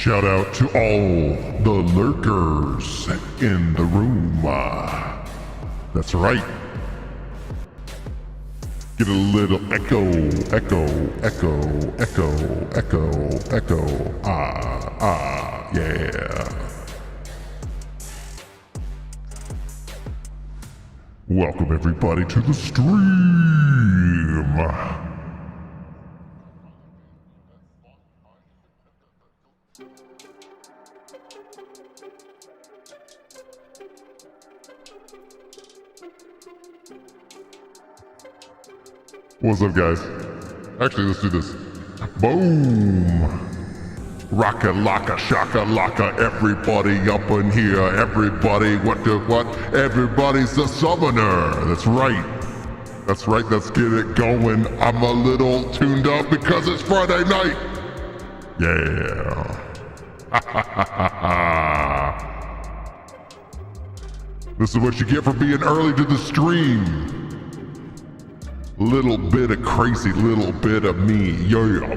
shout out to all the lurkers in the room. That's right. Get a little echo. Yeah. Welcome everybody to the stream. What's up, guys? Actually, let's do this. Boom! Rocka laka shaka laka, everybody up in here. Everybody, what? Everybody's a summoner. That's right. That's right, let's get it going. I'm a little tuned up because it's Friday night. Yeah. This is what you get for being early to the stream. Little bit of crazy, little bit of me, yeah.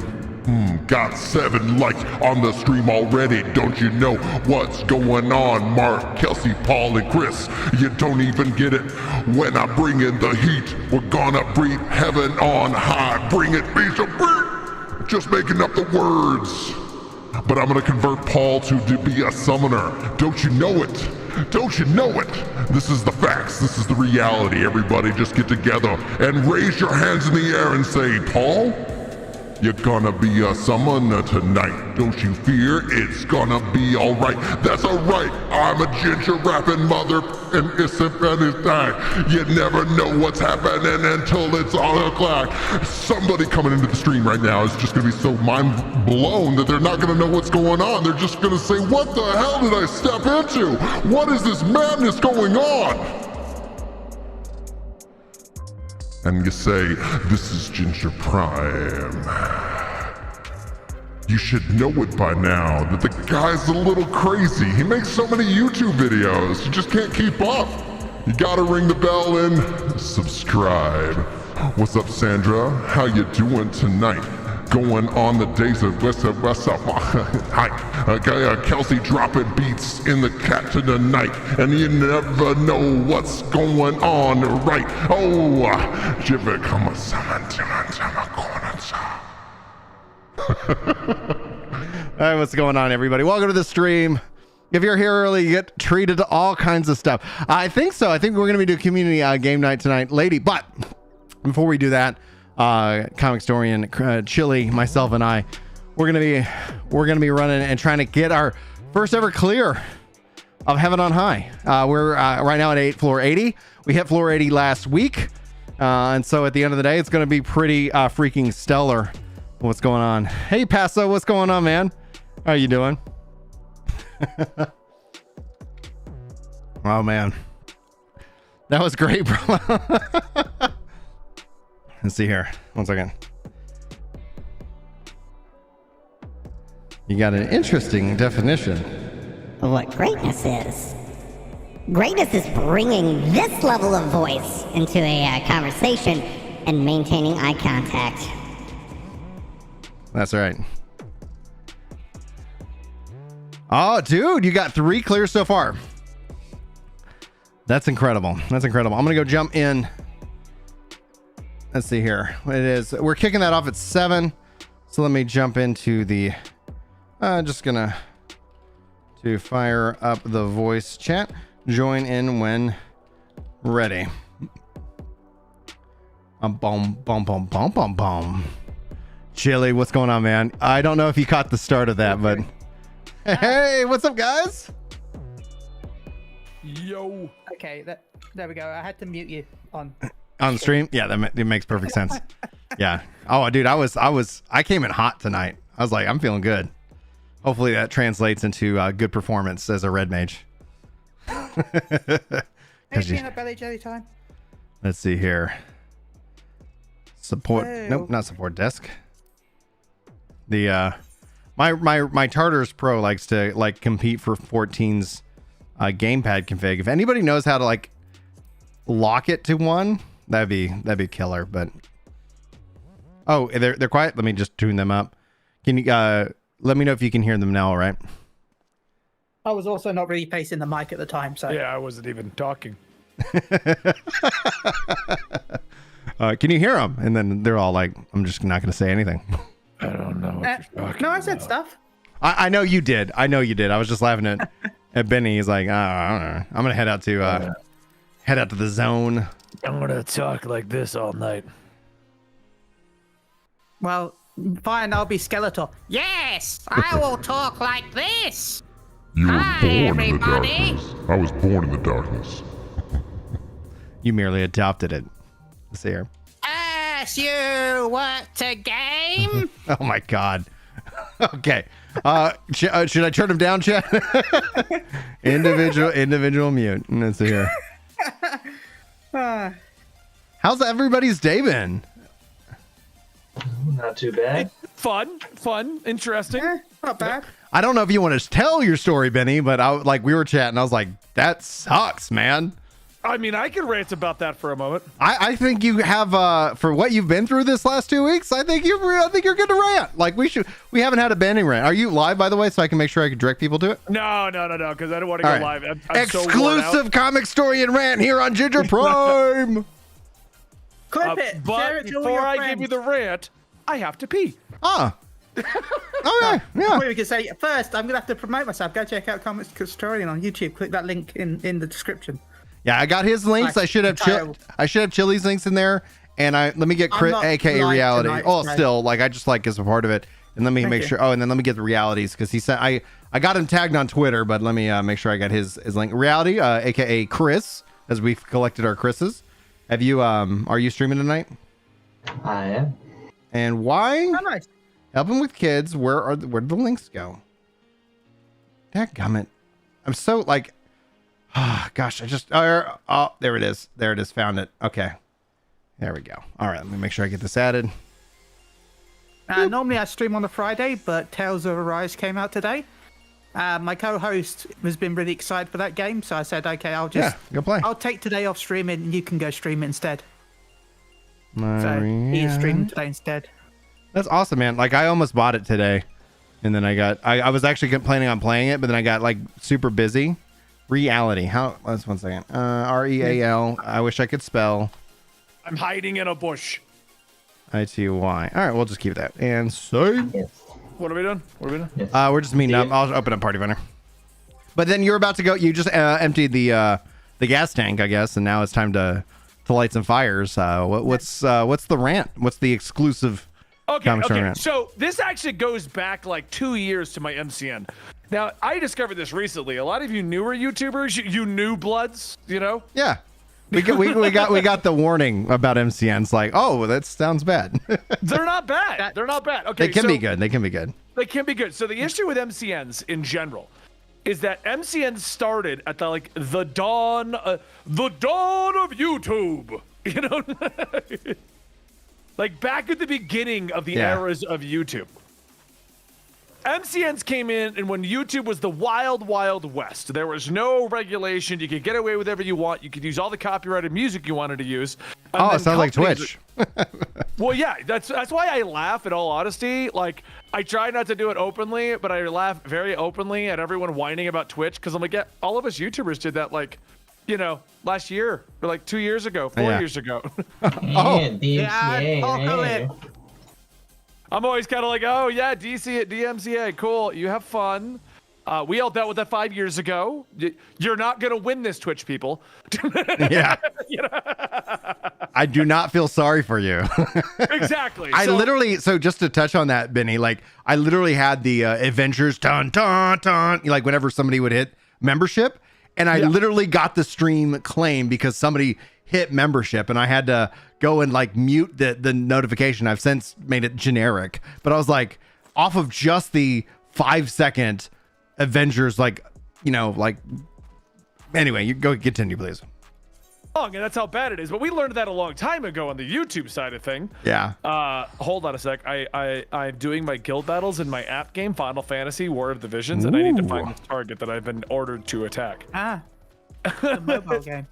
Got 7 likes on the stream already. Don't you know what's going on? Mark, Kelsey, Paul, and Chris. You don't even get it when I bring in the heat. We're gonna breathe heaven on high. Bring it, be so big. Just making up the words. But I'm gonna convert Paul to be a summoner. Don't you know it? Don't you know it? This is the facts. This is the reality. Everybody just get together and raise your hands in the air and say, Paul, you're gonna be a summoner tonight. Don't you fear, it's gonna be alright. That's alright, I'm a ginger rapping mother and isn't anything. You never know what's happening until it's on o'clock. Somebody coming into the stream right now is just gonna be so mind blown that they're not gonna know what's going on. They're just gonna say, what the hell did I step into? What is this madness going on? And you say, this is Ginger Prime. You should know it by now that the guy's a little crazy. He makes so many YouTube videos, you just can't keep up. You gotta ring the bell and subscribe. What's up, Sandra? How you doing tonight? Going on the days of what's up? Hi. Okay, Kelsey dropping beats in the cat to the night, and you never know what's going on, right? Oh, Jive, come on, All right, what's going on, everybody? Welcome to the stream. If you're here early, you get treated to all kinds of stuff. I think so. I think we're going to be doing community game night tonight, lady. But before we do that, comic historian Chili, myself, and I, we're gonna be running and trying to get our first ever clear of Heaven on High. We're right now at floor 80. We hit floor 80 last week, and so at the end of the day, it's gonna be pretty freaking stellar. What's going on? Hey, Paso, what's going on, man? How are you doing? Oh man, that was great, bro. Let's see here. 1 second. You got an interesting definition. What greatness is. Greatness is bringing this level of voice into a conversation and maintaining eye contact. That's right. Oh, dude, you got 3 clears so far. That's incredible. That's incredible. I'm going to go jump in. Let's see here. We're kicking that off at 7. So let me jump into the, just gonna fire up the voice chat. Join in when ready. Boom. Chili, what's going on, man? I don't know if you caught the start of that, but hey, what's up, guys? Yo. Okay, there we go. I had to mute you on the stream. Yeah, it makes perfect sense. Yeah. Oh, dude, I came in hot tonight. I was like, I'm feeling good. Hopefully that translates into good performance as a red mage. Peanut belly jelly time. Let's see here. Support. Hey. Nope, not support desk. The my Tartarus Pro likes to compete for 14's gamepad config. If anybody knows how to lock it to one, that'd be killer. But oh, they're quiet. Let me just tune them up. Can you let me know if you can hear them now. All right. I was also not really facing the mic at the time, so. Yeah, I wasn't even talking. Can you hear them? And then they're all like, I'm just not going to say anything. I don't know what you're talking No, I about. said stuff. I know you did. I was just laughing at Benny. He's like, I don't know. I'm going to head out to the zone. I'm gonna talk like this all night. Well, fine, I'll be Skeletor. Yes, I will talk like this. You were Hi, born in the everybody. darkness. I was born in the darkness. You merely adopted it. Let's see here. As you work to game. Oh my God. Okay. Should I turn him down, chat? individual mute. Let's see here. How's everybody's day been? Not too bad. Fun, interesting. Not bad. I don't know if you want to tell your story, Benny, but we were chatting. I was like, that sucks, man. I mean, I can rant about that for a moment. I think you have for what you've been through this last 2 weeks. I think you're good to rant. Like we haven't had a Benny rant. Are you live, by the way, so I can make sure I can direct people to it? No, because I don't want to go All right. live. I'm so worn out. Exclusive comic story and rant here on Ginger Prime. Clip it. Share But it to all before your I friends. give you the rant, I have to pee. Ah. Okay. Yeah. Wait, we can say first. I'm gonna have to promote myself. Go check out Comics Historian on YouTube. Click that link in the description. Yeah, I got his links. Nice. I should have Chili's links in there. And let me get I'm not aka live reality. tonight, Oh, right? still I just as a part of it. And let me Thank make you. sure. Oh, and then let me get the realities because he said I got him tagged on Twitter, but let me make sure I got his link. Reality, aka Chris, as we've collected our Chris's. Have you are you streaming tonight? I am. And why? Oh, nice. Helping with kids. Where did the links go? Dadgummit. I'm so like, gosh, I just, oh, there it is. There it is. Found it. Okay. There we go. All right. Let me make sure I get this added. Normally I stream on a Friday, but Tales of Arise came out today. My co-host has been really excited for that game, so I said, okay, Go play. I'll take today off streaming, and you can go stream it instead. So Maria. he is streaming today instead. That's awesome, man. Like I almost bought it today, and then I was actually planning on playing it, but then I got like super busy. Reality. How? Let's 1 second. REAL. I wish I could spell. I'm hiding in a bush. ITY. All right, we'll just keep that. And save. Yes. What are we doing? Yes. We're just meeting up. I'll open up Party Finder. But then you're about to go. You just emptied the gas tank, I guess, and now it's time to light some fires. What's the rant? What's the exclusive? Okay. Rant? So this actually goes back like 2 years to my MCN. Now I discovered this recently. A lot of you newer YouTubers, you new bloods, you know. Yeah. We got the warning about MCNs. Like, oh, that sounds bad. They're not bad. They're not bad. Okay, They can be good. They can be good. They can be good. So the issue with MCNs in general is that MCNs started at the dawn of YouTube. You know, like back at the beginning of the eras of YouTube. MCNs came in, and when YouTube was the wild, wild west, there was no regulation. You could get away with whatever you want. You could use all the copyrighted music you wanted to use. And Oh, then it sounds like companies- Twitch. Well, yeah, that's why I laugh. In all honesty, like I try not to do it openly, but I laugh very openly at everyone whining about Twitch because I'm like, yeah, all of us YouTubers did that, like, you know, last year or like 2 years ago, 4 years ago. And DMCA. Apocalypse. I'm always kind of like, oh yeah, DC at DMCA, cool. You have fun. We all dealt with that 5 years ago. You're not gonna win this, Twitch people. Yeah. I do not feel sorry for you. Exactly. So just to touch on that, Benny, like I literally had the Avengers dun dun dun, like whenever somebody would hit membership, and I literally got the stream claim because somebody hit membership, and I had to go and like mute the notification. I've since made it generic, but I was like, off of just the 5-second Avengers, like, you know, like, anyway, you go continue, please. And that's how bad it is. But we learned that a long time ago on the YouTube side of thing. Yeah. Hold on a sec. I'm doing my guild battles in my app game, Final Fantasy War of the Visions, and I need to find the target that I've been ordered to attack. The mobile game.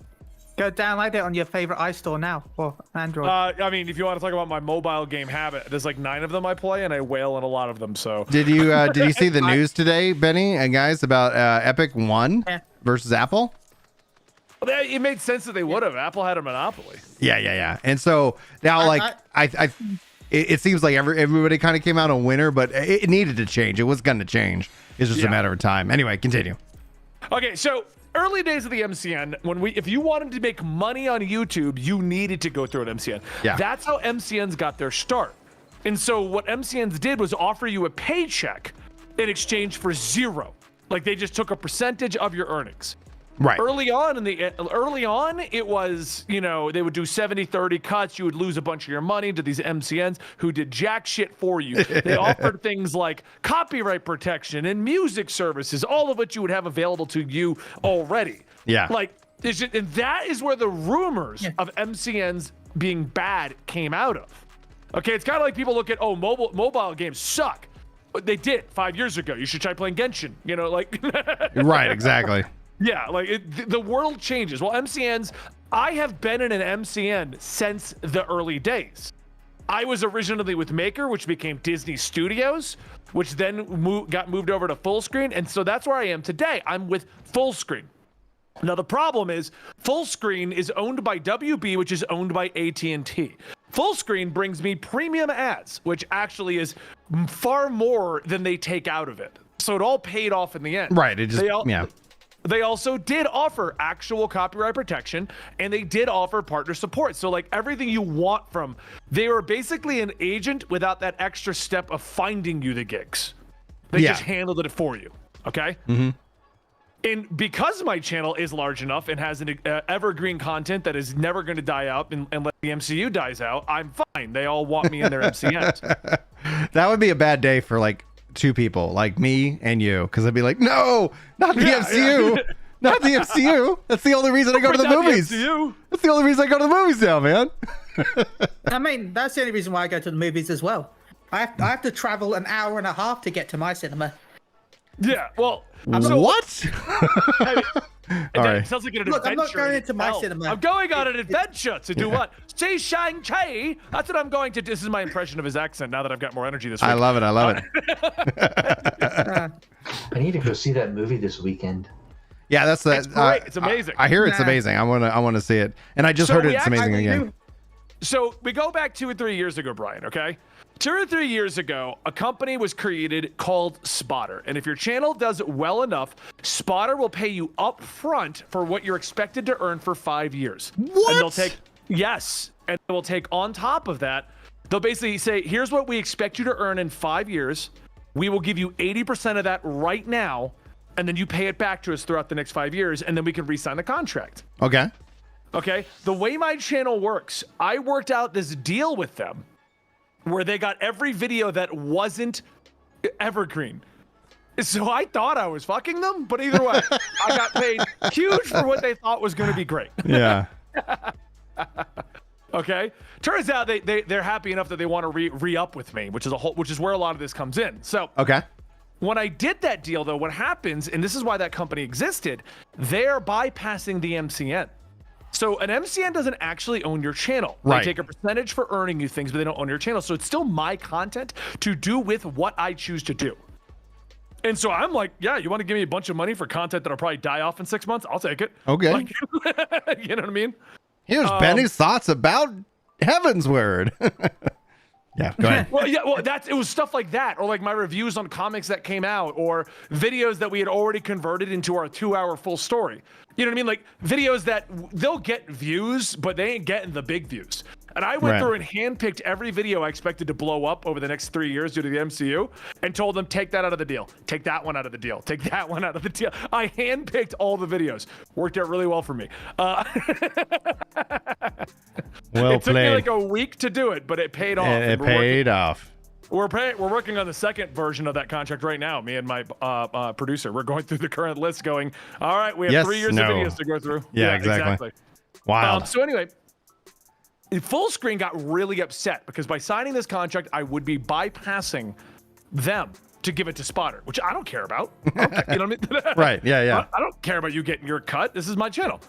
Go download it on your favorite iStore now, or Android. I mean, if you want to talk about my mobile game habit, there's like 9 of them I play, and I wail in a lot of them. So Did you see the news today, Benny and guys, about Epic won versus Apple? Well, it made sense that they would have. Apple had a monopoly. Yeah. And so now, it seems like everybody kind of came out a winner, but it needed to change. It was going to change. It's just a matter of time. Anyway, continue. Okay, so early days of the MCN, if you wanted to make money on YouTube, you needed to go through an MCN. Yeah. That's how MCNs got their start. And so what MCNs did was offer you a paycheck in exchange for zero. Like they just took a percentage of your earnings. Right. Early on, it was, they would do 70-30 cuts. You would lose a bunch of your money to these MCNs who did jack shit for you. They offered things like copyright protection and music services, all of which you would have available to you already. Yeah. And that is where the rumors of MCNs being bad came out of. Okay, it's kind of like people look at, mobile games suck. But they did 5 years ago. You should try playing Genshin, Right, exactly. Yeah, the world changes. Well, MCNs, I have been in an MCN since the early days. I was originally with Maker, which became Disney Studios, which then got moved over to Fullscreen. And so that's where I am today. I'm with Fullscreen. Now, the problem is Fullscreen is owned by WB, which is owned by AT&T. Fullscreen brings me premium ads, which actually is far more than they take out of it. So it all paid off in the end. Right. They also did offer actual copyright protection, and they did offer partner support. So everything you want from, they were basically an agent without that extra step of finding you the gigs. They just handled it for you. Okay. Mm-hmm. And because my channel is large enough and has an evergreen content that is never going to die out unless the MCU dies out, I'm fine. They all want me in their MCNs. That would be a bad day for 2 people, like me and you, because I'd be like, no, not the MCU. Not the MCU. That's the only reason I go to the movies. That's the only reason I go to the movies now, man. I mean, that's the only reason why I go to the movies as well. I have to travel an hour and a half to get to my cinema. Yeah, well, what? All right. Sounds like an Look, adventure. I'm not going into my cinema. I'm going on an adventure to do what? See Shang-Chi. That's what I'm going to do. This is my impression of his accent now that I've got more energy this week. I love it. I need to go see that movie this weekend. Yeah, that's It's great. It's amazing. I hear it's amazing. I want to see it, and I just heard it's amazing again. So we go back 2 or 3 years ago, Brian. Okay, 2 or 3 years ago, a company was created called Spotter, and if your channel does well enough, Spotter will pay you up front for what you're expected to earn for 5 years. What? And they will take on top of that. They'll basically say, "Here's what we expect you to earn in 5 years. We will give you 80% of that right now." And then you pay it back to us throughout the next 5 years, and then we can re-sign the contract. Okay. The way my channel works, I worked out this deal with them where they got every video that wasn't evergreen. So I thought I was fucking them, but either way, I got paid huge for what they thought was going to be great. Yeah. Okay. Turns out they're happy enough that they want to re-up with me, which is where a lot of this comes in. So okay. When I did that deal, though, what happens, and this is why that company existed, they're bypassing the MCN. So an MCN doesn't actually own your channel. Right. They take a percentage for earning you things, but they don't own your channel. So it's still my content to do with what I choose to do. And so I'm like, yeah, you want to give me a bunch of money for content that'll probably die off in 6 months? I'll take it. Okay. You know what I mean? Here's Benny's thoughts about Heaven's Word. Yeah, go ahead. It was stuff like that, or like my reviews on comics that came out, or videos that we had already converted into our 2-hour full story. You know what I mean? Like videos that they'll get views, but they ain't getting the big views. And I went through and handpicked every video I expected to blow up over the next 3 years due to the MCU, and told them, take that out of the deal. Take that one out of the deal. Take that one out of the deal. I handpicked all the videos. Worked out really well for me. It took me like a week to do it, but it paid off. It paid off. We're working on the second version of that contract right now. Me and my producer, we're going through the current list going, all right, we have 3 years of videos to go through. Yeah, exactly. Wow. So anyway, Fullscreen got really upset because by signing this contract, I would be bypassing them to give it to Spotter, which I don't care about. You know what I mean? Right. Yeah. I don't care about you getting your cut. This is my channel.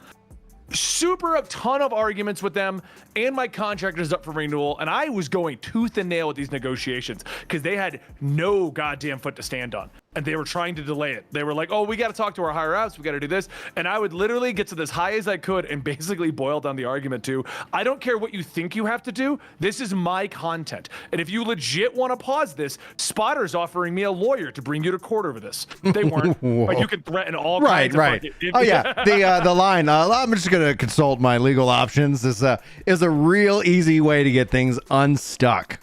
super a ton of arguments with them, and my contract is up for renewal, and I was going tooth and nail with these negotiations because they had no goddamn foot to stand on, and they were trying to delay it. They were like, oh, we got to talk to our higher ups, we got to do this, and I would literally get to this high as I could and basically boil down the argument to, I don't care what you think you have to do, this is my content, and if you legit want to pause this, Spotter's offering me a lawyer to bring you to court over this. They weren't, but you can threaten all kinds of right. Oh yeah, the line. I'm just gonna consult my legal options. Is a real easy way to get things unstuck.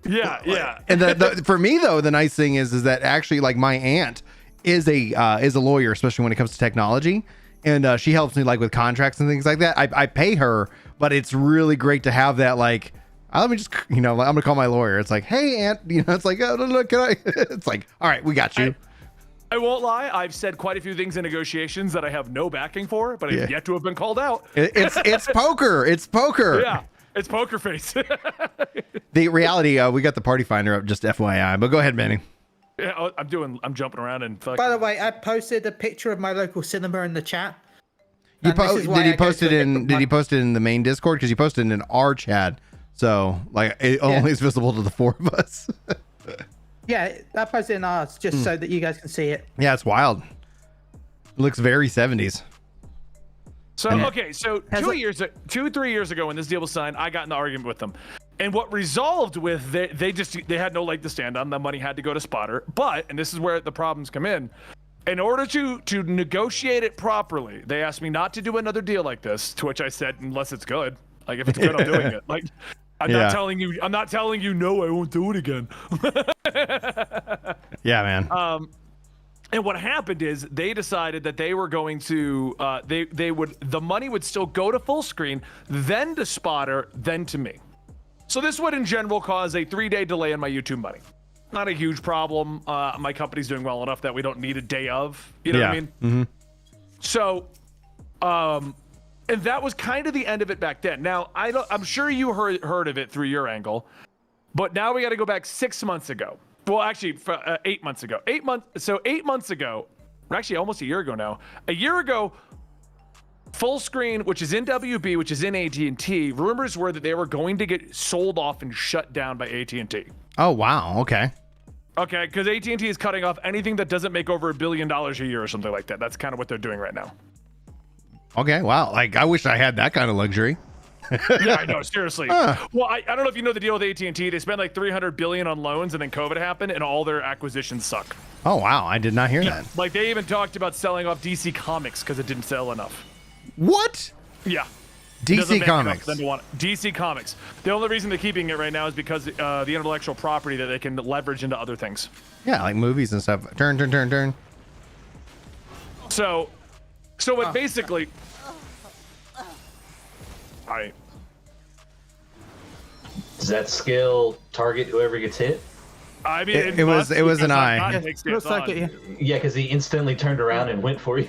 Yeah. And for me though, the nice thing is that actually, like, my aunt is a lawyer, especially when it comes to technology, and she helps me like with contracts and things like that. I pay her, but it's really great to have that, like, let me just, I'm gonna call my lawyer. It's like, hey aunt, it's like, oh, look, can I? It's like, all right, we got you. I won't lie. I've said quite a few things in negotiations that I have no backing for, but I've yet to have been called out. It's poker. It's poker. Yeah, it's poker face. The reality, we got the party finder up, just FYI. But go ahead, Manny. Yeah, I'm jumping around and fucking. By the way, I posted a picture of my local cinema in the chat. Did he post it in the main Discord? Because you posted it in our chat, so like it only is visible to the four of us. Yeah, I posted it in ours just so that you guys can see it. Yeah, it's wild. It looks very 70s. So, okay, so 3 years ago when this deal was signed, I got in the argument with them. And what resolved with, they had no leg to stand on. The money had to go to Spotter. But, and this is where the problems come in order to negotiate it properly, they asked me not to do another deal like this, to which I said, unless it's good. Like, if it's good, I'm doing it. Like, I'm not telling you, no, I won't do it again. Yeah, man. And what happened is they decided that they were going to, the money would still go to Fullscreen, then to Spotter, then to me. So this would in general cause a 3-day delay in my YouTube money. Not a huge problem. My company's doing well enough that we don't need a day of, you know what I mean? Mm-hmm. So, and that was kind of the end of it back then. Now, I'm sure you heard of it through your angle, but now we got to go back 6 months ago. Well, actually, 8 months ago. 8 months ago, actually almost a year ago now. A year ago, Fullscreen, which is in WB, which is in AT&T, rumors were that they were going to get sold off and shut down by AT&T. Oh, wow. Okay. Okay, because AT&T is cutting off anything that doesn't make over $1 billion a year or something like that. That's kind of what they're doing right now. Okay, wow. Like, I wish I had that kind of luxury. Yeah, I know, seriously. Well, I don't know if you know the deal with AT&T. They spent like $300 billion on loans, and then COVID happened, and all their acquisitions suck. Oh, wow. I did not hear that. Like, they even talked about selling off DC Comics because it didn't sell enough. What? Yeah. DC Comics. DC Comics. The only reason they're keeping it right now is because the intellectual property that they can leverage into other things. Yeah, like movies and stuff. Turn. So what basically... All right. Does that skill target whoever gets hit? I mean, it was an eye. Looks like it, Yeah, because he instantly turned around and went for you.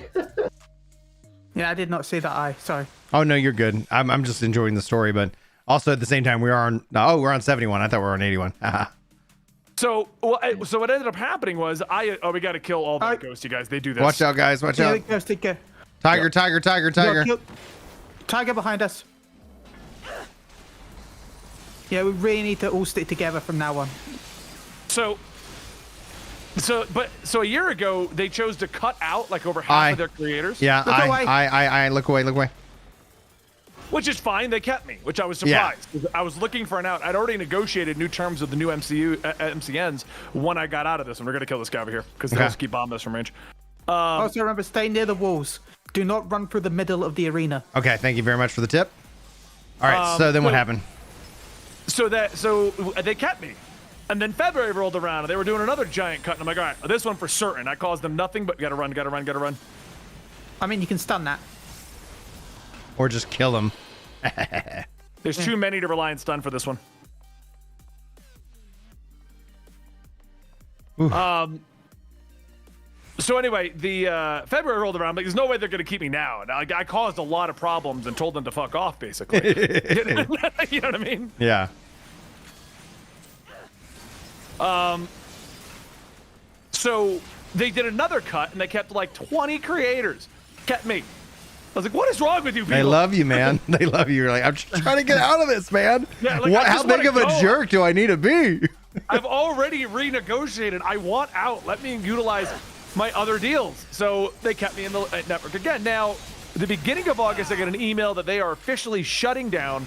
Yeah, I did not see that eye. Sorry. Oh no, you're good. I'm just enjoying the story, but also at the same time we're on 71. I thought we were on 81. So what ended up happening was we got to kill all the ghosty guys. They do this. Watch out, guys. Watch out. Tiger. Tiger behind us. Yeah, we really need to all stick together from now on. So a year ago they chose to cut out like over half of their creators. Yeah, look away. Which is fine. They kept me, which I was surprised. Yeah. I was looking for an out. I'd already negotiated new terms with the new MCNs when I got out of this, and we're gonna kill this guy over here because they'll just keep bombing us from range. Also remember, stay near the walls. Do not run through the middle of the arena. Okay, thank you very much for the tip. All right, so then what happened? So they kept me. And then February rolled around, and they were doing another giant cut, and I'm like, all right, this one for certain. I caused them nothing but gotta run. I mean, you can stun that. Or just kill them. There's too many to rely on stun for this one. So anyway, the February rolled around, but there's no way they're going to keep me now. I caused a lot of problems and told them to fuck off, basically. You know what I mean? Yeah. So they did another cut, and they kept like 20 creators. Kept me. was like, what is wrong with you people? They love you, man. They love you. You're like, I'm just trying to get out of this, man. Yeah, like, I How just big wanna of a go. jerk do I need to be? I've already renegotiated. I want out. Let me utilize my other deals. So they kept me in the network again. Now, at the beginning of August, I get an email that they are officially shutting down.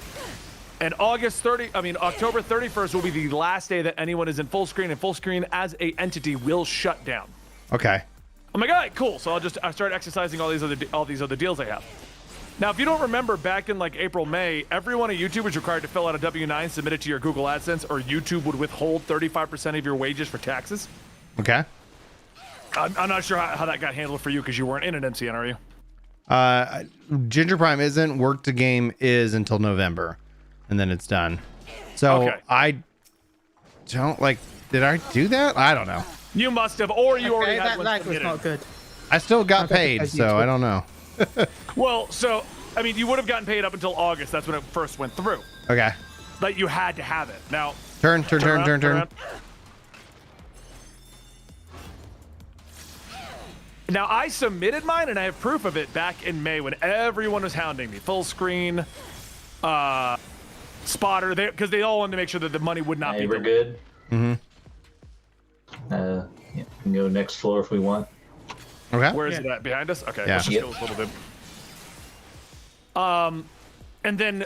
And October 31st will be the last day that anyone is in Fullscreen, and Fullscreen as a entity will shut down. Okay. I'm like, all right, cool. So I start exercising all these other deals I have. Now, if you don't remember, back in like April, May, everyone at YouTube was required to fill out a W-9, submit it to your Google AdSense, or YouTube would withhold 35% of your wages for taxes. Okay. I'm not sure how that got handled for you because you weren't in an MCN, are you? Ginger Prime isn't. Work to Game is until November, and then it's done. So Okay. I don't like. Did I do that? I don't know. You must have, or you already Okay, had that one lag was submitted. not good. I still got bet paid, because so YouTube- I don't know. Well, so, I mean, you would have gotten paid up until August. That's when it first went through. Okay. But you had to have it. Now, Turn. around. Now, I submitted mine, and I have proof of it back in May when everyone was hounding me. Fullscreen, Spotter, because they all wanted to make sure that the money would not Hey, be we're delayed. good. Yeah, we can go next floor if we want. Okay. Where is it at? Behind us? Okay, Yeah. let's just Yep. go a little bit. And then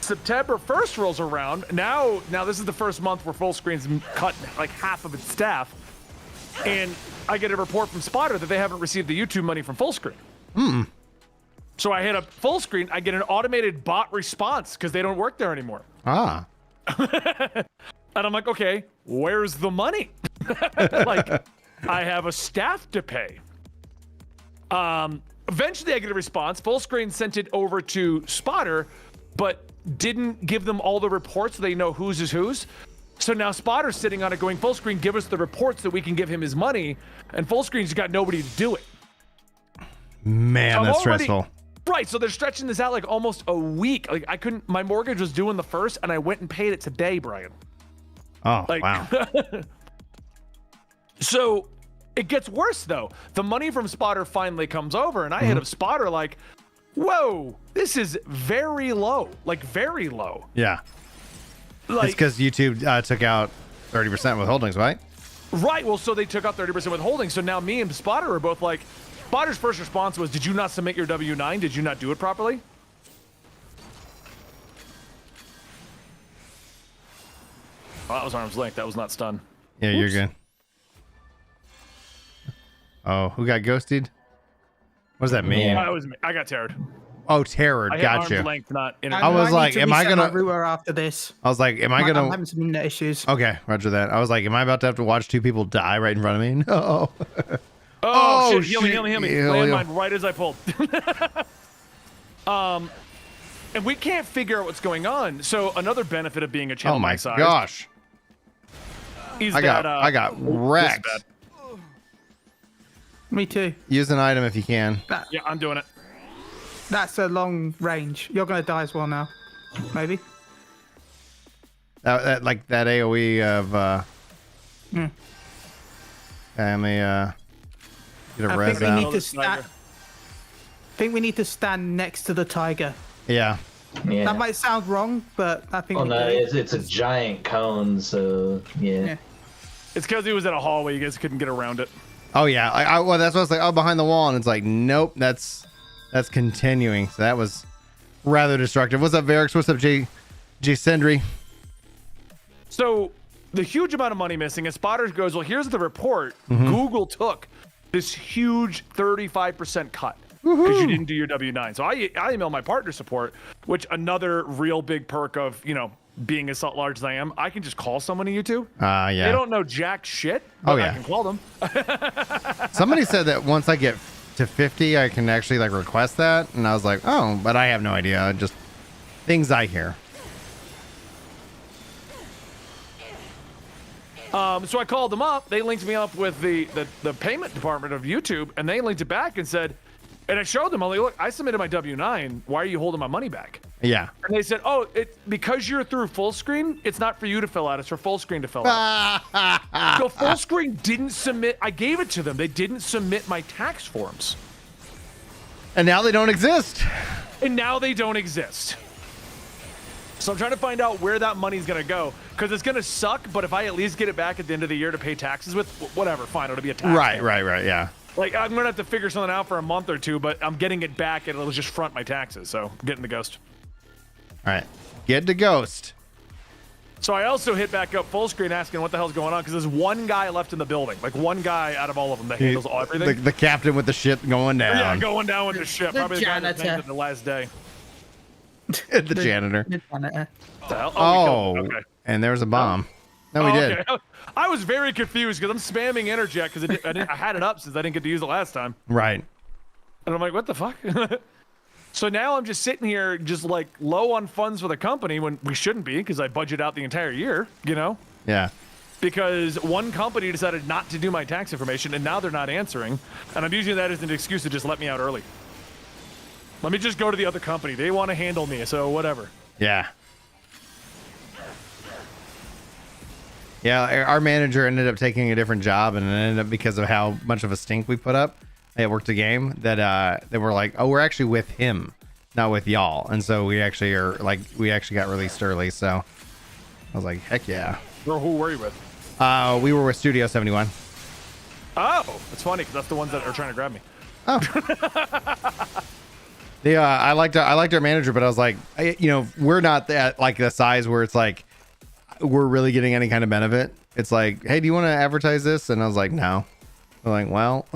September 1st rolls around. Now this is the first month where Fullscreen's cut like half of its staff. And I get a report from Spotter that they haven't received the YouTube money from Fullscreen. So I hit up Fullscreen. I get an automated bot response because they don't work there anymore. Ah. And I'm like, okay, where's the money? Like, I have a staff to pay. Eventually I get a response. Fullscreen sent it over to Spotter, but didn't give them all the reports so they know whose is whose. So now Spotter's sitting on it going, Fullscreen, give us the reports so we can give him his money. And Fullscreen's got nobody to do it. Man, I'm that's already- stressful. Right, so they're stretching this out like almost a week. Like I couldn't, my mortgage was due in the 1st and I went and paid it today, Brian. Oh, Like, wow. So it gets worse though. The money from Spotter finally comes over, and I hit up Spotter like, whoa, this is very low. Like very low. Yeah. Like, It's because YouTube took out 30% withholdings, right? right, well, so they took out 30% withholding. So now me and Spotter are both like, Spotter's first response was, did you not submit your W-9? Did you not do it properly? Oh, that was arm's length. That was not stun. Yeah, you're good. Oh, who got ghosted? What does that mean? Yeah. That was me. I got terrored. Oh, terrored. I hit Gotcha. arm's length, not internet. I was need like, to am I reset gonna- my router after this? I was like, am I I'm gonna? having some internet issues. Okay, roger that. I was like, am I about to have to watch two people die right in front of me? No. Oh, Oh, shit. Heal me, shit. heal me, heal me. Heal, Landmine right as I pulled. And we can't figure out what's going on. So another benefit of being a channel Oh my size gosh. is I that got this is wrecked. bad. Me too. Use an item if you can. Yeah, I'm doing it. That's a long range. You're gonna die as well now. Maybe. That like that AOE of Hmm. let me get a I res think we out. need to Tiger. stand. I think we need to stand next to the tiger. Yeah. Yeah. That might sound wrong, but I think Well, we no, do. it's a giant cone, so yeah. Yeah. It's because he was in a hallway. You guys couldn't get around it. Oh yeah. Well, that's what I was like. Oh, behind the wall, and it's like, nope. That's continuing. So that was rather destructive. What's up, Varix? What's up, J Sendry? So the huge amount of money missing, and Spotters goes, well, here's the report. Google took this huge 35% cut because you didn't do your W-9. So I email my partner support, which another real big perk of, being as large as I am, I can just call someone on YouTube. Yeah. They don't know jack shit, but Oh, yeah. I can call them. Somebody said that once I get to 50, I can actually like request that, and I was like, oh, but I have no idea. Just things I hear. So I called them up. They linked me up with the payment department of YouTube, and they linked it back and said, and I showed them, I'm like, look, I submitted my W-9. Why are you holding my money back? Yeah. And they said, oh, because you're through Fullscreen, it's not for you to fill out. It's for Fullscreen to fill out. So Fullscreen didn't submit. I gave it to them. They didn't submit my tax forms. And now they don't exist. And now they don't exist. So I'm trying to find out where that money's gonna go, because it's gonna suck. But if I at least get it back at the end of the year to pay taxes with, whatever, fine, it'll be a tax. Right, yeah. Like, I'm gonna have to figure something out for a month or two, but I'm getting it back and it'll just front my taxes. So I'm getting the Ghost. All right, get the Ghost. So I also hit back up Fullscreen asking what the hell's going on, because there's one guy left in the building, like one guy out of all of them that handles everything. The captain with the shit going down. Yeah, going down with the ship. Probably the guy that janitor. painted the last day. the janitor. What the hell? Oh, we killed him. Okay. And there was a bomb. No, we did. Okay. I was very confused because I'm spamming interject because I had it up since I didn't get to use it last time. Right. And I'm like, what the fuck? So now I'm just sitting here just like low on funds for the company when we shouldn't be, because I budget out the entire year, you know? Yeah. Because one company decided not to do my tax information and now they're not answering. And I'm using that as an excuse to just let me out early. Let me just go to the other company. They want to handle me, so whatever. Yeah. Yeah, our manager ended up taking a different job, and it ended up, because of how much of a stink we put up at Work the Game, that they were like, oh, we're actually with him, not with y'all. And so we actually got released early. So I was like, heck yeah. Well, who were you with? We were with Studio 71. Oh, it's funny because that's the ones that are trying to grab me. Oh. I liked our manager, but I was like, we're not that like the size where it's like we're really getting any kind of benefit. It's like, hey, do you want to advertise this? And I was like, no. I'm like, well,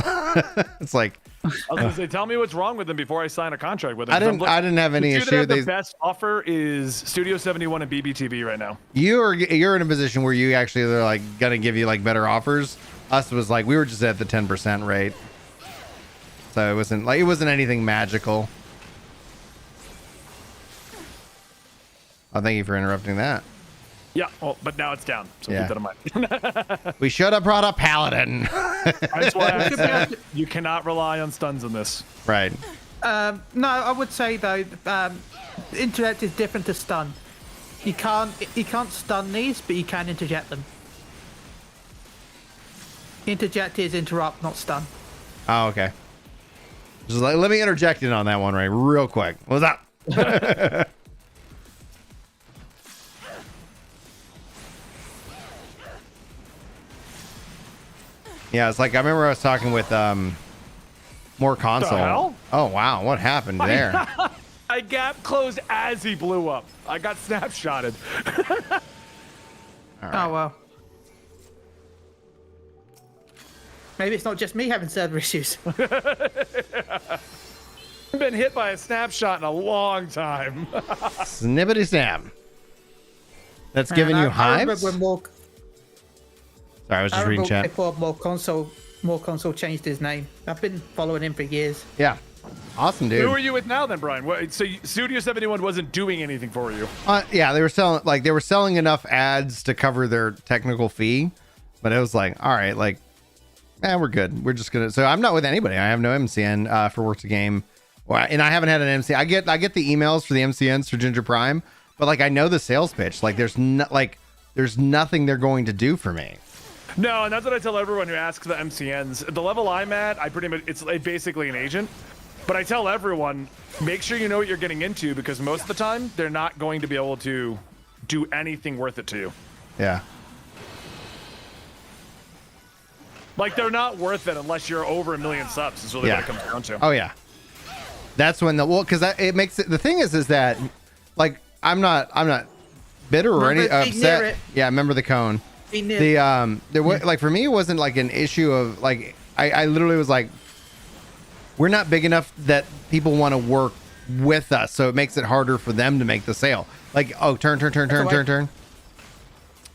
it's like, I was gonna say, tell me what's wrong with them before I sign a contract with them. I didn't have any issue. The best offer is Studio 71 and BBTV right now. You're in a position where you actually, they're like gonna give you like better offers. Us was like, we were just at the 10% rate, so it wasn't anything magical. Oh, thank you for interrupting that. Yeah, well, but now it's down, so Yeah. keep that in mind. We should have brought a paladin. That's why I said you cannot rely on stuns in this. Right. No, I would say though, interject is different to stun. You can't stun these, but you can interject them. Interject is interrupt, not stun. Oh, okay. Just like, let me interject in on that one, right, real quick. What's up? Yeah, it's like I remember I was talking with more console. The hell? Oh wow, what happened there? I gap closed as he blew up. I got snapshotted. Oh well. Maybe it's not just me having server issues. I've been hit by a snapshot in a long time. Snippety snap. That's giving you I remember hives. when Sorry, I was just reading chat. Before more console changed his name. I've been following him for years. Yeah, awesome, dude. Who are you with now, then, Brian? So Studio 71 wasn't doing anything for you? Yeah, they were selling enough ads to cover their technical fee, but it was like, all right, like, we're good. We're just gonna. So I'm not with anybody. I have no MCN for Work the Game, and I haven't had an MCN. I get the emails for the MCNs for Ginger Prime, but like I know the sales pitch. Like there's nothing they're going to do for me. No, and that's what I tell everyone who asks the MCNs. The level I'm at, it's basically an agent. But I tell everyone, make sure you know what you're getting into, because most of the time they're not going to be able to do anything worth it to you. Yeah. Like they're not worth it unless you're over 1 million subs. Is really what it comes down to. Oh yeah. That's when because it makes it. The thing is that like I'm not bitter or any upset. Yeah, remember the cone. There was like for me it wasn't like an issue of like I literally was like, we're not big enough that people want to work with us, so it makes it harder for them to make the sale. Like, oh, turn.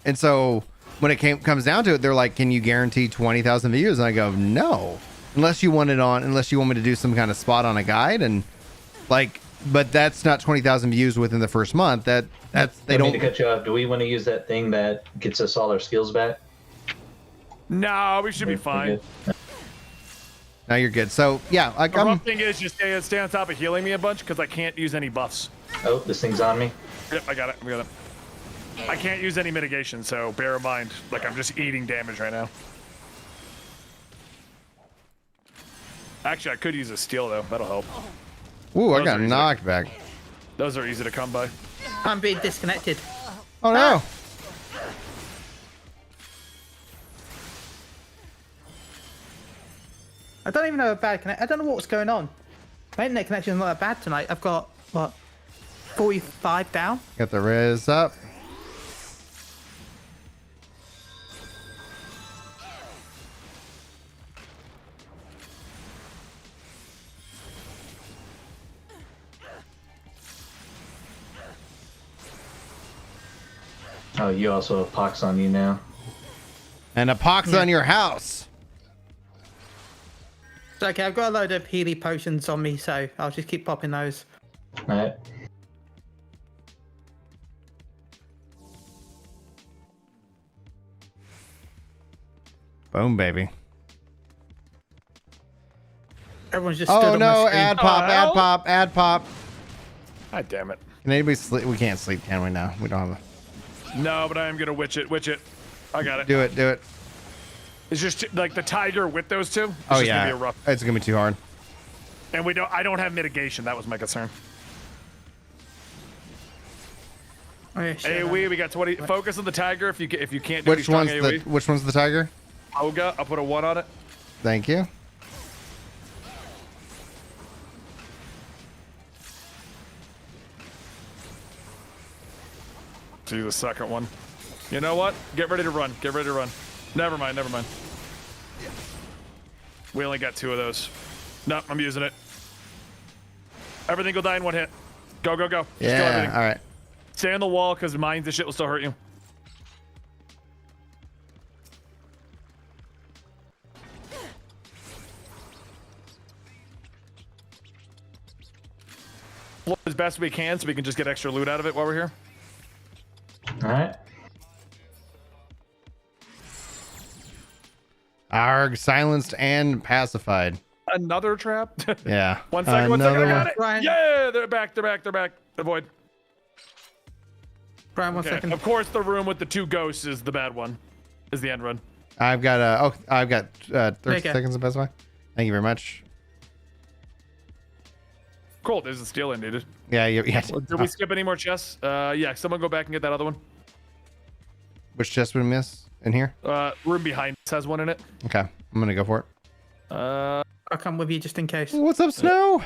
And so when it comes down to it, they're like, can you guarantee 20,000 views? And I go, no, unless you want me to do some kind of spot on a guide, and like, but that's not 20,000 views within the first month. They don't. To cut you off, do we want to use that thing that gets us all our skills back? No, we should be fine. No, you're good. So yeah, like the rough thing is just stay on top of healing me a bunch, because I can't use any buffs. Oh, this thing's on me. Yep, I got it. I can't use any mitigation, so bear in mind, like I'm just eating damage right now. Actually, I could use a steal though. That'll help. Ooh, I Those got are easy. knocked back. Those are easy to come by. I'm being disconnected. Oh no. I don't even have a bad connection. I don't know what's going on. My internet connection is not that bad tonight. I've got, what, 45 down? Got the res up. Oh, you also have pox on you now. And a pox on your house. It's okay, I've got a load of Healy potions on me, so I'll just keep popping those. Alright. Boom, baby. Everyone's just stood Oh on my no, screen. ad pop, ad hell? pop, ad pop. God damn it. Can anybody sleep? We can't sleep, can we now? We don't have a... No, but I am gonna witch it. Witch it. I got it. Do it, do it. It's just like the tiger with those two. It's Oh just yeah, Gonna be a rough. it's gonna be too hard. And I don't have mitigation. That was my concern. Oh, yeah, shit, AoE, we got 20. Focus on the tiger if you can't do any Which strong one's AoE. which one's the tiger? Hoga, I'll put a 1 on it. Thank you. See the second one. You know what? Get ready to run. Get ready to run. Never mind. Never mind. We only got 2 of those. No, I'm using it. Everything will die in 1 hit. Go, go, go. Just kill Yeah, everything. all right. Stay on the wall because mines and shit will still hurt you. Floor as best we can so we can just get extra loot out of it while we're here. Alright. Arg, silenced and pacified. Another trap. Yeah. One second, I Another got one. it. Ryan. Yeah, they're back. Avoid. Brian, 1 Okay. second. Of course, the room with the 2 ghosts is the bad one. Is the end run. I've got 30 Okay. seconds to pacify. Thank you very much. Cool. There's a steal in needed. Yeah, yeah. Did we skip any more chests? Yeah. Someone go back and get that other one. Which chest would we miss in here? Room behind us has one in it. Okay, I'm gonna go for it. I'll come with you just in case. What's up, Snow?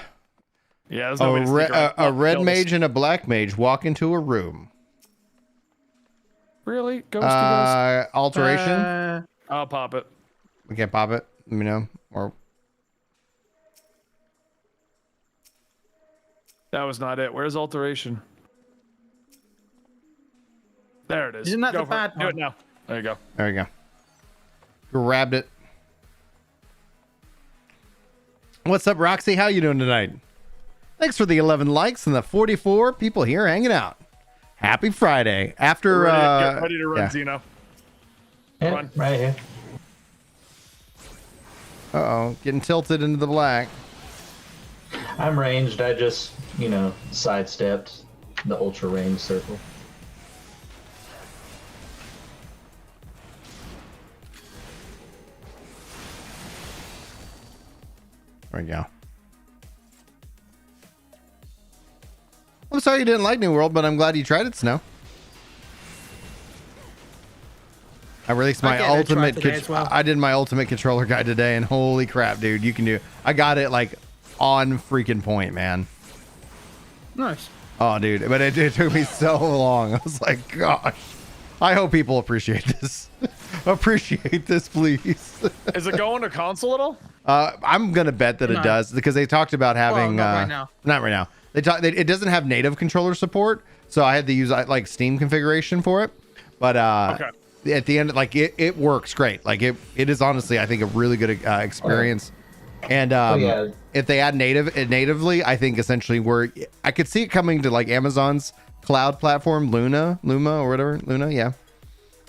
Yeah. There's no way to sneak around. A red Kills. mage and a black mage walk into a room. Really? Ghost. Alteration. I'll pop it. We can't pop it. Let me know. Or That was not it. Where's alteration? There it is. Isn't that Go the for it. bad Do one? it now. There you go. there we go. Grabbed it. What's up, Roxy? How you doing tonight? Thanks for the 11 likes and the 44 people here hanging out. Happy Friday. After Get ready to run, yeah. Zeno. Yeah, Run. right here. Uh-oh, getting tilted into the black. I'm ranged. I just, sidestepped the ultra range circle. There we go. I'm sorry you didn't like New World, but I'm glad you tried it, Snow. I released my I gave it a try ultimate. today as well. I did my ultimate controller guide today, and holy crap, dude, you can do. I got it like on freaking point, man. Nice. Oh, dude, but it took me so long. I was like, gosh. I hope people appreciate this. Appreciate this, please. Is it going to console at all? I'm gonna bet that it No. does because they talked about having. not right now. Not right now. It doesn't have native controller support, so I had to use like Steam configuration for it. But Okay. at the end, like it works great. Like it is honestly, I think, a really good experience. And yeah. if they add natively, I think essentially I could see it coming to like Amazon's cloud platform, Luma or whatever, Luna, yeah.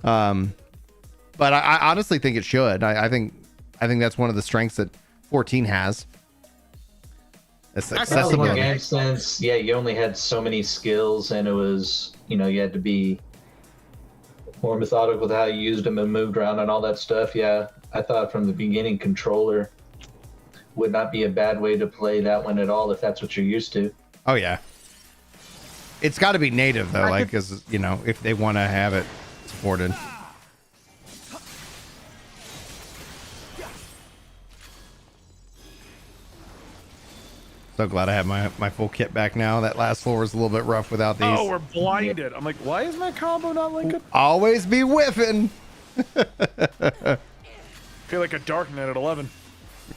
But I honestly think it should. I think that's one of the strengths that 14 has. It's More accessibility. game since, you only had so many skills, and it was, you had to be more methodical with how you used them and moved around and all that stuff. Yeah, I thought from the beginning controller would not be a bad way to play that one at all if that's what you're used to. Oh yeah. It's got to be native though, like, because you know, if they want to have it supported. So glad I have my full kit back now. That last floor was a little bit rough without these. Oh, we're blinded. I'm like, why is my combo not linking? Always be whiffing. Feel like a dark net at 11.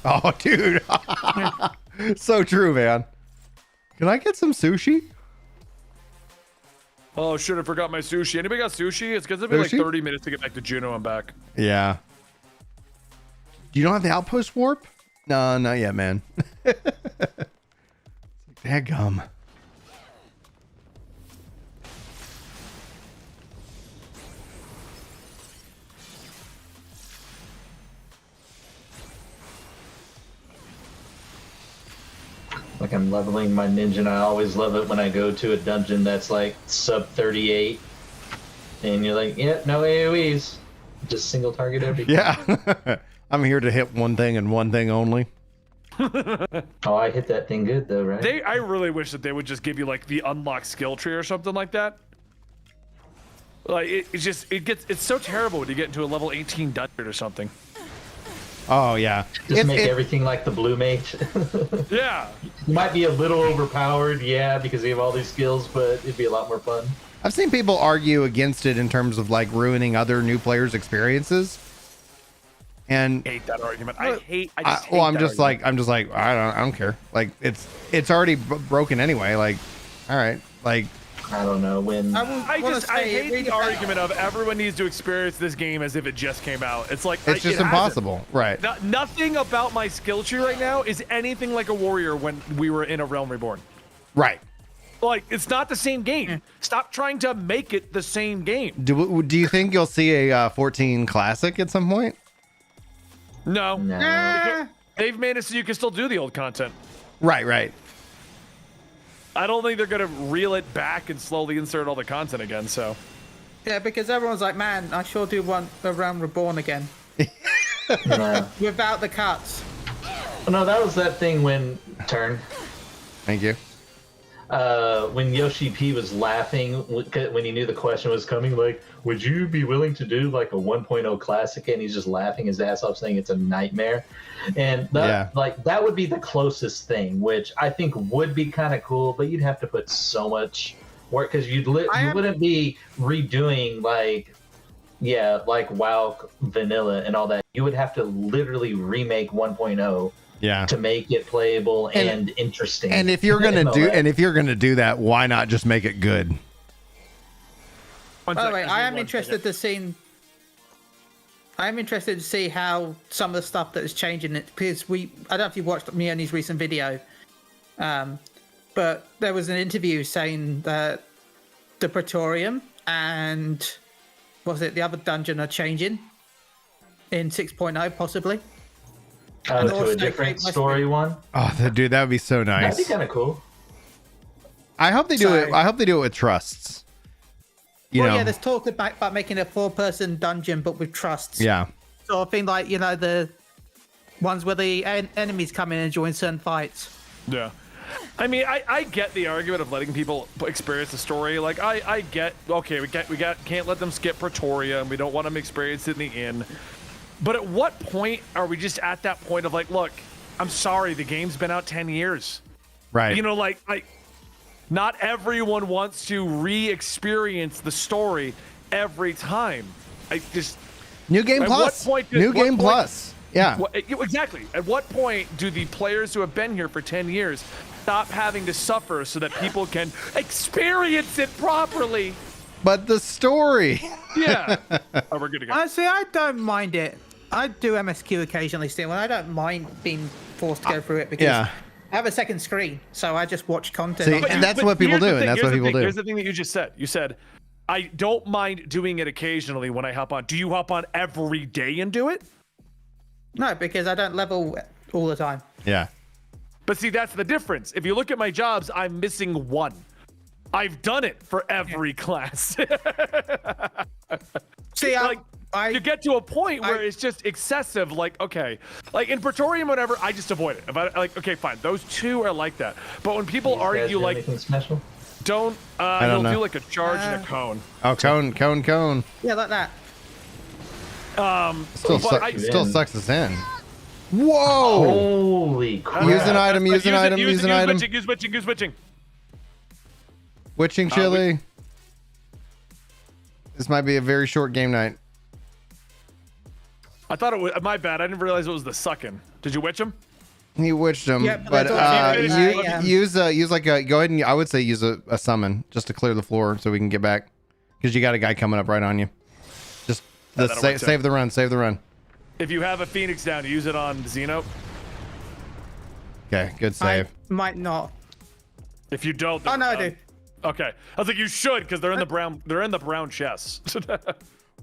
Oh, dude. So true, man. Can I get some sushi? Oh, should have forgot my sushi. Anybody got sushi? It's gonna be like Sushi? 30 minutes to get back to Juneau and back. Yeah. You don't have the outpost warp? No, not yet, man. Daggum. Like I'm leveling my ninja, and I always love it when I go to a dungeon that's like sub 38, and you're like, yep, no AoEs, just single target everything. Yeah. I'm here to hit one thing and one thing only. Oh, I hit that thing good though, right? I really wish that they would just give you like the unlocked skill tree or something like that. Like it's so terrible when you get into a level 18 dungeon or something. Oh yeah. Just make everything like the blue mage. Yeah. You might be a little overpowered, yeah, because you have all these skills, but it'd be a lot more fun. I've seen people argue against it in terms of like ruining other new players' experiences. And I hate that argument. I just hate I'm that just argument. like I don't care. Like it's already broken anyway. Like, all right, like I don't know when. I hate the argument of everyone needs to experience this game as if it just came out. It's like it's just impossible, right? Nothing about my skill tree right now is anything like a warrior when we were in A Realm Reborn. Right. Like it's not the same game. Stop trying to make it the same game. Do you think you'll see a 14 classic at some point? No. No. They've made it so you can still do the old content. Right. I don't think they're gonna reel it back and slowly insert all the content again. So. Yeah, because everyone's like, man, I sure do want A Realm Reborn again. No. Without the cuts. No, that was that thing when turn. Thank you. When Yoshi P was laughing when he knew the question was coming, like, would you be willing to do like a 1.0 classic? And he's just laughing his ass off, saying it's a nightmare. And that would be the closest thing, which I think would be kind of cool, but you'd have to put so much work because you wouldn't be redoing like WoW vanilla and all that. You would have to literally remake 1.0. Yeah. To make it playable and interesting. And if you're gonna do that, why not just make it good? By the way, I am interested to see how some of the stuff that is changing it, because I don't know if you watched Mioni's recent video, but there was an interview saying that the Praetorium and the other dungeon are changing in 6.0 possibly. To a different story one. Oh, dude, that would be so nice. That'd be kind of cool. I hope they do it. I hope they do it with trusts. You know? Yeah, there's talk about making a 4-person dungeon, but with trusts. Yeah. Sort of thing like, the ones where the enemies come in and join certain fights. Yeah. I mean, I get the argument of letting people experience the story. Like, I get, okay, we can't let them skip Pretoria, and we don't want them to experience it in the inn. But at what point are we just at that point of like, look, I'm sorry, the game's been out 10 years. Right. Not everyone wants to re-experience the story every time. New game plus. New game plus. Yeah. Exactly. At what point do the players who have been here for 10 years stop having to suffer so that people can experience it properly? But the story. Yeah. Oh, we're good to go. Honestly, I don't mind it. I do MSQ occasionally still, and I don't mind being forced to go through it because I have a second screen, so I just watch content. See, and that's what people do, and that's what people do. Here's the thing that you just said. You said, I don't mind doing it occasionally when I hop on. Do you hop on every day and do it? No, because I don't level all the time. Yeah. But see, that's the difference. If you look at my jobs, I'm missing one. I've done it for every class. See, you get to a point where it's just excessive. Like, okay, like in Praetorium, whatever, I just avoid it. If I like, okay, fine, those two are like that. But when people argue, like, anything special? don't, don't he'll know. do like a charge and a cone. Oh, cone. Yeah, like that. Still but sucks us in. Whoa! Holy crap! Use an item. Use an item. Use an item. Use witching. Witching chili. This might be a very short game night. I thought it was my bad. I didn't realize it was the sucking. Did you witch him? He witched him, Yeah, but that's use like a go ahead and I would say use a summon just to clear the floor so we can get back because you got a guy coming up right on you. Just save the run. Save the run. If you have a Phoenix down, use it on Xeno. Okay, good save. I might not. If you don't, Oh no, I do. Okay, I was like, you should because they're in the brown. They're in the brown chests.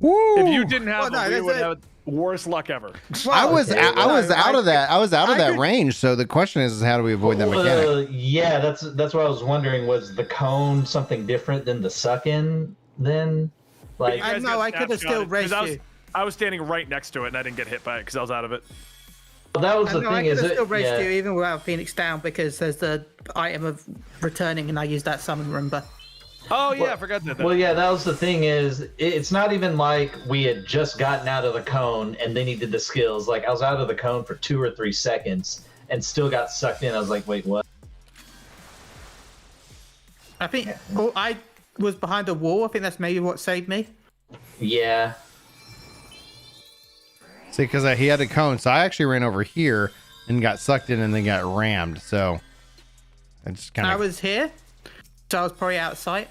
Woo! If you didn't have Well, no, them, we there's would a- have worst luck ever. I was Okay, I was out of that. I was out of I that could- range. So the question is how do we avoid that mechanic? Yeah, that's what I was wondering. Was the cone something different than the suck-in? Then, like, You guys know, got I could've still snapshotted, 'cause raced you. I was standing right next to it and I didn't get hit by it because I was out of it. that was the No, I thing. could Is have it? still raced Yeah. you even without Phoenix down because there's the item of returning, and I used that summon, remember? Oh yeah, I forgot that. Well, yeah, that was the thing. Is it's not even like we had just gotten out of the cone and then he did the skills. Like I was out of the cone for 2 or 3 seconds and still got sucked in. I was like, wait, what? I think I was behind a wall. I think that's maybe what saved me. Yeah. See, because he had a cone, so I actually ran over here and got sucked in and then got rammed. So I just kind I of was here, so I was probably out of sight.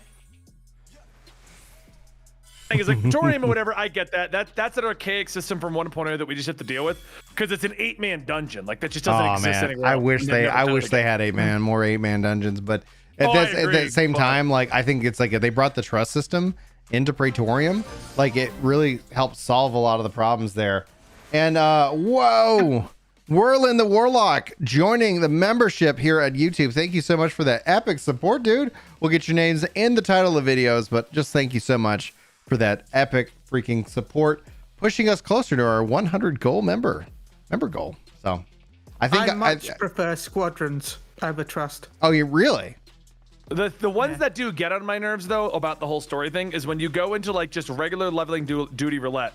Thing is like Torium or whatever, I get that. That's an archaic system from 1.0 that we just have to deal with because it's an 8-man dungeon. Like that just doesn't oh exist man, anywhere. I else. wish And they they've never I done it wish they again. had more 8-man dungeons, but Oh, I at agree, the same but- time, like I think it's like they brought the trust system into Praetorium, like it really helped solve a lot of the problems there. And whoa, Whirlin the Warlock joining the membership here at YouTube. Thank you so much for that epic support, dude. We'll get your names in the title of videos, but just thank you so much for that epic freaking support, pushing us closer to our 100 goal member goal. So I think I much prefer squadrons over trust. oh, you really? The ones that do get on my nerves though about the whole story thing is when you go into like just regular leveling duty roulette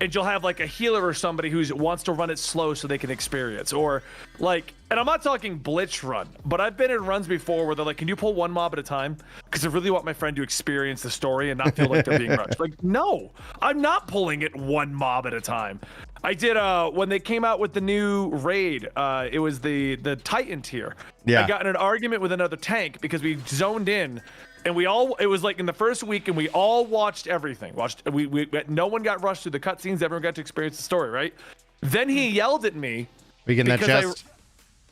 and you'll have like a healer or somebody who wants to run it slow so they can experience, or like, and I'm not talking blitz run, but I've been in runs before where they're like, can you pull one mob at a time? Because I really want my friend to experience the story and not feel like they're being rushed. Like, no, I'm not pulling it one mob at a time. I did when they came out with the new raid, it was the Titan tier. Yeah. I got in an argument with another tank because we zoned in and it was like in the first week and we all watched everything. We no one got rushed through the cutscenes, everyone got to experience the story, right? Then he yelled at me. We get in that because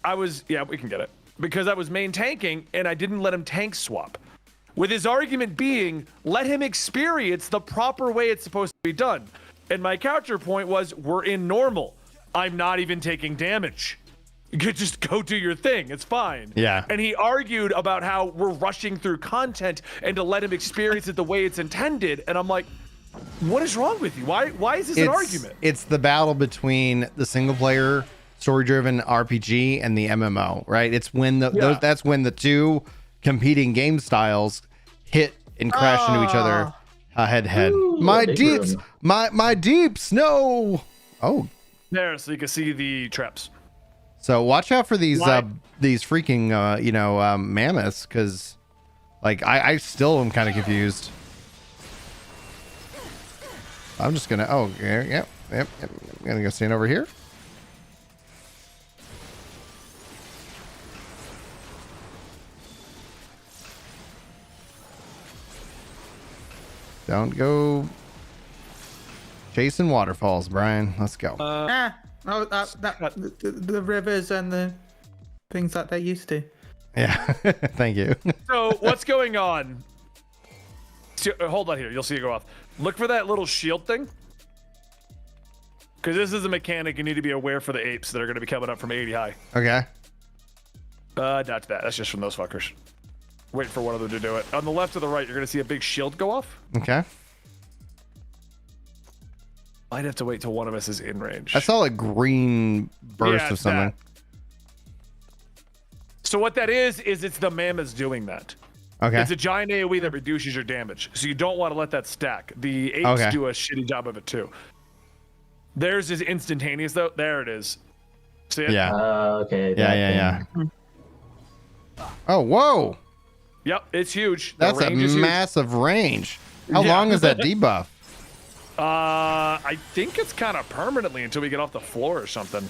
chest. yeah, we can get it. Because I was main tanking and I didn't let him tank swap. With his argument being, let him experience the proper way it's supposed to be done. And my counterpoint was, we're in normal. I'm not even taking damage. You could just go do your thing. It's fine. Yeah. And he argued about how we're rushing through content and to let him experience it the way it's intended. And I'm like, what is wrong with you? Why is this an argument? It's the battle between the single player story-driven RPG and the MMO, right? It's when that's when the two competing game styles hit and crash into each other head to head. My big deeps, room. my deeps, no. Oh, There, so you can see the traps. so watch out for these Why? these freaking mammoths, because like I still am kind of confused. I'm just gonna yep. I'm gonna go stand over here. Don't go chasing waterfalls, Brian. Let's go. The rivers and the things that they used to. Yeah, thank you. So what's going on? Hold on here. You'll see it go off. Look for that little shield thing. Because this is a mechanic you need to be aware for the apes that are going to be coming up from 80 high. Okay. Not that. That's just from those fuckers. Waiting for one of them to do it. On the left or the right, you're going to see a big shield go off. Okay. I'd have to wait till one of us is in range. I saw a green burst Yeah, of it's something. that. So what that is it's the mammoths doing that. Okay. It's a giant AoE that reduces your damage. So you don't want to let that stack. The apes Okay. do a shitty job of it too. Theirs is instantaneous though. There it is. See it? Yeah. Okay. Yeah. Oh, whoa. Yep, it's huge. The That's a range is huge. massive range. How Yeah. long is that debuff? I think it's kind of permanently until we get off the floor or something.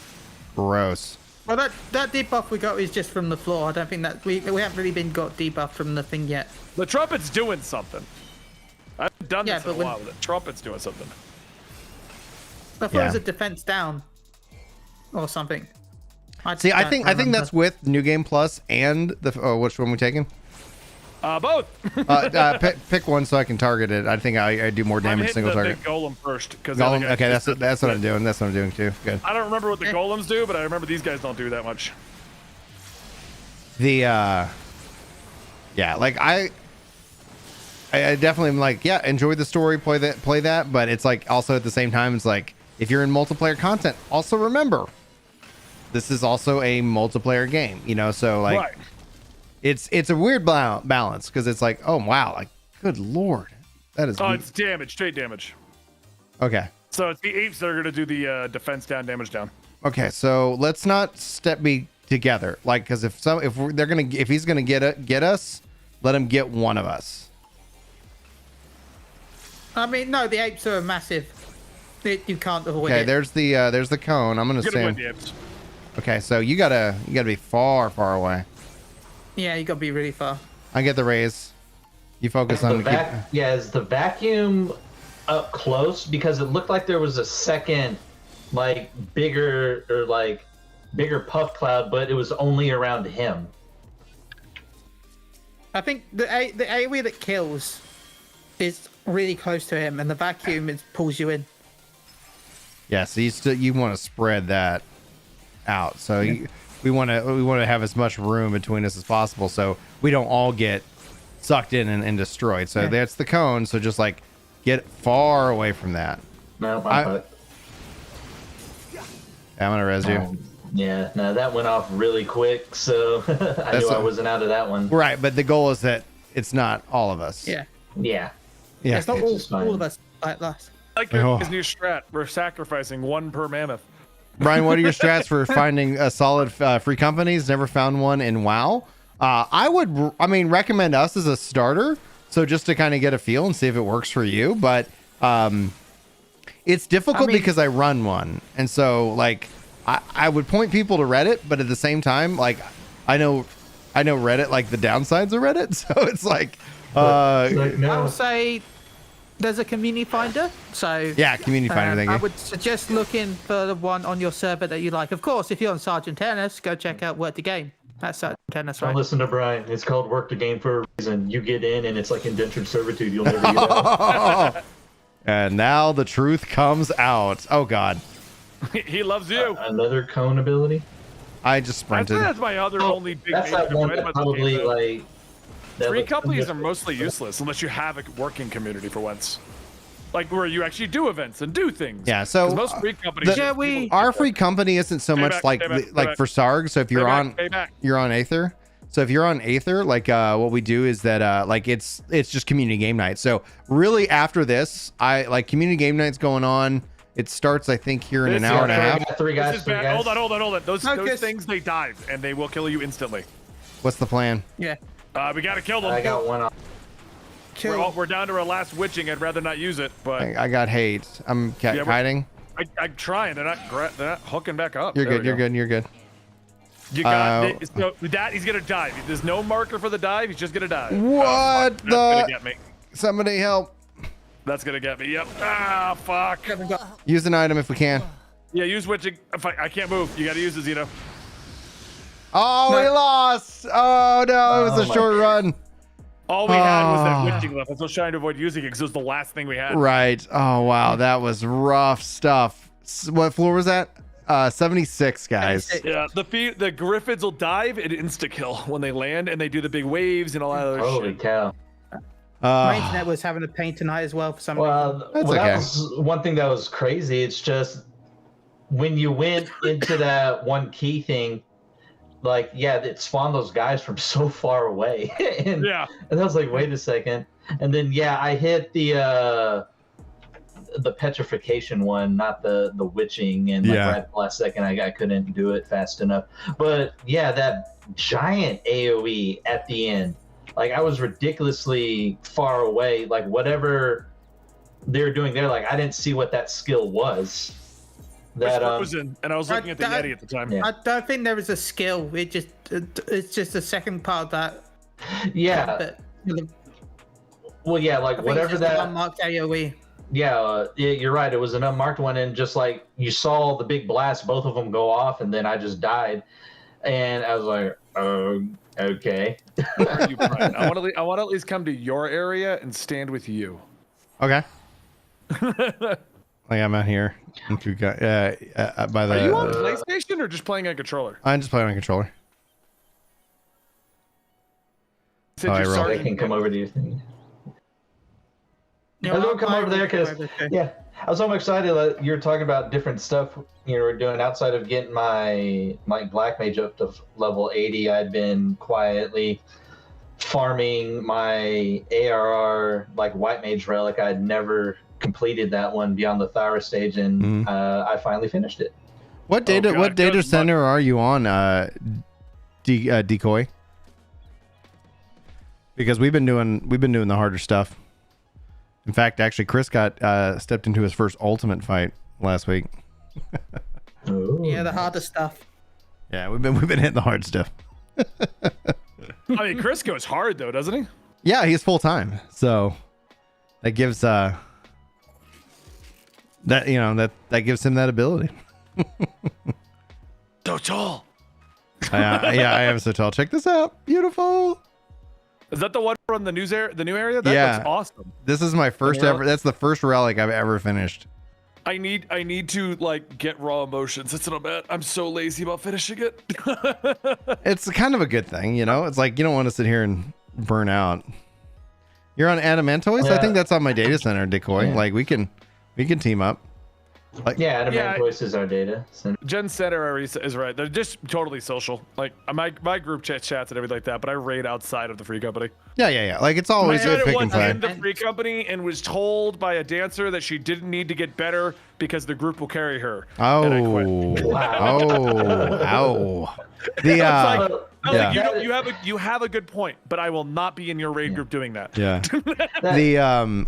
Gross. Well, that debuff we got is just from the floor. I don't think that we haven't really been got debuff from the thing yet. The trumpet's doing something. I haven't done Yeah, this in a but when- while. The trumpet's doing something. I thought it was a defense down or something. See, I don't think remember. that's with New Game Plus and the which one we taking? Both. Pick one so I can target it. I think I do more I'm damage hitting single the target. big golem first. Golem. Okay, that's what I'm doing. That's what I'm doing too. Good. I don't remember what the golems do, but I remember these guys don't do that much. The yeah, like I definitely am like, yeah, enjoy the story, play that, but it's like also at the same time, it's like if you're in multiplayer content, also remember this is also a multiplayer game, you know, so like Right. it's a weird balance because it's like, oh wow, like good lord, that is Oh, it's damage, straight damage. okay. So it's the apes that are gonna do the defense down, damage down. Okay, so let's not be together, like, because if he's gonna get us, let him get one of us. I mean, no, the apes are massive. You can't avoid Okay, it. there's the cone. I'm gonna Get away say. the apes. Okay, so you gotta be far away. Yeah, you gotta be really far. I get the raise. You focus on Is the vacuum up close? Because it looked like there was a second, like bigger puff cloud, but it was only around him. I think the AoE that kills is really close to him, and the vacuum pulls you in. Yeah, so you want to spread that out. So we want to have as much room between us as possible, so we don't all get sucked in and destroyed. So that's the cone. So just like get far away from that. No, I'm gonna res you. Yeah, no, that went off really quick, so I knew I wasn't out of that one. Right, but the goal is that it's not all of us. Yeah. Yeah. Yeah. It's not just fine. all of us like that. Like Oh. his new strat, we're sacrificing one per mammoth. Brian, what are your strats for finding a solid free companies? Never found one in WoW. I would recommend us as a starter, so just to kind of get a feel and see if it works for you. But it's difficult because I run one, and so like I would point people to Reddit, but at the same time, like I know Reddit, like the downsides of Reddit, so it's like I would say there's a community finder. So yeah, community finder. Thank I you. would suggest looking for the one on your server that you like. Of course, if you're on Sergeant Tennis, go check out Work the Game. That's Sergeant Tennis, Don't right? listen to Brian. It's called Work the Game for a reason. You get in, and it's like indentured servitude. You'll never get out. And now the truth comes out. Oh God, He loves you. Another cone ability. I just I sprinted. think that's my other only big That's major that one complaint that about the probably game, though. like. that Free looks- companies are mostly useless unless you have a working community for once. Like where you actually do events and do things. Yeah, so 'Cause most free companies. our free company isn't so much like for Sarg. So if you're on Aether. So if you're on Aether, like what we do is that like it's just community game night. So really after this, I like community game night's going on. It starts I think here in an hour and a half. Three guys. Hold on. Those things they dive and they will kill you instantly. What's the plan? Yeah. We gotta kill them. I got one off. We're down to our last witching. I'd rather not use it, but I got hate. I'm hiding. I'm trying. They're not hooking back up. You're There good. we You're go. good. You're good. You got so with that. He's gonna dive. There's no marker for the dive. He's just gonna dive. What That's gonna get me. Somebody help! That's gonna get me. Yep. Ah, fuck. Use an item if we can. Yeah, use witching. I can't move. You gotta use the Zeno. Oh, we lost! Oh no, it was a short run. All we had was that witching left. I was trying to avoid using it because it was the last thing we had. Right. Oh wow, that was rough stuff. What floor was that? 76, guys. Yeah, the Griffins will dive and insta kill when they land, and they do the big waves and all that other Holy shit. cow! My internet was having a pain tonight as well for some reason. Well, That's that okay. was one thing that was crazy. It's just when you went into that one key thing, like, yeah, it spawned those guys from so far away. and I was like, wait a second. And then, yeah, I hit the petrification one, not the witching. And like right at the last second, I couldn't do it fast enough. But yeah, that giant AoE at the end, like I was ridiculously far away. Like whatever they're doing there, like I didn't see what that skill was. That frozen, and I was looking at the Yeti at the time. I don't think there is a skill. It's just the second part of that. Yeah. Well, yeah, like whatever that unmarked AoE. Yeah, you're right. It was an unmarked one, and just like you saw the big blast, both of them go off, and then I just died, and I was like, oh, okay. Where are you, Brian? I want to at least come to your area and stand with you. Okay. Like I'm out here. By the. Are you on PlayStation or just playing on controller? I'm just playing on controller. I can come over to your thing. I don't come over there because, yeah, I was so excited that you're talking about different stuff you were doing outside of getting my Black Mage up to level 80. I'd been quietly farming my ARR, like White Mage Relic. I'd never completed that one beyond the Thyra stage, and I finally finished it. What data center are you on, Decoy? Because we've been doing the harder stuff. In fact, actually, Chris got stepped into his first ultimate fight last week. Yeah, the harder stuff. Yeah, we've been hitting the hard stuff. I mean, Chris goes hard though, doesn't he? Yeah, he's full time, so that gives that gives him that ability. So tall. Yeah, I am so tall. Check this out, beautiful. Is that the one from the new area? That looks awesome. This is my first ever. That's the first relic I've ever finished. I need to like get raw emotions. It's not bad. I'm so lazy about finishing it. It's kind of a good thing, you know. It's like you don't want to sit here and burn out. You're on Adamantoise? I think that's on my data center, Decoy. Yeah. Like we can team up. Like, yeah, Adamantoise is our data center. Gen Center is right. They're just totally social. Like my group chats and everything like that, but I raid outside of the free company. Yeah. Like it's always a pick and play. In the free company and was told by a dancer that she didn't need to get better because the group will carry her. Oh, and I quit. Ow. You have a good point, but I will not be in your raid group doing that. Yeah.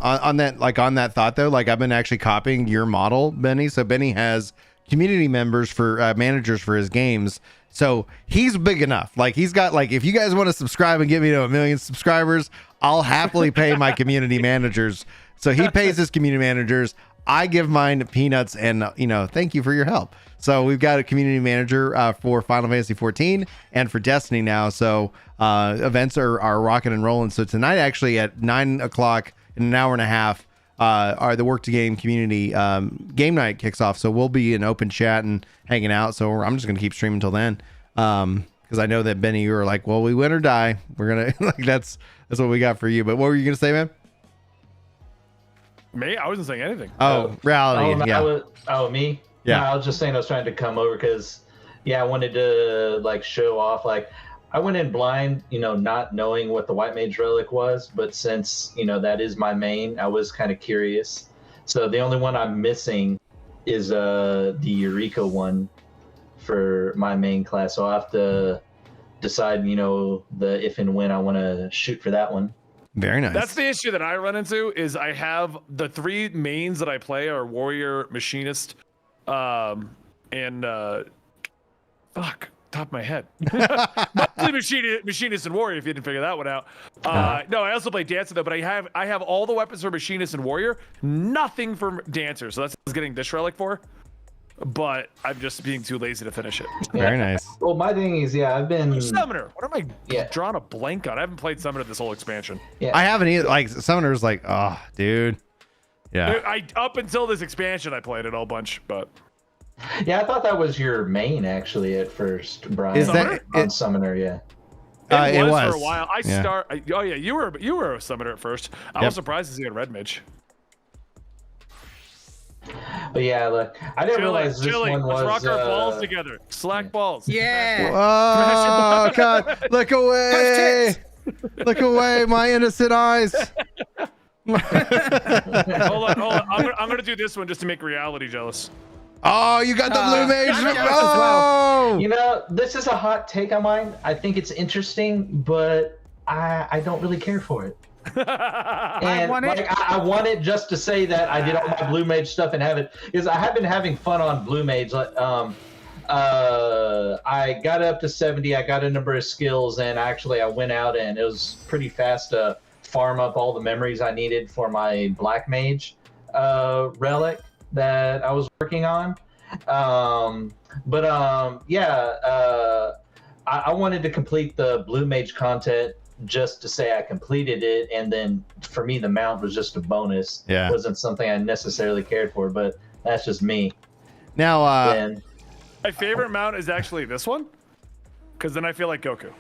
On that thought though, like I've been actually copying your model, Benny. So Benny has community members for managers for his games. So he's big enough. Like he's got like, if you guys want to subscribe and get me to 1 million subscribers, I'll happily pay my community managers. So he pays his community managers. I give mine peanuts and, thank you for your help. So we've got a community manager for Final Fantasy XIV and for Destiny now. So events are rocking and rolling. So tonight, actually at 9 o'clock in an hour and a half, are the Work to Game community game night kicks off. So we'll be in open chat and hanging out. So I'm just going to keep streaming until then. Because I know that Benny, you were like, well, we win or die. We're going to, like, that's what we got for you. But what were you going to say, man? Me? I wasn't saying anything. Oh, reality. Me? Yeah. No, I was just saying I was trying to come over because, I wanted to like show off. Like, I went in blind, not knowing what the White Mage Relic was, but since that is my main, I was kind of curious. So the only one I'm missing is the Eureka one for my main class. So I'll have to decide, the if and when I want to shoot for that one. Very nice. That's the issue that I run into is I have the 3 mains that I play are Warrior, Machinist, top of my head. Mostly Machinist and Warrior, if you didn't figure that one out. No, I also play Dancer though, but I have all the weapons for Machinist and Warrior, nothing for Dancer. So that's what I was getting this relic for. But I'm just being too lazy to finish it. Very nice. Well, my thing is, I've been Summoner. What am I drawing a blank on? I haven't played Summoner this whole expansion. Yeah. I haven't either. Like Summoner's like, oh, dude. Yeah. I up until this expansion, I played it a whole bunch, but. Yeah, I thought that was your main actually at first, Brian. Is that on Summoner? Yeah. It was was for a while. Oh yeah, you were a summoner at first. I was surprised to see a red mage. But yeah, look, I didn't realize this one was. Let's rock our balls together. Slack balls. Yeah. Oh God! Look away! Look away, my innocent eyes. Hold on. I'm gonna do this one just to make reality jealous. Oh, you got the blue mage. I got yours as Oh! You know, this is a hot take on mine. I think it's interesting, but I don't really care for it. And I want it just to say that I did all my blue mage stuff and have it, because I have been having fun on blue mage. I got up to 70. I got a number of skills, and actually I went out and it was pretty fast to farm up all the memories I needed for my black mage relic that I was working on. I wanted to complete the blue mage content just to say I completed it, and then for me the mount was just a bonus. Yeah. It wasn't something I necessarily cared for, but that's just me. Now, And My favorite mount is actually this one, because then I feel like Goku.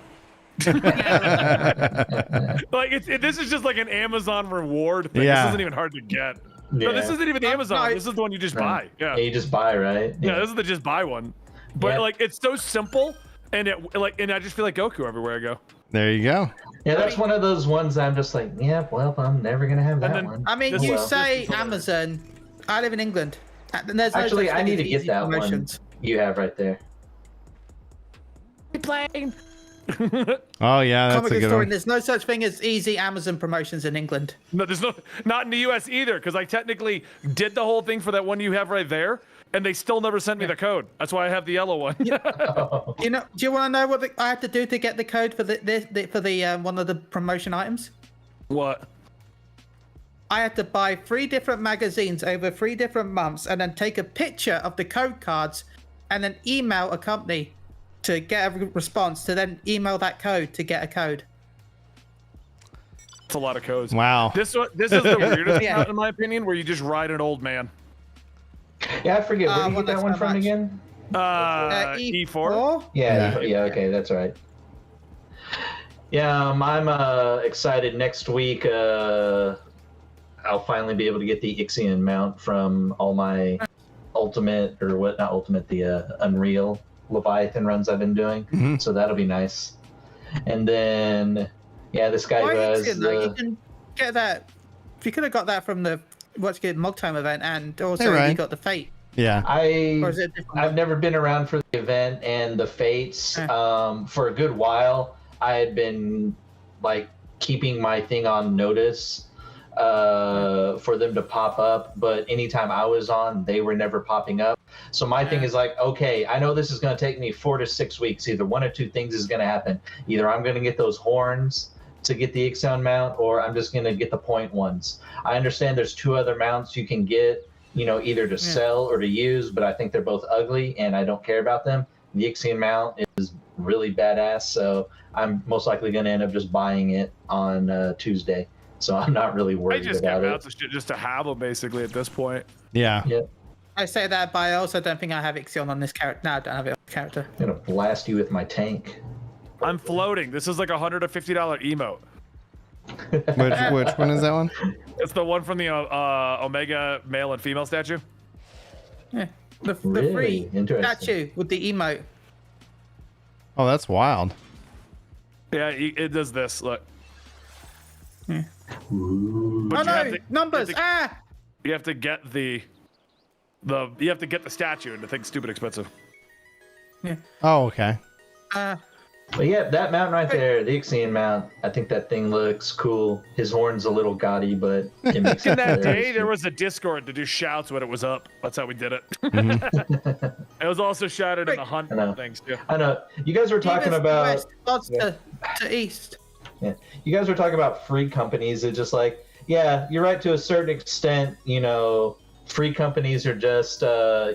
Like this is just like an Amazon reward thing. Yeah. This isn't even hard to get. No, this isn't even Amazon. This is the one you just buy. Yeah. you just buy, right? Yeah, this is the just buy one. But Yeah. like it's so simple, and I just feel like Goku everywhere I go. there you go. Yeah, that's one of those ones I'm just like, yeah, well, I'm never gonna have that then- one. I mean, This you is- say this is hilarious. Amazon. I live in England. And there's no Actually, such I thing need as to get easy that promotions. one you have right there. Playing. Oh yeah, that's Comic a good story. one. There's no such thing as easy Amazon promotions in England. No, there's not in the U.S. either, because I technically did the whole thing for that one you have right there, and they still never sent me the code. That's why I have the yellow one. You know? Do you want to know what I had to do to get the code for the one of the promotion items? What? I had to buy 3 different magazines over 3 different months, and then take a picture of the code cards, and then email a company to get a response, to then email that code to get a code. It's a lot of codes. Wow. This is the weirdest Yeah. mount, in my opinion, where you just ride an old man. Yeah, I forget. Where do you well, get that that's one not from much. again? E4. Yeah, okay, that's right. Yeah, I'm excited. Next week, I'll finally be able to get the Ixion mount from all my Ultimate, or what, not Ultimate, the Unreal Leviathan runs I've been doing. Mhm. So that'll be nice. And then, yeah, this guy who Why has Ixion, though? You can get that. You could have got that from the what's good Mog Time event, and also Hey, Ryan. you got the Fate. Yeah. Or is it a different I've one? never been around for the event and the fates. For a good while, I had been like keeping my thing on notice for them to pop up, but anytime I was on, they were never popping up. So my thing is like, okay, I know this is going to take me 4 to 6 weeks. Either one or two things is going to happen. Either I'm going to get those horns to get the Ixion mount, or I'm just going to get the point ones. I understand there's 2 other mounts you can get, you know, either to sell or to use, but I think they're both ugly and I don't care about them. The Ixion mount is really badass, so I'm most likely going to end up just buying it on Tuesday. So I'm not really I worried just get about mounts of shit just to have them, basically, at this point. Yeah. it. I say that, but I also don't think I have Ixion on this character. No, I don't have it on this character. I'm going to blast you with my tank. I'm floating. This is like a $150 emote. Which one is that one? It's the one from the Omega male and female statue. Yeah. The Really? free Interesting. statue with the emote. Oh, that's wild. Yeah, it does this. Look. Ooh. But Oh you have no, to- numbers! you have to- Ah! You have to get the statue, and the thing's stupid expensive. Oh, okay. But yeah, that mount right there, the Ixion mount, I think that thing looks cool. His horn's a little gaudy, but it makes In it that hilarious. day, there was a Discord to do shouts when it was up. That's how we did it. Mm-hmm. It was also shouted in the hunt I know. things too. I know. You guys were talking East, about west, odds to east. Yeah. You guys were talking about free companies. It's just like, yeah, you're right to a certain extent. You know, free companies are just,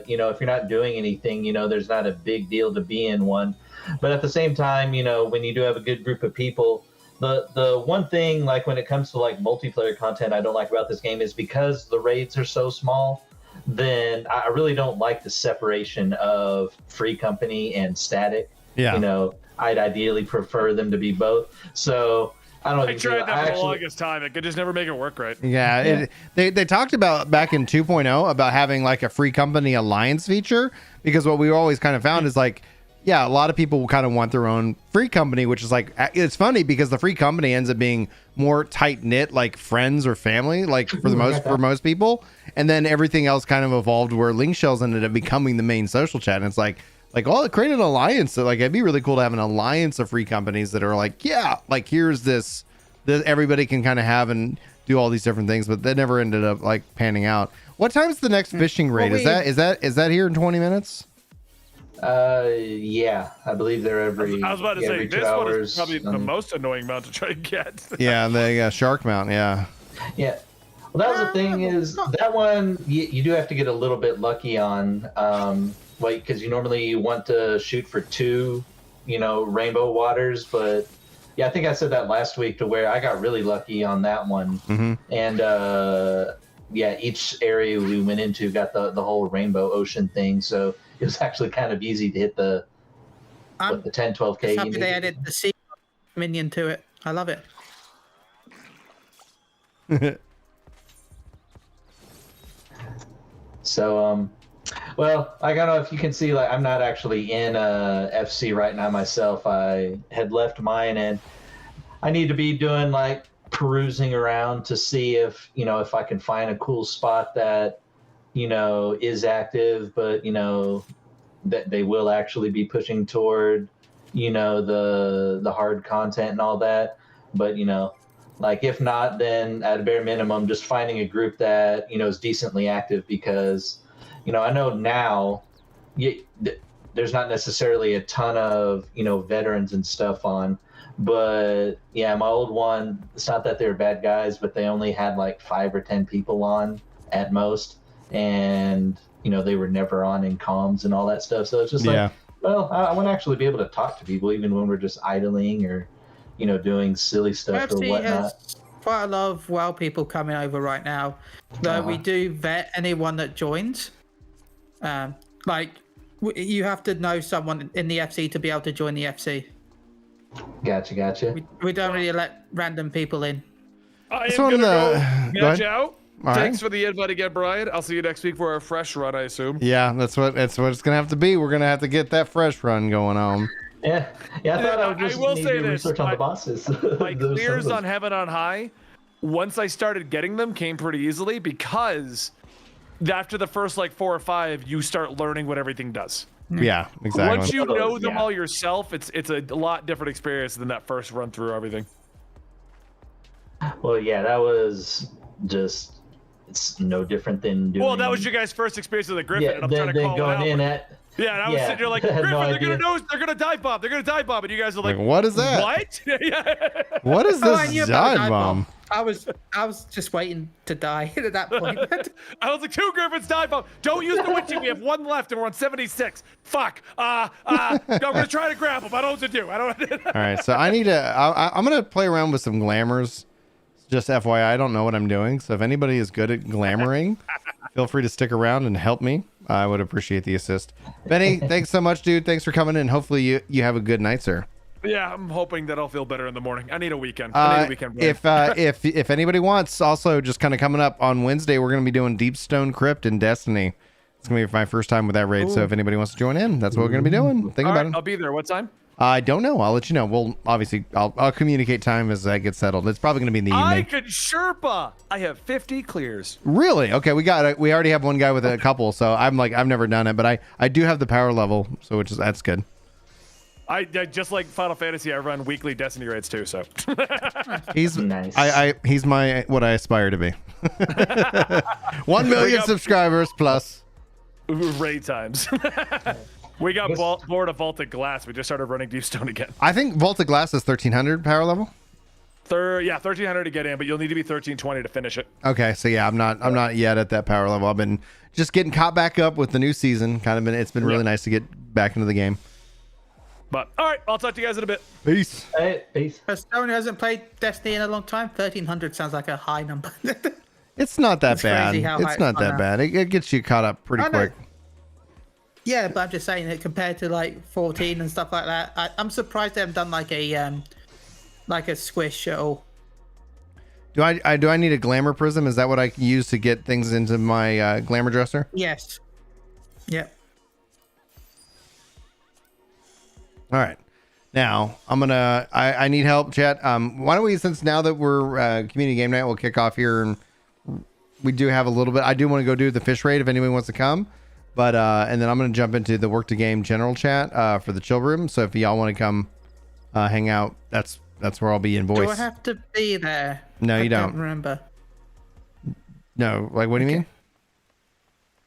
you know, if you're not doing anything, you know, there's not a big deal to be in one. But at the same time, you know, when you do have a good group of people, the one thing, like when it comes to like multiplayer content, I don't like about this game is because the raids are so small, then I really don't like the separation of free company and static. Yeah. You know, I'd ideally prefer them to be both. So I don't know. I tried that for the longest time. I could just never make it work right. Yeah, they talked about back in 2.0 about having like a free company alliance feature, because what we always kind of found is like, yeah, a lot of people kind of want their own free company, which is like, it's funny because the free company ends up being more tight knit, like friends or family, like for most people, and then everything else kind of evolved where link shells ended up becoming the main social chat, and it's like, oh, create an alliance. So like, it'd be really cool to have an alliance of free companies that are like, yeah, like here's this everybody can kind of have and do all these different things, but that never ended up like panning out. What time's the next fishing raid? Is that here in 20 minutes? Yeah, I believe they're every. I was about to say this one is probably the most annoying mount to try and get. Yeah, the shark mount. Yeah. Yeah. Well, that was the thing is that one you do have to get a little bit lucky on, like because you normally want to shoot for 2, rainbow waters, but yeah, I think I said that last week to where I got really lucky on that one, and yeah, each area we went into got the whole rainbow ocean thing, so it was actually kind of easy to hit the 10-12K. Happy they added the sea minion to it. I love it. So well, I don't know if you can see, like I'm not actually in FC right now myself. I had left mine and I need to be doing like perusing around to see if if I can find a cool spot that is active, but that they will actually be pushing toward the hard content and all that. But like if not, then at a bare minimum just finding a group that is decently active, because I know now there's not necessarily a ton of veterans and stuff on, but yeah, my old one, it's not that they were bad guys, but they only had like 5 or 10 people on at most, and they were never on in comms and all that stuff. So it's just like, well, I want to actually be able to talk to people even when we're just idling or doing silly stuff or whatnot. Has quite a lot of WoW people coming over right now, though. We do vet anyone that joins. Like you have to know someone in the FC to be able to join the FC. Gotcha. We don't really let random people in. I am gonna go match out. All Thanks right. for the invite again, Brian. I'll see you next week for a fresh run, I assume. Yeah, that's what it's gonna have to be. We're gonna have to get that fresh run going on. Yeah. I thought I would just will need say to this, research on the bosses. My clears on Heaven on High, once I started getting them, came pretty easily, because after the first like 4 or 5, you start learning what everything does. Yeah, exactly. Once you know them all yourself, it's a lot different experience than that first run through everything. Well, yeah, that was just, it's no different than doing. Well, that was your guys' first experience with the Griffin, and I'm trying to call going it in out. at. Yeah, and I was sitting there like, Griffin, they're gonna dive bomb. They're gonna dive bomb, and you guys are like, what is that? What? What is I this knew about dive bomb? I was just waiting to die at that point. I was like, 2 Griffins dive bomb. Don't use the witching. We have 1 left, and we're on 76. Fuck. I'm gonna try to grab him. I don't know what to do. I don't. All right, so I need to. I'm gonna play around with some glamours. Just FYI, I don't know what I'm doing. So if anybody is good at glamoring, feel free to stick around and help me. I would appreciate the assist. Benny, thanks so much, dude. Thanks for coming in. Hopefully you have a good night, sir. Yeah, I'm hoping that I'll feel better in the morning. I need a weekend. I need a weekend break. If anybody wants, also just kind of coming up on Wednesday, we're gonna be doing Deepstone Crypt in Destiny. It's gonna be my first time with that raid. So if anybody wants to join in, that's what we're gonna be doing. Think about it. I'll be there. What time? I don't know. I'll let you know. Well, obviously, I'll communicate time as that gets settled. It's probably going to be in the evening. I could Sherpa. I have 50 clears. Really? Okay, we already have one guy with a couple, so I'm like, I've never done it, but I do have the power level, so that's good. I just like Final Fantasy, I run weekly Destiny raids too, so. He's nice. He's what I aspire to be. 1 million subscribers plus. Raid times. We got bored of Vaulted Glass. We just started running Deepstone again. I think Vaulted Glass is 1300 power level. Yeah, 1300 to get in, but you'll need to be 1320 to finish it. Okay, so yeah, I'm not yet at that power level. I've been just getting caught back up with the new season. It's been really nice to get back into the game. But all right, I'll talk to you guys in a bit. Peace. Hey, peace. For someone who hasn't played Destiny in a long time, 1300 sounds like a high number. It's not that bad. crazy how It's high not it's that gone bad. It gets you caught up pretty quick. Yeah, but I'm just saying that compared to like 14 and stuff like that, I'm surprised they haven't done like a squish at all. Do I need a glamour prism? Is that what I can use to get things into my glamour dresser? Yes. Yep. All right. Now I need help, chat. Why don't we, since now that we're community game night, we'll kick off here, and we do have a little bit. I do want to go do the fish raid if anyone wants to come, but and then I'm going to jump into the work to game general chat for the chill room. So if y'all want to come hang out, that's where I'll be in voice. Do I have to be there? No, you I don't. don't remember. No, like what do you mean?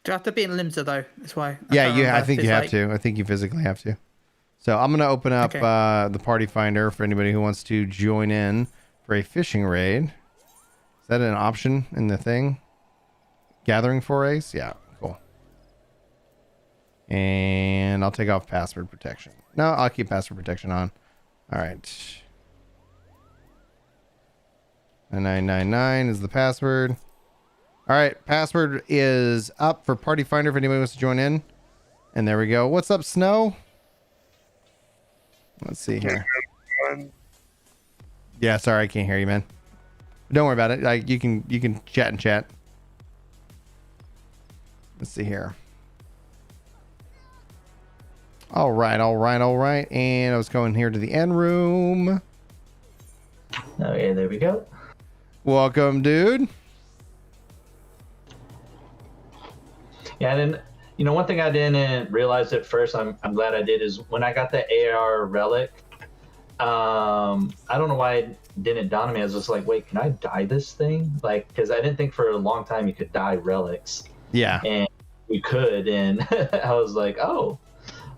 Do I have to be in Limsa though? That's why. Yeah, I think you have to. I think you physically have to. So I'm going to open up the party finder for anybody who wants to join in for a fishing raid. Is that an option in the thing? Gathering forays? Yeah, cool. And I'll take off password protection. No, I'll keep password protection on. All right. 9999 is the password. All right, password is up for party finder if anybody wants to join in. And there we go. What's up, Snow? Let's see here. Yeah, sorry, I can't hear you, man. Don't worry about it. Like you can chat and chat. Let's see here. All right. And I was going here to the end room. Okay, there we go. Welcome, dude. Yeah, and then, one thing I didn't realize at first, I'm glad I did, is when I got the AR relic, I don't know why it didn't dawn on me. I was just like, wait, can I dye this thing? Like, because I didn't think for a long time you could dye relics. Yeah. And you could, and I was like, oh,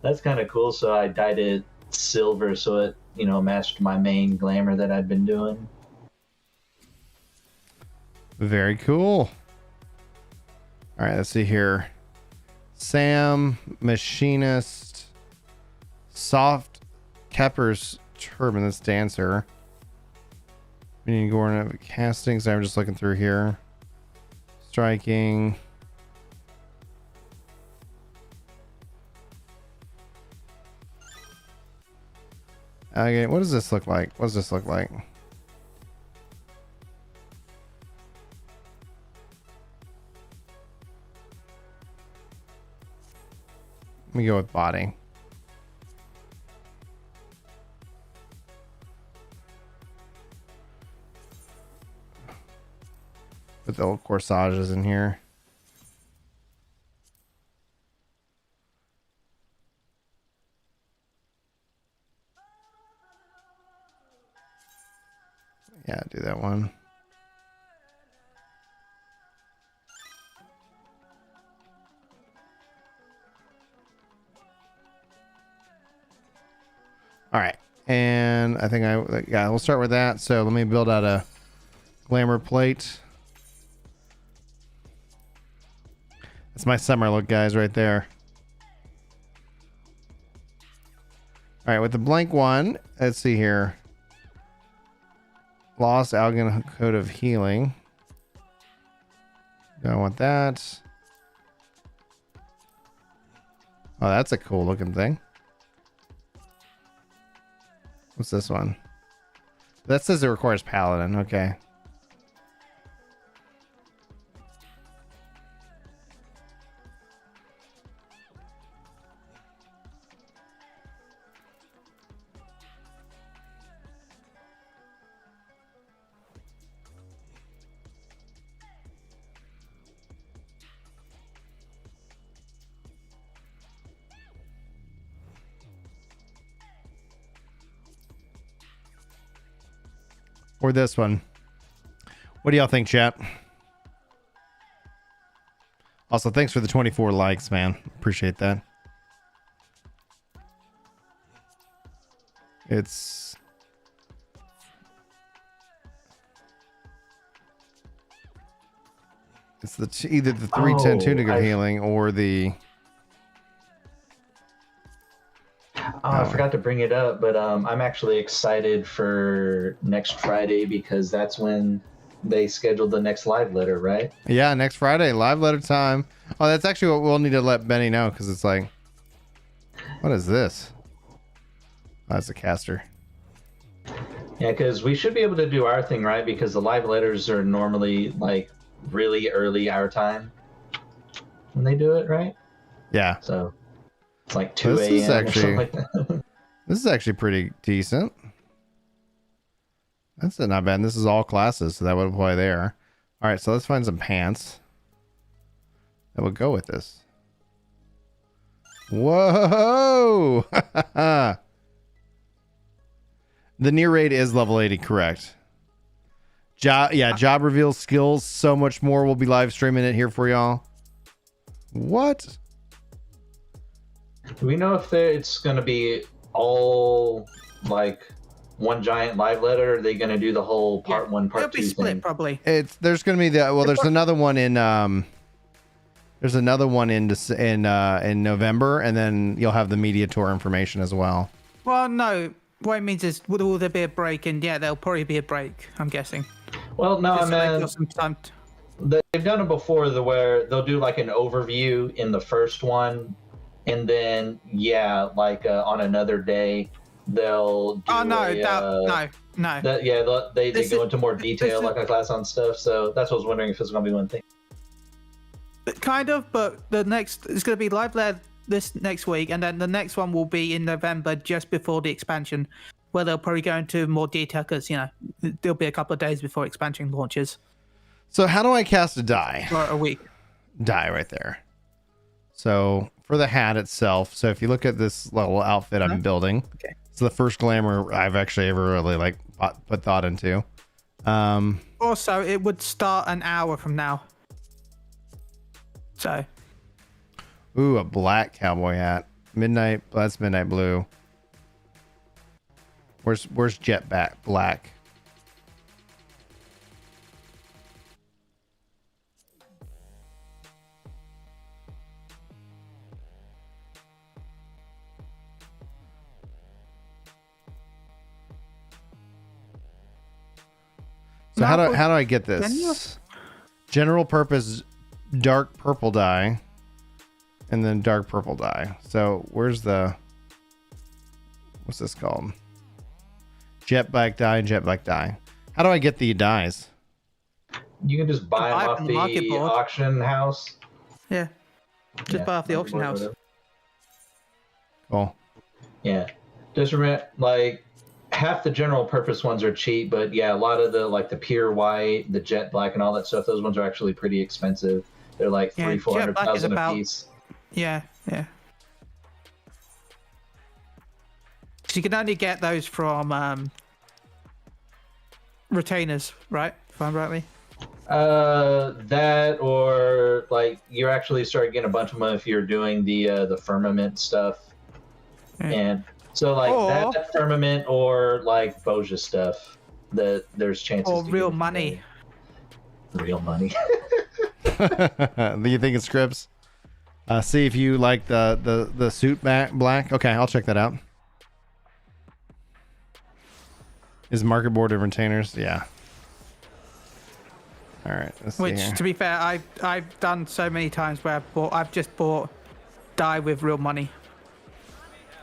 that's kind of cool. So I dyed it silver so it, matched my main glamour that I'd been doing. Very cool. All right, let's see here. Sam, machinist, soft Kepper's turban. That's dancer. We need to go into casting. So I'm just looking through here. Striking. Okay, what does this look like? What does this look like? Let me go with body. Put the old corsages in here. Yeah, do that one. All right, and I think we'll start with that. So let me build out a glamour plate. That's my summer look, guys, right there. All right, with the blank one, let's see here. Lost Algan Code of Healing. Don't want that. Oh, that's a cool looking thing. What's this one? That says it requires Paladin. Okay. Or this one. What do y'all think, chat? Also, thanks for the 24 likes, man. Appreciate that. It's either the 310 tunic of healing or the I forgot to bring it up, but I'm actually excited for next Friday because that's when they scheduled the next live letter, right? Yeah, next Friday, live letter time. Oh, that's actually what we'll need to let Benny know because it's like What is this? Oh, that's a caster. Yeah, because we should be able to do our thing, right? Because the live letters are normally like really early our time when they do it, right? Yeah. So it's like 2 This a.m. is or actually- something like that. This is actually pretty decent. That's not bad. And this is all classes, so that would apply there. All right, so let's find some pants that would go with this. Whoa! The near raid is level 80, correct? Job reveals skills. So much more. We'll be live streaming it here for y'all. What? Do we know if it's going to be all like one giant live letter? Or are they going to do the whole part one, part It'll two be split thing? probably. There's going to be there's another one in there's another one in November, and then you'll have the media tour information as well. Well, no. What it means is, will there be a break? And yeah, there'll probably be a break, I'm guessing. Well, no, Just so they man. got some time They've done it before, where they'll do like an overview in the first one, and then like on another day they'll do Oh no, no. They This go is- into more this detail is- like a class on stuff. So that's what I was wondering if it's going to be one thing. Kind of, but it's going to be live there this next week, and then the next one will be in November, just before the expansion, where they'll probably go into more detail because there'll be a couple of days before expansion launches, So how do I cast a die? or a week. Die right there. So for the hat itself, so if you look at this little outfit I'm building, Okay. it's the first glamour I've actually ever really put thought into. Also, it would start an hour from now. So Ooh, a black cowboy hat. That's midnight blue. Where's jet black? So how do I get this? General purpose dark purple dye, and then dark purple dye. So what's this called? Jet black dye and jet black dye. How do I get the dyes? You can just buy them buy off from the market the board. auction house. yeah, just buy off the auction house. Cool. Yeah, just remember, like half the general purpose ones are cheap, but yeah, a lot of the pure white, the jet black, and all that stuff. Those ones are actually pretty expensive. They're like Yeah, jet 400,000 black is a about- piece. Yeah. So you can only get those from retainers, right? If I'm rightly. That or like you actually start getting a bunch of them if you're doing the firmament stuff, and so like Or- that firmament or like Boja stuff. That there's chances. Or to real get money. Real money. Do you think it scripts? See if you like the suit black. Okay, I'll check that out. Is market board of retainers? Yeah. All right. Let's see Which, here. to be fair, I've done so many times where I've just bought dye with real money.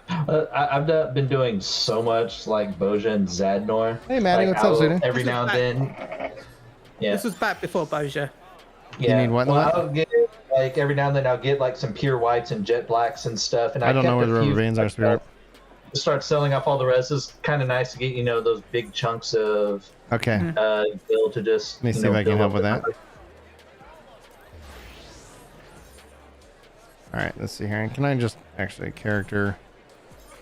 I've been doing so much like Boja and Zadnor. Hey, Maddie, Like, what's up, I'll- sweetie? Every now and then. Yeah. This was back before Boja. Yeah. need what and Well, what? I'll get like every now and then I'll get like some pure whites and jet blacks and stuff. And I don't know kept where a the rubber few veins are, Spirit. Start selling off all the rest. It's kind of nice to get those big chunks of Okay. bill to just. Let me see if I can build help up with the that. number. All right. Let's see here. Can I just actually character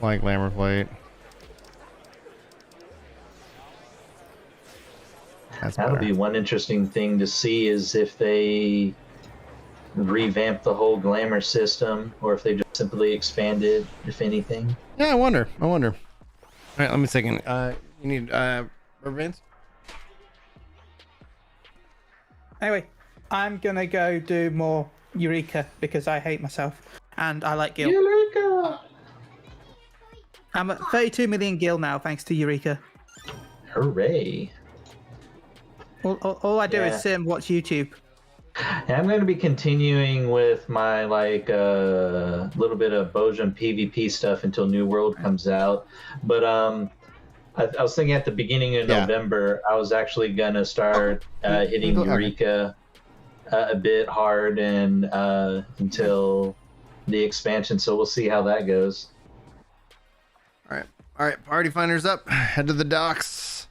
like glamour plate? That's That'll better. be one interesting thing to see is if they revamp the whole glamour system or if they just simply expand it, if anything. Yeah, I wonder. All right, let me second. You need rubber bands? Anyway, I'm gonna go do more Eureka because I hate myself and I like Gil. Eureka! I'm at 32 million Gil now thanks to Eureka. Hooray! All I do Yeah. is sit and watch YouTube. And I'm going to be continuing with my like little bit of Bojan PvP stuff until New World comes out. But I was thinking at the beginning of November, I was actually gonna start hitting Eureka a bit hard and until the expansion. So we'll see how that goes. All right. Party finders up. Head to the docks.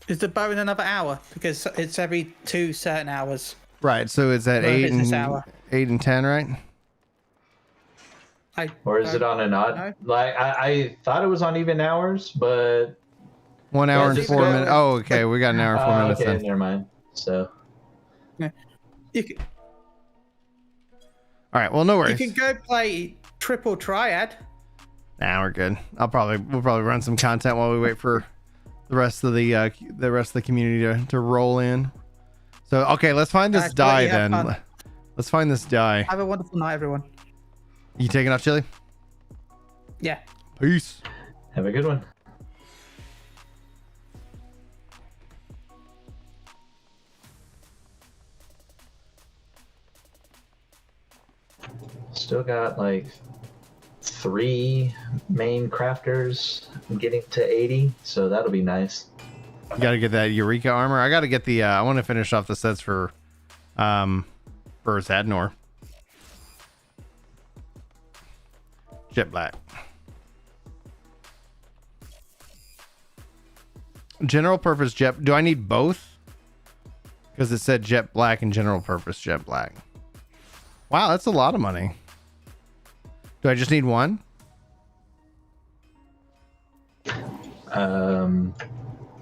Is the bow in another hour? Because it's every 2 certain hours. Right. So it's at Per 8 business and hour. 8 and 10, right? Or is it on an odd? know. Like I thought it was on even hours, but 1 hour and just 4 go- minutes. Oh, okay. We got an hour and 4 minutes okay, then. never mind. So You can, All right. Well, no you worries. can go play Triple Triad. Nah, we're good. We'll probably run some content while we wait for the rest of the community to roll in. So okay, let's find this I'll let die you have then. fun. Let's find this die. Have a wonderful night, everyone. You taking off, Chili? Yeah. Peace. have a good one. Still got like 3 main crafters getting to 80, so that'll be nice. You got to get that Eureka armor. I got to get the. I want to finish off the sets for Zadnor. Jet Black. General purpose jet. Do I need both? Because it said Jet Black and general purpose Jet Black. Wow, that's a lot of money. Do I just need one?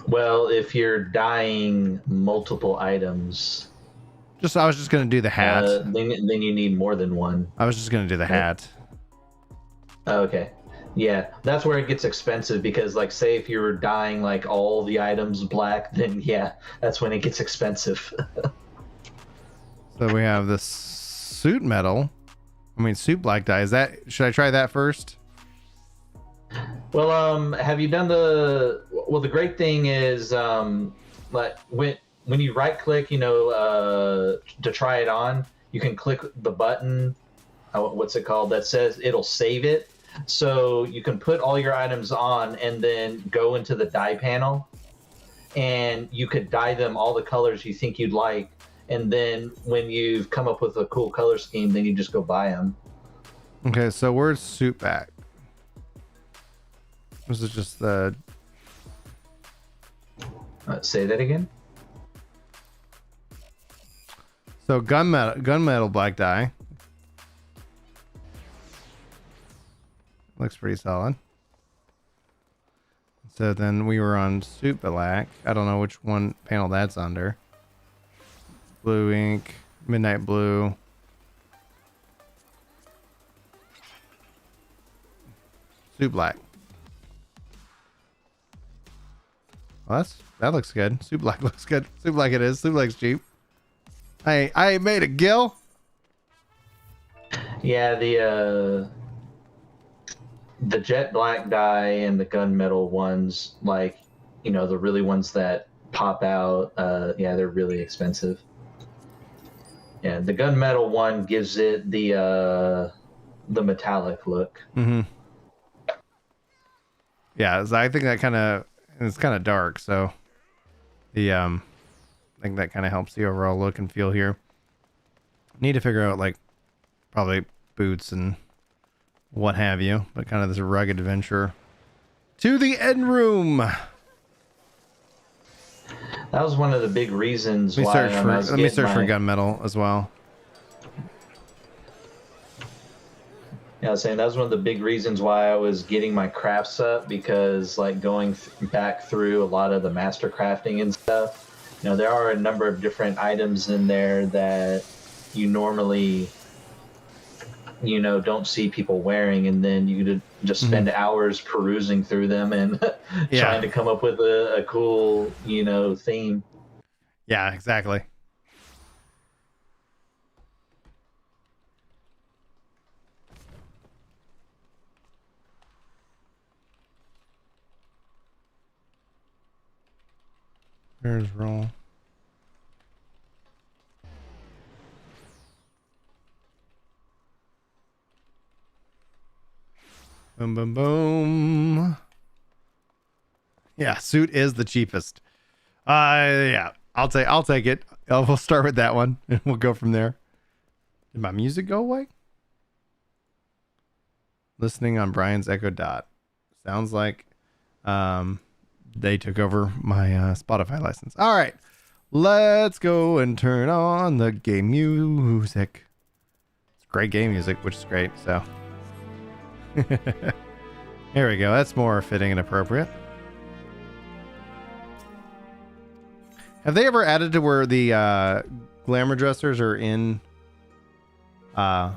Well, if you're dyeing multiple items, I was just gonna do the hat. then you need more than one. I was just gonna do the hat. Okay. Yeah, that's where it gets expensive because, like, say if you're dyeing like all the items black, then yeah, that's when it gets expensive. So we have this suit metal. I mean, suit black dye. Should I try that first? Well, have you done the great thing is, like when you right click, to try it on, you can click the button, what's it called, that says it'll save it. So you can put all your items on and then go into the dye panel and you could dye them all the colors you think you'd like. And then when you've come up with a cool color scheme, then you just go buy them. Okay, so where's suit back? This is just the. Say that again. So gunmetal black dye. Looks pretty solid. So then we were on suit black. I don't know which one panel that's under. Blue ink, midnight blue. Suit black. Well, that looks good. Suit black looks good. Suit black it is. Suit black's cheap. I made a gill. Yeah, the jet black dye and the gunmetal ones, like, the really ones that pop out, yeah, they're really expensive. Yeah, the gunmetal one gives it the metallic look. Mm-hmm. Yeah, so I think that it's kind of dark, so I think that kind of helps the overall look and feel here. Need to figure out like probably boots and what have you, but kind of this rugged adventure to the end room. That was one of the big reasons Let why me search for gunmetal as well. Yeah, I was saying that was one of the big reasons why I was getting my crafts up, because like going back through a lot of the master crafting and stuff, there are a number of different items in there that you normally don't see people wearing, and then you could just spend hours perusing through them and trying to come up with a cool theme. Yeah, exactly. There's roll. Boom, boom, boom. Yeah, suit is the cheapest. Yeah, I'll take it. We'll start with that one and we'll go from there. Did my music go away? Listening on Brian's Echo Dot. Sounds like they took over my Spotify license. All right, let's go and turn on the game music. It's great game music, which is great. So here we go. That's more fitting and appropriate. Have they ever added to where the glamour dressers are in where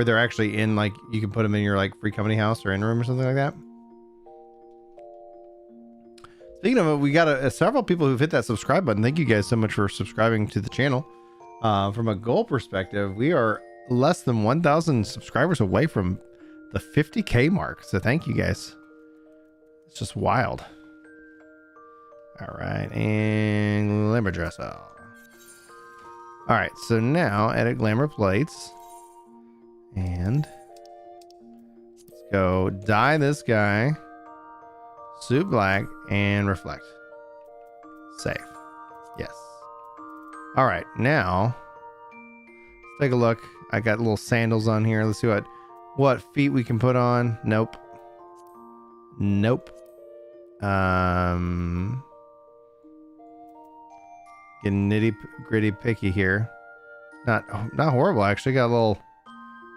they're actually in, like, you can put them in your like free company house or in room or something like that? Speaking of it, we got several people who've hit that subscribe button. Thank you guys so much for subscribing to the channel. From a goal perspective, we are less than 1,000 subscribers away from the 50K mark. So thank you guys. It's just wild. All right, and glamour dresser. All right, so now edit glamour plates, and let's go dye this guy suit black and reflect. Save. Yes. All right, now let's take a look. I got little sandals on here. Let's see what feet we can put on. Nope. Getting nitty gritty picky here. Not horrible actually. Got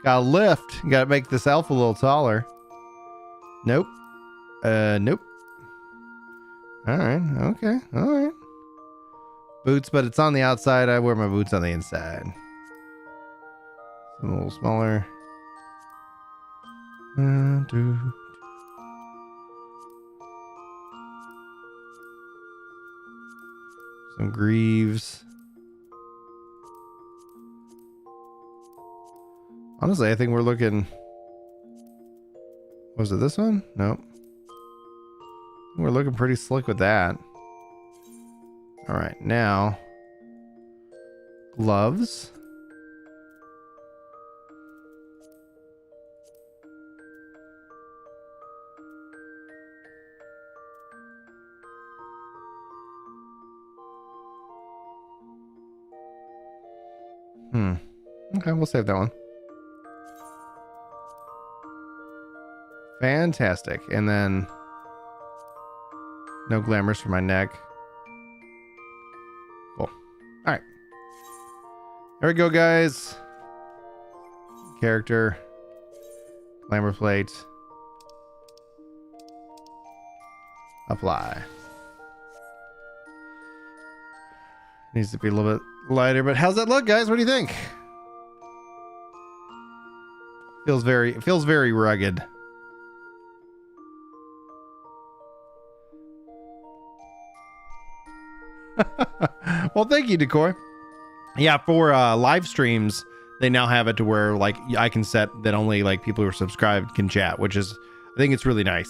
a lift. Got to make this elf a little taller. Nope. Nope. All right. Okay. All right. Boots, but it's on the outside. I wear my boots on the inside. A little smaller. Some greaves. Honestly, I think we're looking. Was it this one? Nope. We're looking pretty slick with that. All right, now gloves. Okay, we'll save that one. Fantastic. And then no glamours for my neck. Cool. All right. There we go, guys. Character. Glamour plate. Apply. Needs to be a little bit lighter, but how's that look, guys? What do you think? Feels very rugged. Well, thank you, Decoy. Yeah, for live streams, they now have it to where like I can set that only like people who are subscribed can chat, which is, I think it's really nice.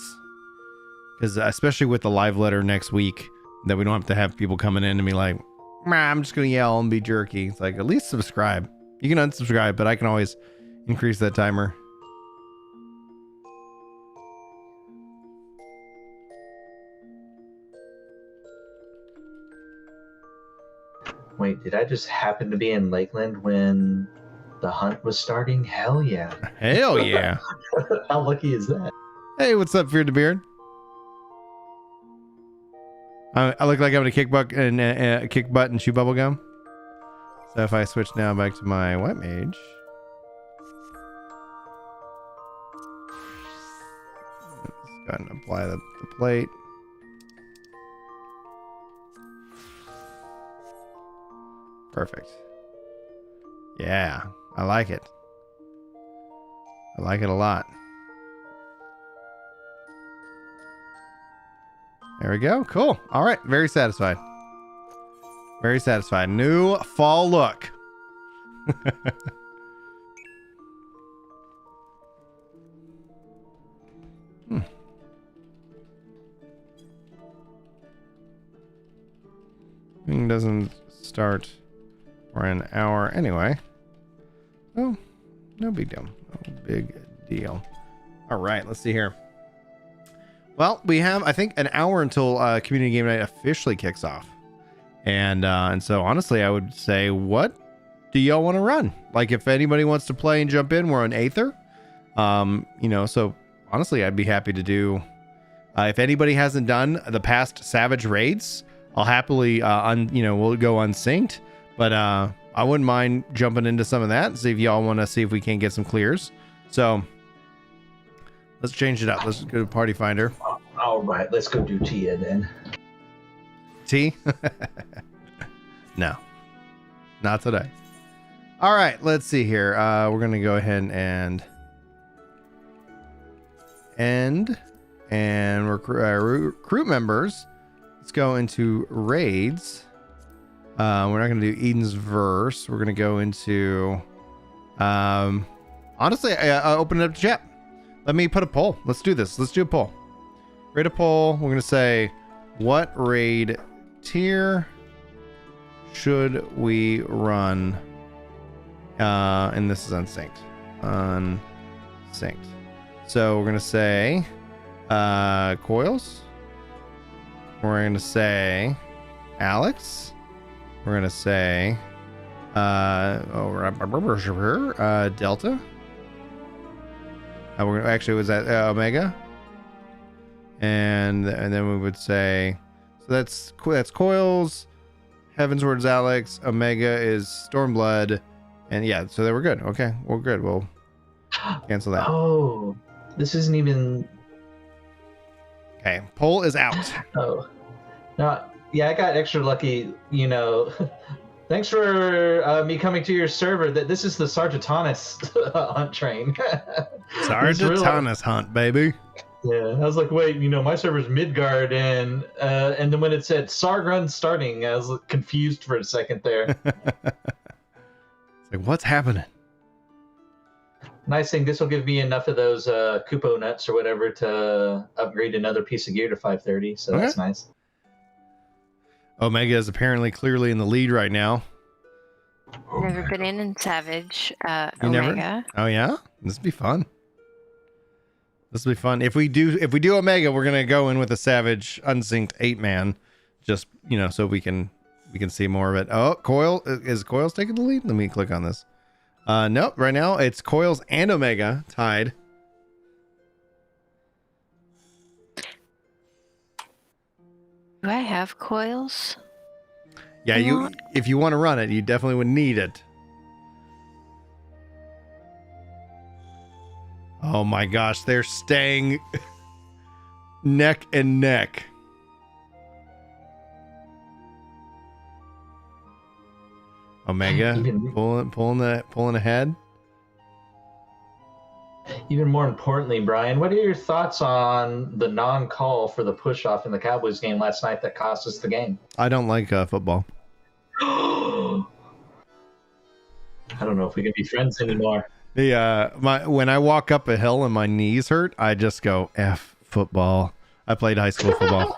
Because especially with the live letter next week, that we don't have to have people coming in and be like, I'm just gonna yell and be jerky. It's like, at least subscribe. You can unsubscribe, but I can always increase that timer. Wait, did I just happen to be in Lakeland when the hunt was starting? Hell yeah. Hell yeah. How lucky is that? Hey, what's up, Fear the Beard? I look like I'm gonna kick butt and chew bubble gum. So if I switch now back to my white mage, let's go ahead and apply the plate. Perfect. Yeah, I like it. I like it a lot. There we go. Cool. All right. Very satisfied. Very satisfied. New fall look. Thing doesn't start for an hour anyway. Oh, no big deal. No big deal. All right, let's see here. Well, we have, I think, an hour until community game night officially kicks off, and so honestly, I would say, what do y'all want to run? Like, if anybody wants to play and jump in, we're on Aether. So honestly, I'd be happy to do. If anybody hasn't done the past Savage raids, I'll happily, we'll go unsynced. But I wouldn't mind jumping into some of that and see if y'all want to see if we can get some clears. So let's change it up. Let's go to Party Finder. All right, let's go do Tia then. T? No, not today. All right, let's see here. We're going to go ahead and end and recruit members. Let's go into raids. We're not going to do Eden's Verse. We're going to go into honestly, I open it up to chat. Let me put a poll. Let's do this. Let's do a poll. Rate a poll. We're going to say, what raid tier should we run? And this is unsynced. Unsynced. So we're going to say Coils. We're going to say Alex. We're going to say Delta. We're gonna, actually, was that Omega? And then we would say, so that's Coils. Heavensward is Alex. Omega is Stormblood. And yeah, so they were good. Okay, well, good. We'll cancel that. Oh, this isn't even. Okay, poll is out. Oh, no, yeah, I got extra lucky. Thanks for me coming to your server. That this is the Sargentanis hunt train. Sargentanis hunt, baby. Yeah, I was like, wait, my server's Midgard, and then when it said Sargrun starting, I was confused for a second there. It's like, what's happening? Nice thing, this will give me enough of those Kupo nuts or whatever to upgrade another piece of gear to 530, so that's nice. Omega is apparently clearly in the lead right now. Never been in Savage. You Omega. never? Oh yeah, this will be fun. This will be fun. If we do Omega, we're gonna go in with a Savage unsynced 8-man, just so we can see more of it. Oh, Coils taking the lead? Let me click on this. Nope. Right now it's Coils and Omega tied. Do I have Coils? Yeah, if you want to run it, you definitely would need it. Oh my gosh, they're staying neck and neck. Omega pulling ahead. Even more importantly, Brian, what are your thoughts on the non-call for the push-off in the Cowboys game last night that cost us the game? I don't like football. I don't know if we can be friends anymore. When I walk up a hill and my knees hurt, I just go F football. I played high school football.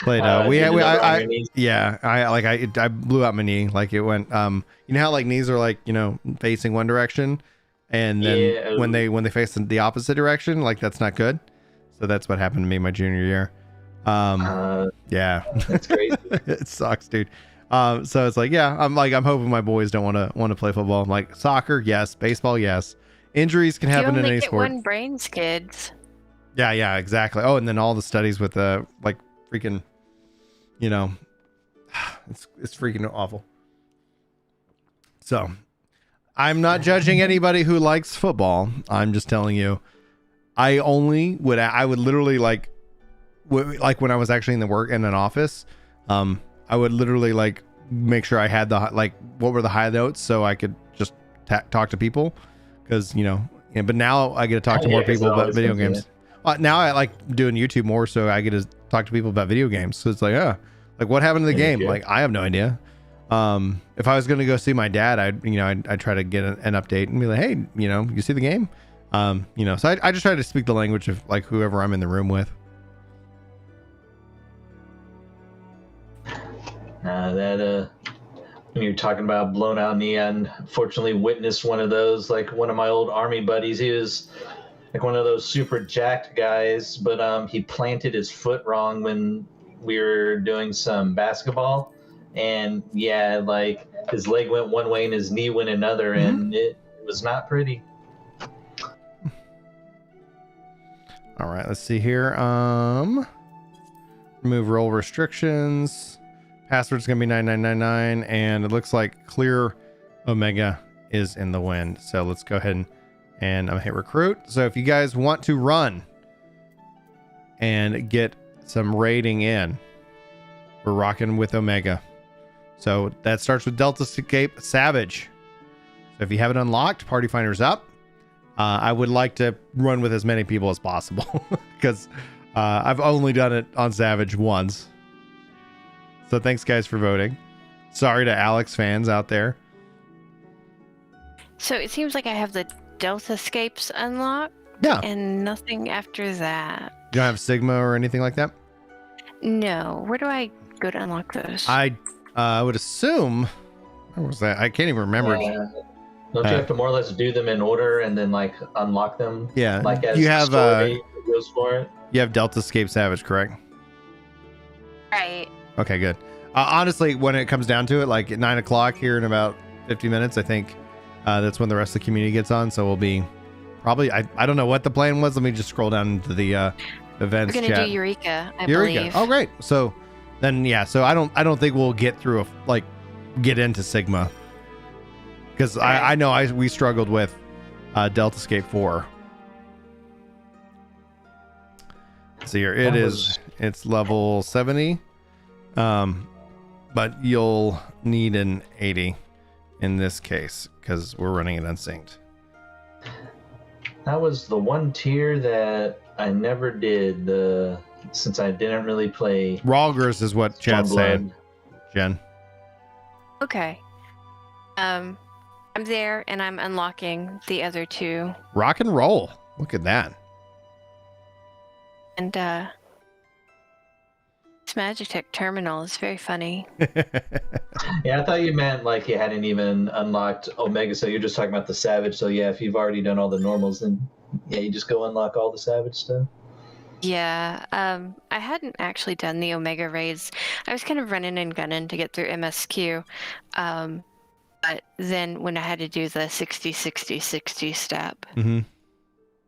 I blew out my knee. Like it went. You know how like knees are like facing one direction, and then when they face the opposite direction, like that's not good. So that's what happened to me my junior year. Yeah, that's crazy. It sucks, dude. So it's like, I'm hoping my boys don't want to play football. I'm like, soccer, yes. Baseball, yes. Injuries can happen in any sport. You only get one brain, kids. Yeah, exactly. Oh, and then all the studies with freaking, it's freaking awful. So, I'm not judging anybody who likes football. I'm just telling you, I would literally like when I was actually in an office, I would literally make sure I had what were the high notes so I could just talk to people because but now I get to talk to more people about video games. Now I like doing YouTube more so I get to talk to people about video games. So it's like, what happened to the game? Like, I have no idea. If I was going to go see my dad, I'd try to get an update and be like, hey, you see the game? So I just try to speak the language of like whoever I'm in the room with. When you're talking about blown out knee, I unfortunately witnessed one of those. Like one of my old army buddies, he was like one of those super jacked guys, but he planted his foot wrong when we were doing some basketball, and yeah, like his leg went one way and his knee went another, and it was not pretty. All right, let's see here. Remove role restrictions. Password's gonna be 9999, and it looks like clear Omega is in the wind. So let's go ahead and I'm gonna hit recruit. So if you guys want to run and get some raiding in, we're rocking with Omega. So that starts with Delta Escape Savage. So if you have it unlocked, Party Finder's up. I would like to run with as many people as possible because I've only done it on Savage once. So thanks guys for voting. Sorry to Alex fans out there. So it seems like I have the Delta Escapes unlocked. Yeah. And nothing after that. You don't have Sigma or anything like that? No. Where do I go to unlock those? I would assume. Where was that? I can't even remember. Don't you have to more or less do them in order and then like unlock them? Yeah. Like as You have, the story goes for it. You have Delta Escape Savage, correct? Right. Okay, good. Honestly, when it comes down to it, like at 9 o'clock here in about 50 minutes, I think that's when the rest of the community gets on. So we'll be probably, I don't know what the plan was. Let me just scroll down into the events We're going to chat. do Eureka, I Eureka. believe. Oh, great. So then, yeah. So I don't think we'll get through get into Sigma because I know we struggled with Delta Escape 4. So here it is. It's level 70. But you'll need an 80 in this case because we're running it unsynced. That was the one tier that I never did since I didn't really play. Ralgers is what chat's saying, Jen. Okay. I'm there and I'm unlocking the other two. Rock and roll. Look at that. And this Magitech terminal is very funny. Yeah, I thought you meant like you hadn't even unlocked Omega, so you're just talking about the Savage. So yeah, if you've already done all the normals, then yeah, you just go unlock all the Savage stuff. Yeah, I hadn't actually done the Omega raids. I was kind of running and gunning to get through MSQ. But then when I had to do the 60-60-60 step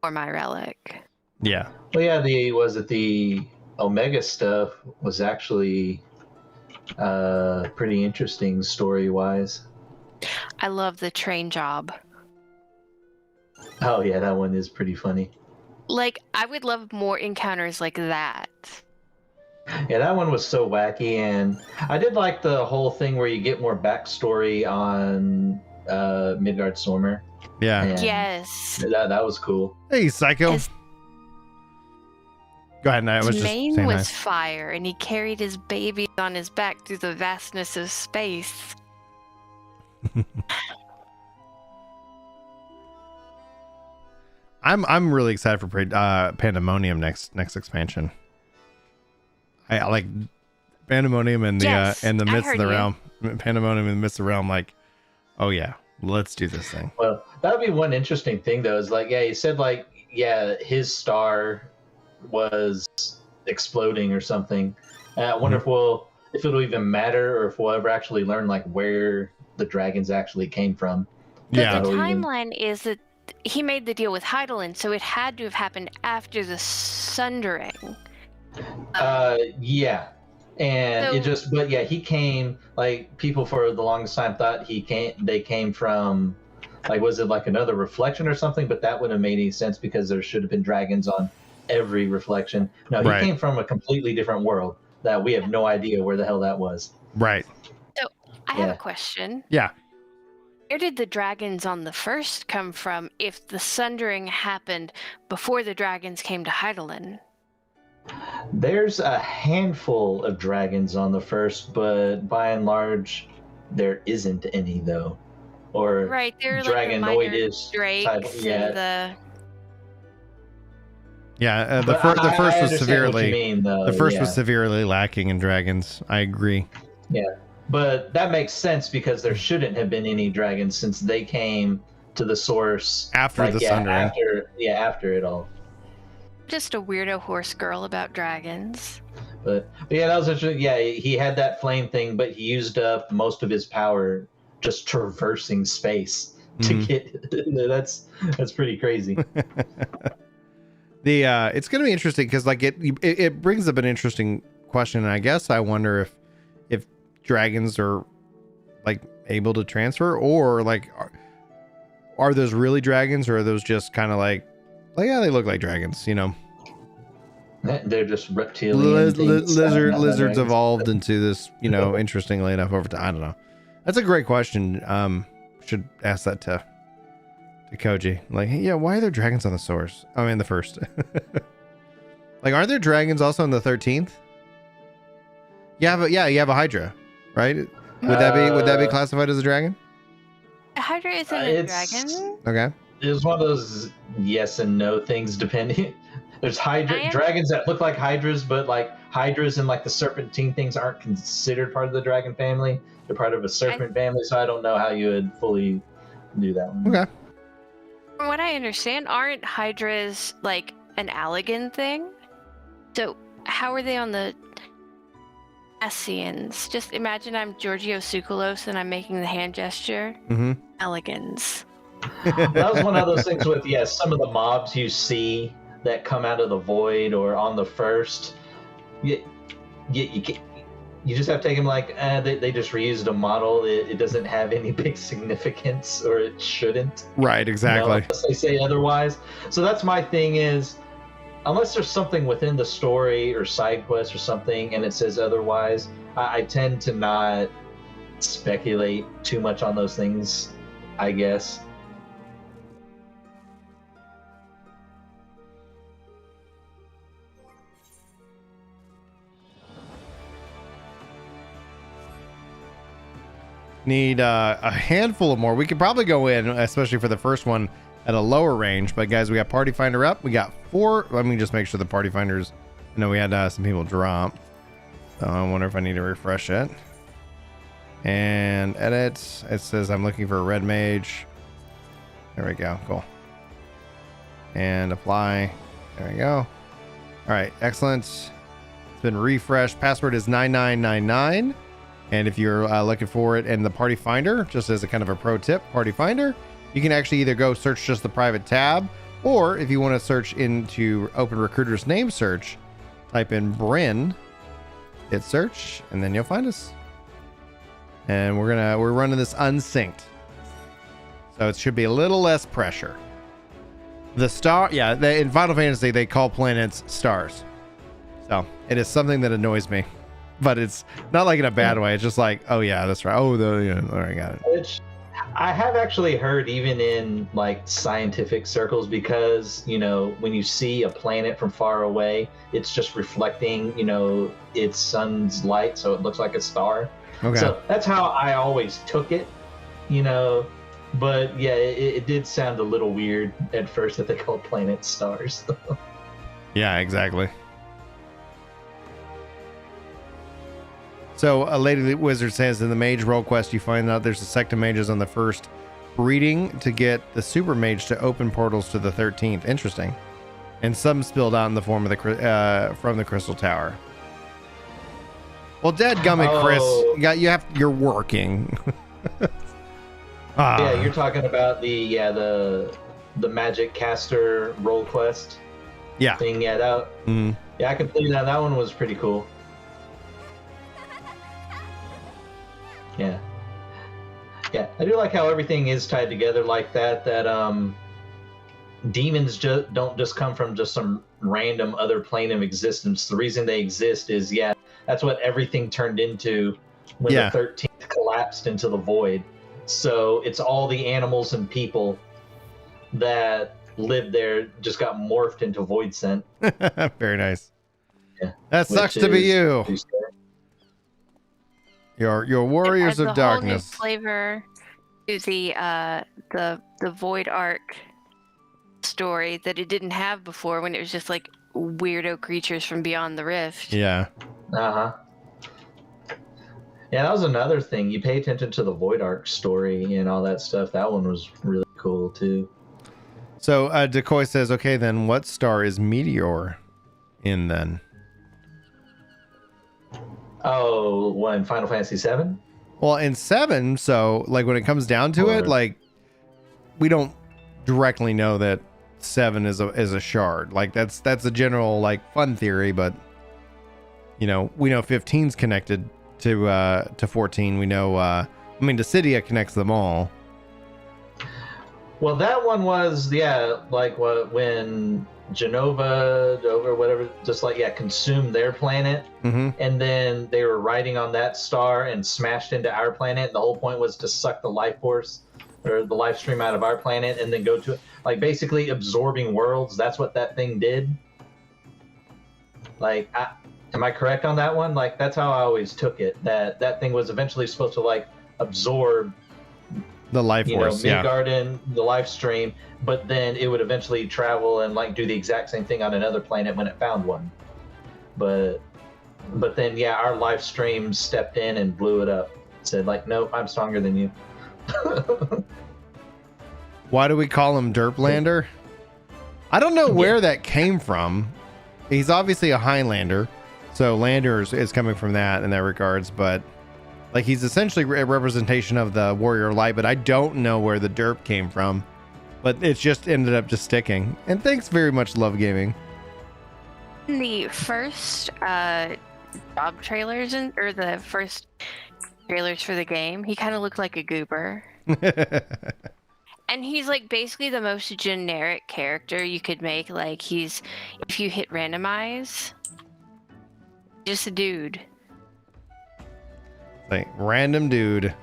for my relic. Yeah. Well, yeah, the Omega stuff was actually pretty interesting story-wise. I love the train job. Oh yeah, that one is pretty funny. Like, I would love more encounters like that. Yeah, that one was so wacky, and I did like the whole thing where you get more backstory on Midgardstormer. Yeah. And Yes. that was cool. Hey, Psycho. His Go ahead. I was just mane saying was nice. fire, and he carried his baby on his back through the vastness of space. I'm really excited for Pandemonium next expansion. I like Pandemonium and the Yes, and the I midst of heard the you. realm. Pandemonium in the midst of the realm. Like, oh yeah, let's do this thing. Well, that would be one interesting thing, though, is like, yeah, he said, like, yeah, his star was exploding or something. And I wonder if it'll even matter or if we'll ever actually learn, like, where the dragons actually came from. Yeah. The That'll even- timeline is that he made the deal with Heidelin, so it had to have happened after the Sundering. Yeah. And So- it just, but yeah, he came, like, people for the longest time thought they came from, like, was it like another reflection or something? But that wouldn't have made any sense because there should have been dragons on every reflection. No, he Right. came from a completely different world that we have no idea where the hell that was. Right. I have Yeah. a question. Yeah. Where did the dragons on the first come from if the Sundering happened before the dragons came to Heidelin? There's a handful of dragons on the first, but by and large, there isn't any, though. Or Right, they're like the minor Dragonoid-ish drakes type, yeah. and the... Yeah. The But first I was understand what you severely mean, though, the first yeah. was severely lacking in dragons. I agree. Yeah, but that makes sense because there shouldn't have been any dragons since they came to the source After the Sundering. After it all. Just a weirdo horse girl about dragons. But yeah, that was interesting. Yeah, he had that flame thing, but he used up most of his power just traversing space to get. That's pretty crazy. It's going to be interesting because like it brings up an interesting question, and I guess I wonder if dragons are like able to transfer, or like are those really dragons, or are those just kind of like yeah, they look like dragons, you know? They're just reptilian lizards evolved into this, you know, interestingly enough over time. I don't know. That's a great question. Should ask that to Koji. Like, hey, yeah, why are there dragons on the source? I mean, the first. Like, aren't there dragons also on the 13th? You have a Hydra, right? Would that be classified as a dragon? Hydra isn't a dragon. Okay. It's one of those yes and no things depending. There's dragons that look like hydras, but like hydras and like the serpentine things aren't considered part of the dragon family. They're part of a serpent family, so I don't know how you would fully do that one. Okay. From what I understand, aren't hydras like an Allegan thing? So how are they on the Essians? Just imagine I'm Giorgio Tsoukalos and I'm making the hand gesture. Allegans. That was one of those things with some of the mobs you see that come out of the void or on the first. You just have to take them like they just reused a model. It doesn't have any big significance, or it shouldn't. Right, exactly. Unless they say otherwise. So that's my thing is, unless there's something within the story or side quest or something and it says otherwise, I tend to not speculate too much on those things, I guess. Need a handful of more. We could probably go in, especially for the first one, at a lower range. But guys, we got Party Finder up. We got 4. Let me just make sure the Party Finders. I know we had some people drop. So I wonder if I need to refresh it. And edit. It says I'm looking for a red mage. There we go. Cool. And apply. There we go. All right. Excellent. It's been refreshed. Password is 9999. And if you're looking for it in the Party Finder, just as a kind of a pro tip, Party Finder, you can actually either go search just the private tab, or if you want to search into Open Recruiter's name search, type in Bryn, hit search, and then you'll find us. And we're running this unsynced, so it should be a little less pressure. The star, in Final Fantasy they call planets stars, so it is something that annoys me. But it's not like in a bad way. It's just like, oh yeah, that's right. Oh, I got it. Which I have actually heard even in like scientific circles, because when you see a planet from far away, it's just reflecting its sun's light, so it looks like a star. Okay. So that's how I always took it. But yeah, it did sound a little weird at first that they called planets stars. Yeah, exactly. So a Lady Wizard says in the mage role quest, you find out there's a sect of mages on the first breeding to get the super mage to open portals to the 13th. Interesting. And some spilled out in the form of from the Crystal Tower. Well, dadgummit, Chris, you're working. Yeah, you're talking about the magic caster role quest. Yeah. Thing. Yeah, yeah, I completed that. That one was pretty cool. Yeah, I do like how everything is tied together like that. That demons don't just come from just some random other plane of existence. The reason they exist is that's what everything turned into when the 13th collapsed into the void. So it's all the animals and people that lived there just got morphed into void scent. Very nice. Yeah, that sucks to be you. Your warriors of darkness. Whole new flavor to the Void Arc story that it didn't have before, when it was just like weirdo creatures from beyond the rift. Yeah. Yeah, that was another thing. You pay attention to the Void Arc story and all that stuff. That one was really cool too. So Decoy says, okay, then what star is Meteor in then? Oh, what, in Final Fantasy VII? Well, in 7, so like when it comes down to it, like we don't directly know that 7 is a shard. Like that's a general like fun theory, but you know, we know 15's connected to 14. We know Dissidia connects them all. Well, that one was, like when Genova, Dover, whatever, just consumed their planet, and then they were riding on that star and smashed into our planet. And the whole point was to suck the life force or the life stream out of our planet and then go to, like, basically absorbing worlds. That's what that thing did. Like, am I correct on that one? Like, that's how I always took it. That thing was eventually supposed to, like, absorb the life force, Midgarden, the life stream, but then it would eventually travel and like do the exact same thing on another planet when it found one. But then our life stream stepped in and blew it up. Said like, nope, I'm stronger than you. Why do we call him Derplander? I don't know where that came from. He's obviously a Highlander, so Lander is coming from that in that regards, but like he's essentially a representation of the Warrior of Light, but I don't know where the derp came from. But it's just ended up just sticking. And thanks very much, Love Gaming. In the first job trailers or the first trailers for the game, he kind of looked like a goober. And he's like basically the most generic character you could make. Like if you hit randomize, just a dude. Like random dude.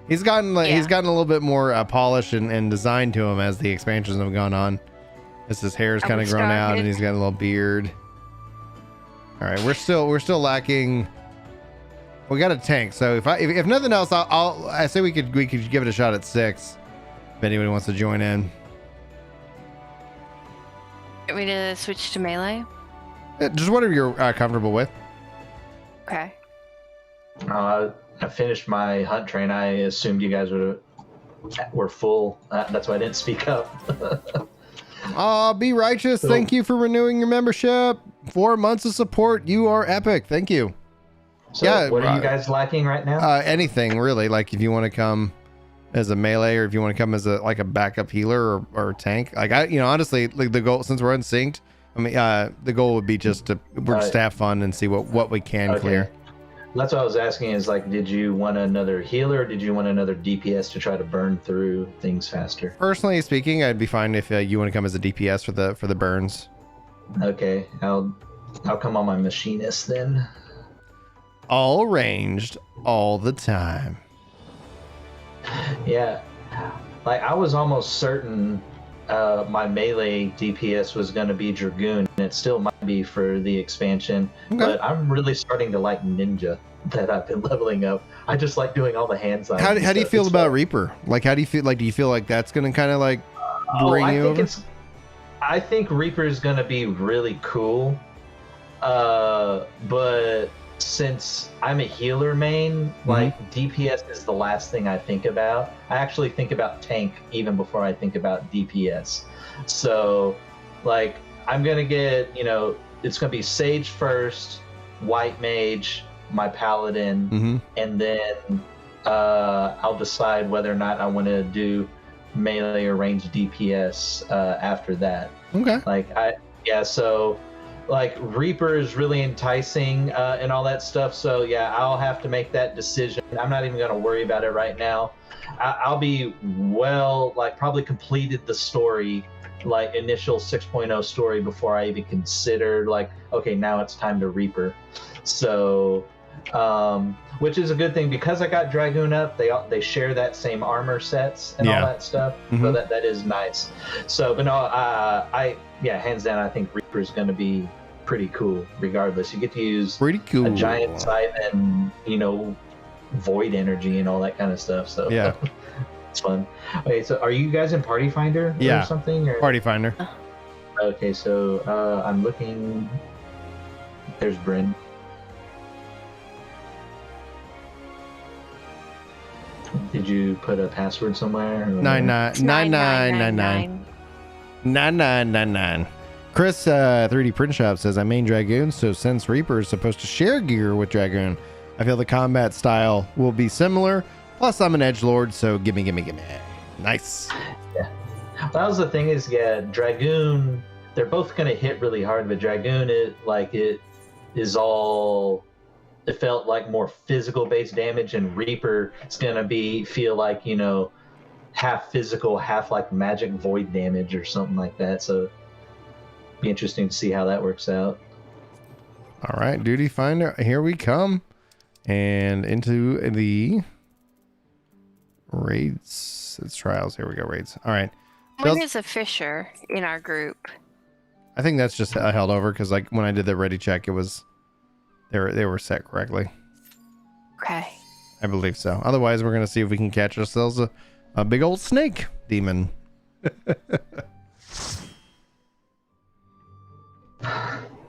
He's gotten a little bit more polished and designed to him as the expansions have gone on. As his hair's kind of grown out and he's got a little beard. All right, we're still lacking. We got a tank, so if nothing else, I say we could give it a shot at 6. If anybody wants to join in. Want me to switch to melee? Just whatever you're comfortable with. Okay. I finished my hunt train. I assumed you guys were full. That's why I didn't speak up. Be righteous. Thank you for renewing your membership. 4 months of support. You are epic. Thank you. So what are you guys lacking right now? Anything really. Like if you want to come as a melee, or if you want to come as a backup healer or tank. Like honestly, like the goal, since we're unsynced, the goal would be just to have fun and see what we can clear. That's what I was asking is like, did you want another healer or did you want another DPS to try to burn through things faster? Personally speaking, I'd be fine if you want to come as a DPS for the burns. Okay, I'll come on my machinist then. All ranged all the time. Yeah, like I was almost certain my melee DPS was going to be Dragoon, and it still might be for the expansion, but I'm really starting to like Ninja that I've been leveling up. I just like doing all the hands on. How do you feel about Reaper? Like, how do you feel? Like, do you feel like that's going to kind of like bring you over? I think Reaper is going to be really cool, but since I'm a healer main, like DPS is the last thing I think about. I actually think about tank even before I think about DPS. So like I'm gonna get, it's gonna be Sage first, White Mage, my Paladin, and then I'll decide whether or not I want to do melee or ranged DPS after that. So like Reaper is really enticing and all that stuff. So yeah, I'll have to make that decision. I'm not even going to worry about it right now. I'll be probably completed the story, like initial 6.0 story before I even consider like, okay, now it's time to Reaper. So, which is a good thing because I got Dragoon up. They share that same armor sets and all that stuff. So that is nice. So, but no, hands down, I think Reaper is going to be pretty cool regardless. You get to use a giant scythe and void energy and all that kind of stuff, so yeah. It's fun. Okay, so are you guys in Party Finder or something? Party Finder. Okay, so I'm looking. There's Bryn. Did you put a password somewhere? 9999. 9999. Chris 3D Print Shop says I main Dragoon, so since Reaper is supposed to share gear with Dragoon, I feel the combat style will be similar. Plus, I'm an edgelord, so gimme. Nice. Yeah. That was the thing is, yeah, Dragoon, they're both going to hit really hard, but Dragoon, it felt like more physical based damage, and Reaper, it's going to feel like, half physical, half like magic void damage or something like that. So be interesting to see how that works out. All right, Duty Finder, here we come. And into the raids. It's trials. Here we go, raids. All right. When is a Fisher in our group? I think that's just held over because like when I did the ready check, it was they were set correctly. Okay. I believe so. Otherwise, we're gonna see if we can catch ourselves a big old snake demon.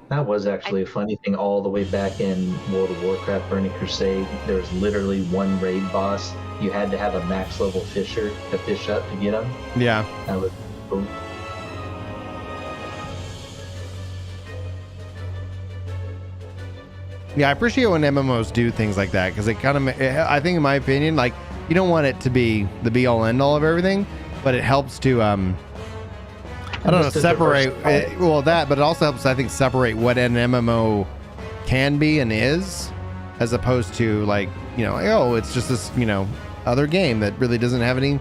That was actually a funny thing all the way back in World of Warcraft Burning Crusade. There was literally one raid boss. You had to have a max level fisher to fish up to get him. Yeah. That was cool. Yeah, I appreciate when MMOs do things like that because it kind of, I think in my opinion, like you don't want it to be the be all end all of everything, but it helps to, I don't know, separate but it also helps, I think, separate what an MMO can be and is, as opposed to like, it's just this, other game that really doesn't have any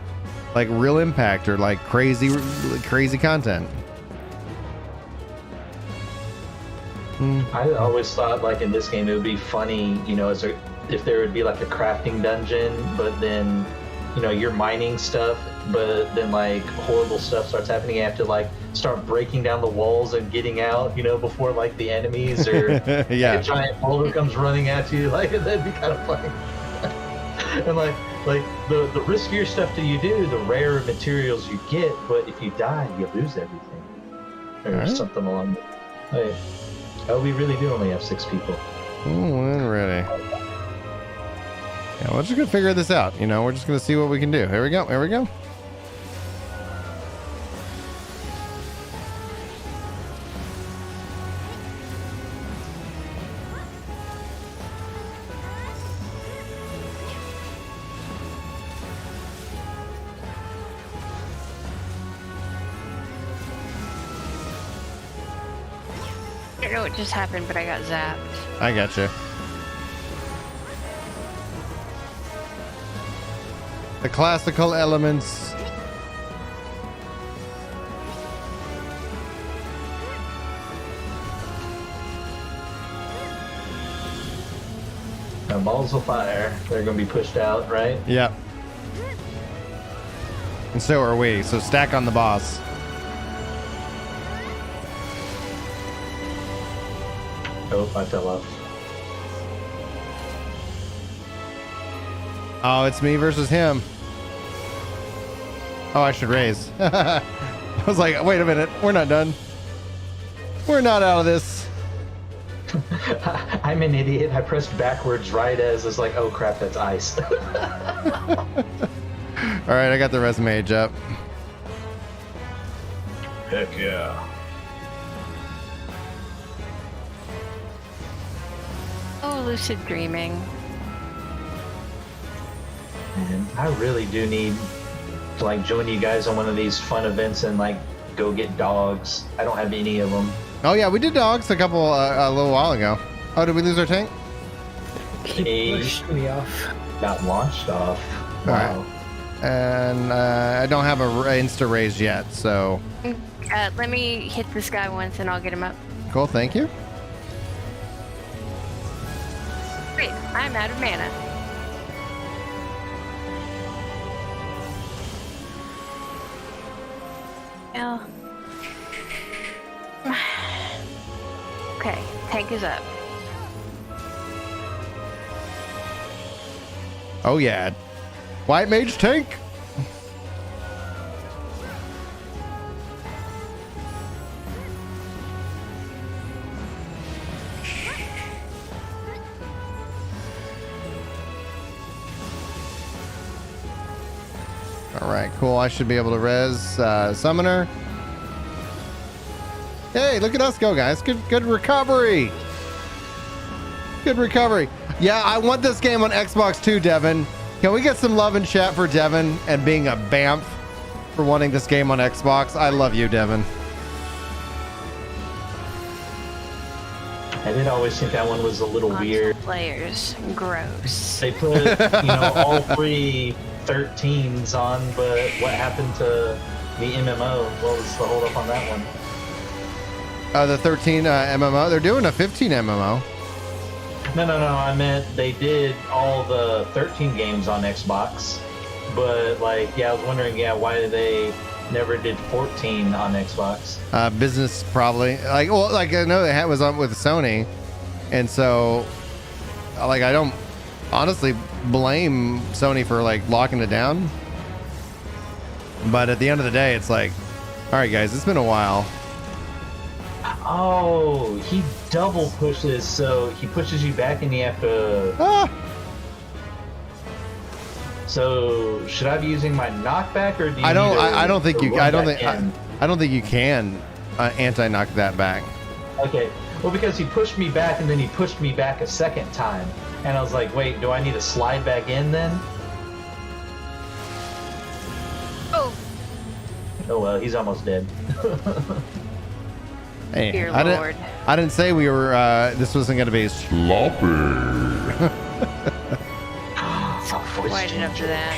like real impact or like crazy content. I always thought like in this game it would be funny, if there would be like a crafting dungeon, but then, you're mining stuff, but then like horrible stuff starts happening. You have to like start breaking down the walls and getting out, before like the enemies or yeah. a giant boulder comes running at you. Like that'd be kind of funny. And like the riskier stuff that you do, the rarer materials you get, but if you die, you lose everything or something along the way. Oh, we really do only have 6 people. Oh, ready. Yeah, we're just gonna figure this out. We're just gonna see what we can do. Here we go. I don't know what just happened, but I got zapped. I gotcha. The classical elements. Now, balls of fire, they're going to be pushed out, right? Yep. And so are we. So stack on the boss. Oh, I fell off. Oh, it's me versus him. Oh, I should raise. I was like, wait a minute. We're not done. We're not out of this. I'm an idiot. I pressed backwards right as it's like, oh crap, that's ice. All right, I got the res mage up. Heck yeah. Oh, lucid dreaming. Man, I really do need to like join you guys on one of these fun events and like go get dogs. I don't have any of them. Oh yeah, we did dogs a little while ago. Oh, did we lose our tank? He Pushed me off. got launched off. Wow. All right. And I don't have a insta raise yet, so. Let me hit this guy once and I'll get him up. Cool, thank you. Great, I'm out of mana. Well. Okay, tank is up. Oh yeah. White mage tank. All right, cool. I should be able to res Summoner. Hey, look at us go, guys. Good recovery. Good recovery. Yeah, I want this game on Xbox too, Devin. Can we get some love in chat for Devin and being a BAMF for wanting this game on Xbox? I love you, Devin. I did always think that one was a little weird. Players, gross. They put, all 3 13s on, but what happened to the MMO? What was the hold up on that one? The 13 MMO. They're doing a 15 MMO. No. I meant they did all the 13 games on Xbox, but I was wondering, why they never did 14 on Xbox. Business probably. I know it was on with Sony, and so I don't honestly blame Sony for locking it down. But at the end of the day, it's all right, guys, it's been a while. Oh, he double pushes, so he pushes you back and you have to... So should I be using my knockback, or do you I don't think you can anti-knock that back. Okay. Well, because he pushed me back and then he pushed me back a second time. And I was like, wait, do I need to slide back in then? Oh. Oh well, he's almost dead. Hey, Dear I Lord. didn't say we were this wasn't going to be Sloppy. Quite enough for that.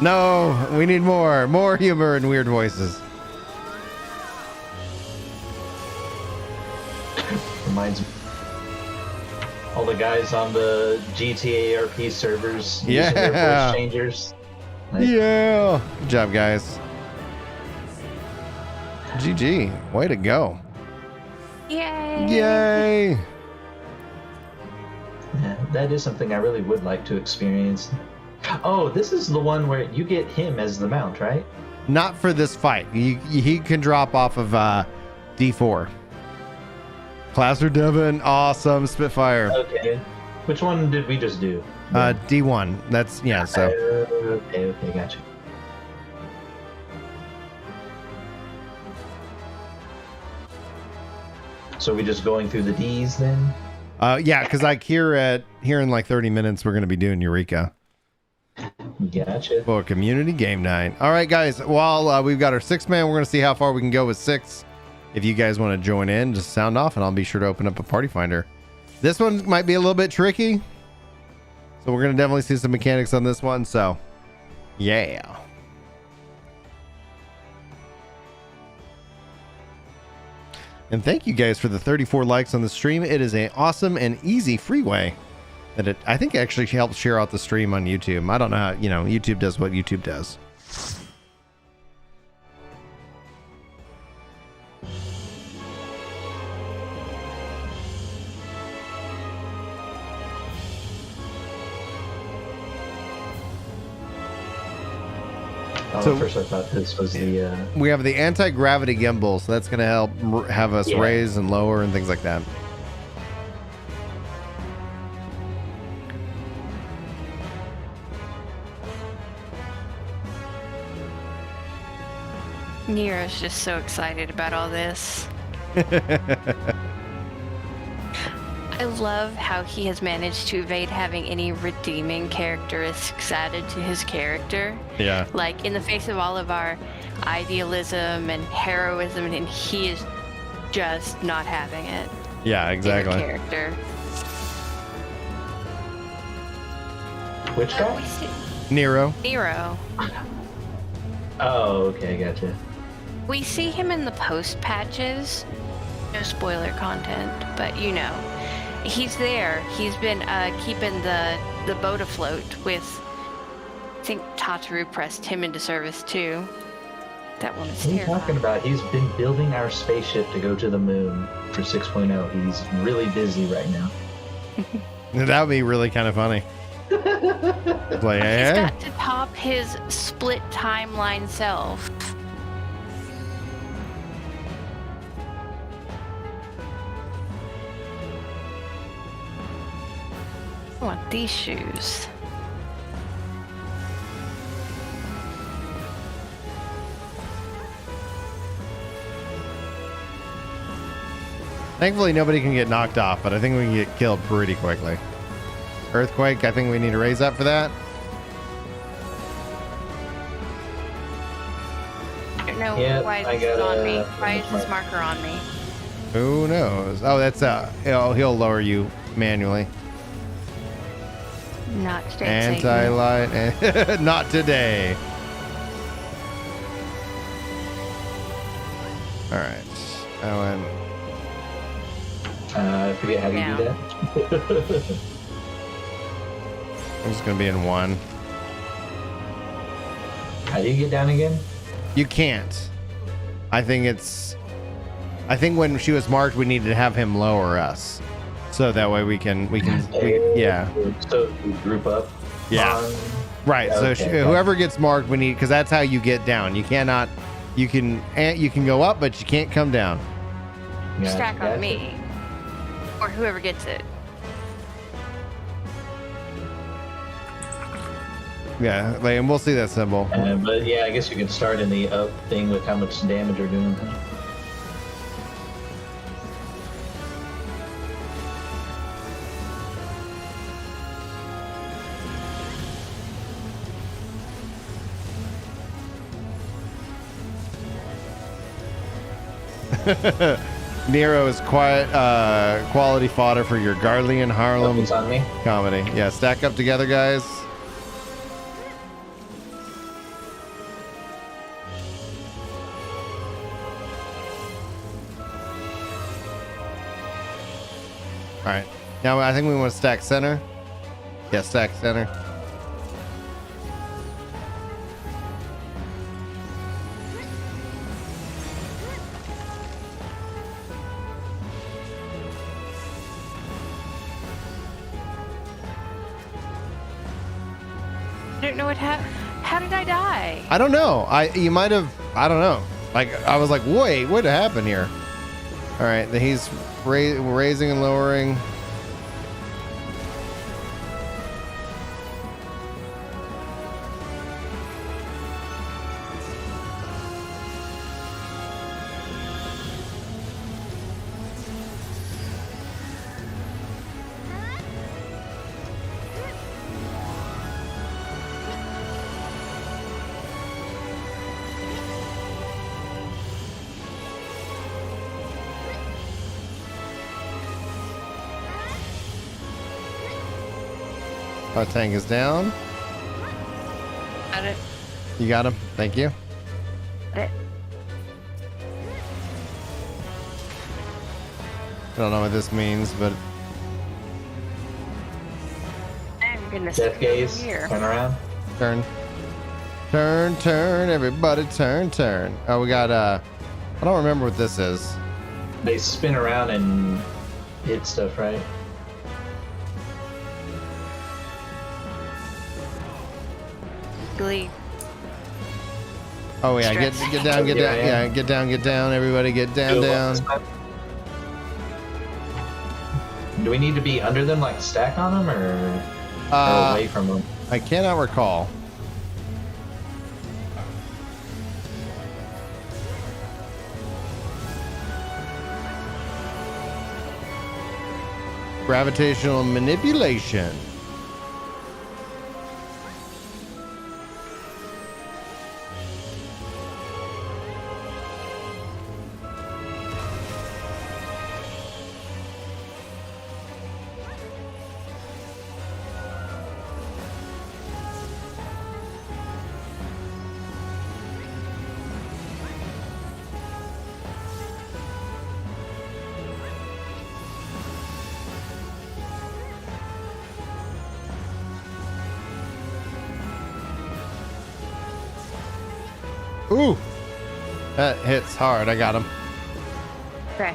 No, we need more humor and weird voices. Reminds me. All the guys on the GTA RP servers using their voice changers. Yeah. Good job, guys. GG. Way to go. Yay. Yay. Yeah, that is something I really would like to experience. Oh, this is the one where you get him as the mount, right? Not for this fight. He can drop off of D4. Placer Devin, awesome. Spitfire. Okay. Which one did we just do? D1. That's, yeah, so. Okay, gotcha. So are we just going through the D's then? Yeah, because here in 30 minutes, we're going to be doing Eureka. Gotcha. For community game night. All right, guys. While we've got our 6-man, we're going to see how far we can go with 6. If you guys want to join in, just sound off, and I'll be sure to open up a party finder. This one might be a little bit tricky, so we're going to definitely see some mechanics on this one. So, yeah. And thank you guys for the 34 likes on the stream. It is an awesome and easy free way that I think actually helps share out the stream on YouTube. I don't know how, YouTube does what YouTube does. So first I thought this was the... We have the anti-gravity gimbal, so that's going to help have us raise and lower and things like that. Nero's just so excited about all this. I love how he has managed to evade having any redeeming characteristics added to his character. Yeah. Like, in the face of all of our idealism and heroism, and he is just not having it. Yeah, exactly. In the character. Which guy? Nero. Oh, okay, gotcha. We see him in the post patches. No spoiler content, but he's there. He's been keeping the boat afloat with, I think Tataru pressed him into service too. That one is What are you talking about? He's been building our spaceship to go to the moon for 6.0. He's really busy right now. That would be really kind of funny. Like, He's got to top his split timeline self. I want these shoes. Thankfully, nobody can get knocked off, but I think we can get killed pretty quickly. Earthquake, I think we need to raise up for that. I don't know Yep, why I this is got, on me. uh, Why is this marker on me? Who knows? Oh, that's he'll lower you manually. Not today. Satan. Anti-light. Not today. All right. I went. I forget how you do that. I'm just gonna be in one. How do you get down again? You can't. I think when she was marked, we needed to have him lower us, so that way we yeah. So we group up. Yeah. Right. So Okay, whoever gets marked, we need, because that's how you get down. You cannot. You can go up, but you can't come down. Stack on me, or whoever gets it. Yeah, like, and we'll see that symbol. But yeah, I guess you can start in the up thing with how much damage you're doing. Nero is quality fodder for your Guardian Harlem Focus on me. comedy. Yeah, stack up together, guys. All right. Now I think we want to stack center. Yeah, stack center. I don't know what happened. How did I die? I don't know. You might have. I don't know. Like I was like, wait, what happened here? All right, he's raising and lowering. Our tank is down. Got it. You got him. Thank you. Got it. I don't know what this means, but I'm gonna Death gaze. here. Turn around. turn, everybody turn. Oh, we got I don't remember what this is. They spin around and hit stuff, right? Glee. Oh yeah, get down, Yeah. get down, everybody get down. Do we need to be under them, like stack on them, or away from them? I cannot recall. Gravitational manipulation. Ooh, that hits hard. I got him. Okay.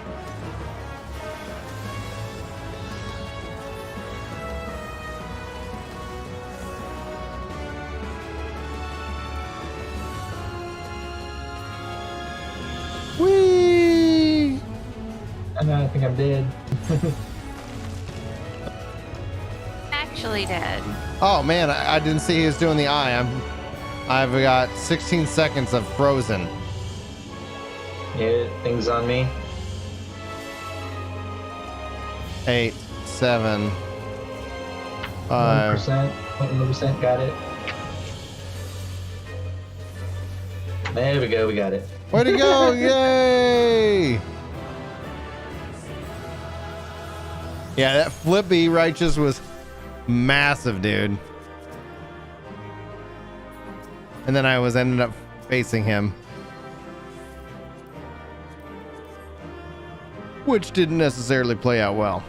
Whee! I think I'm dead. Actually dead. Oh man, I didn't see he was doing the eye. I've got 16 seconds of frozen. Yeah, things on me. 8, 7, 5. 1%, got it. There we go, we got it. Way to go! Yay! Yeah, that Flippy Righteous was massive, dude. And then I ended up facing him, which didn't necessarily play out well.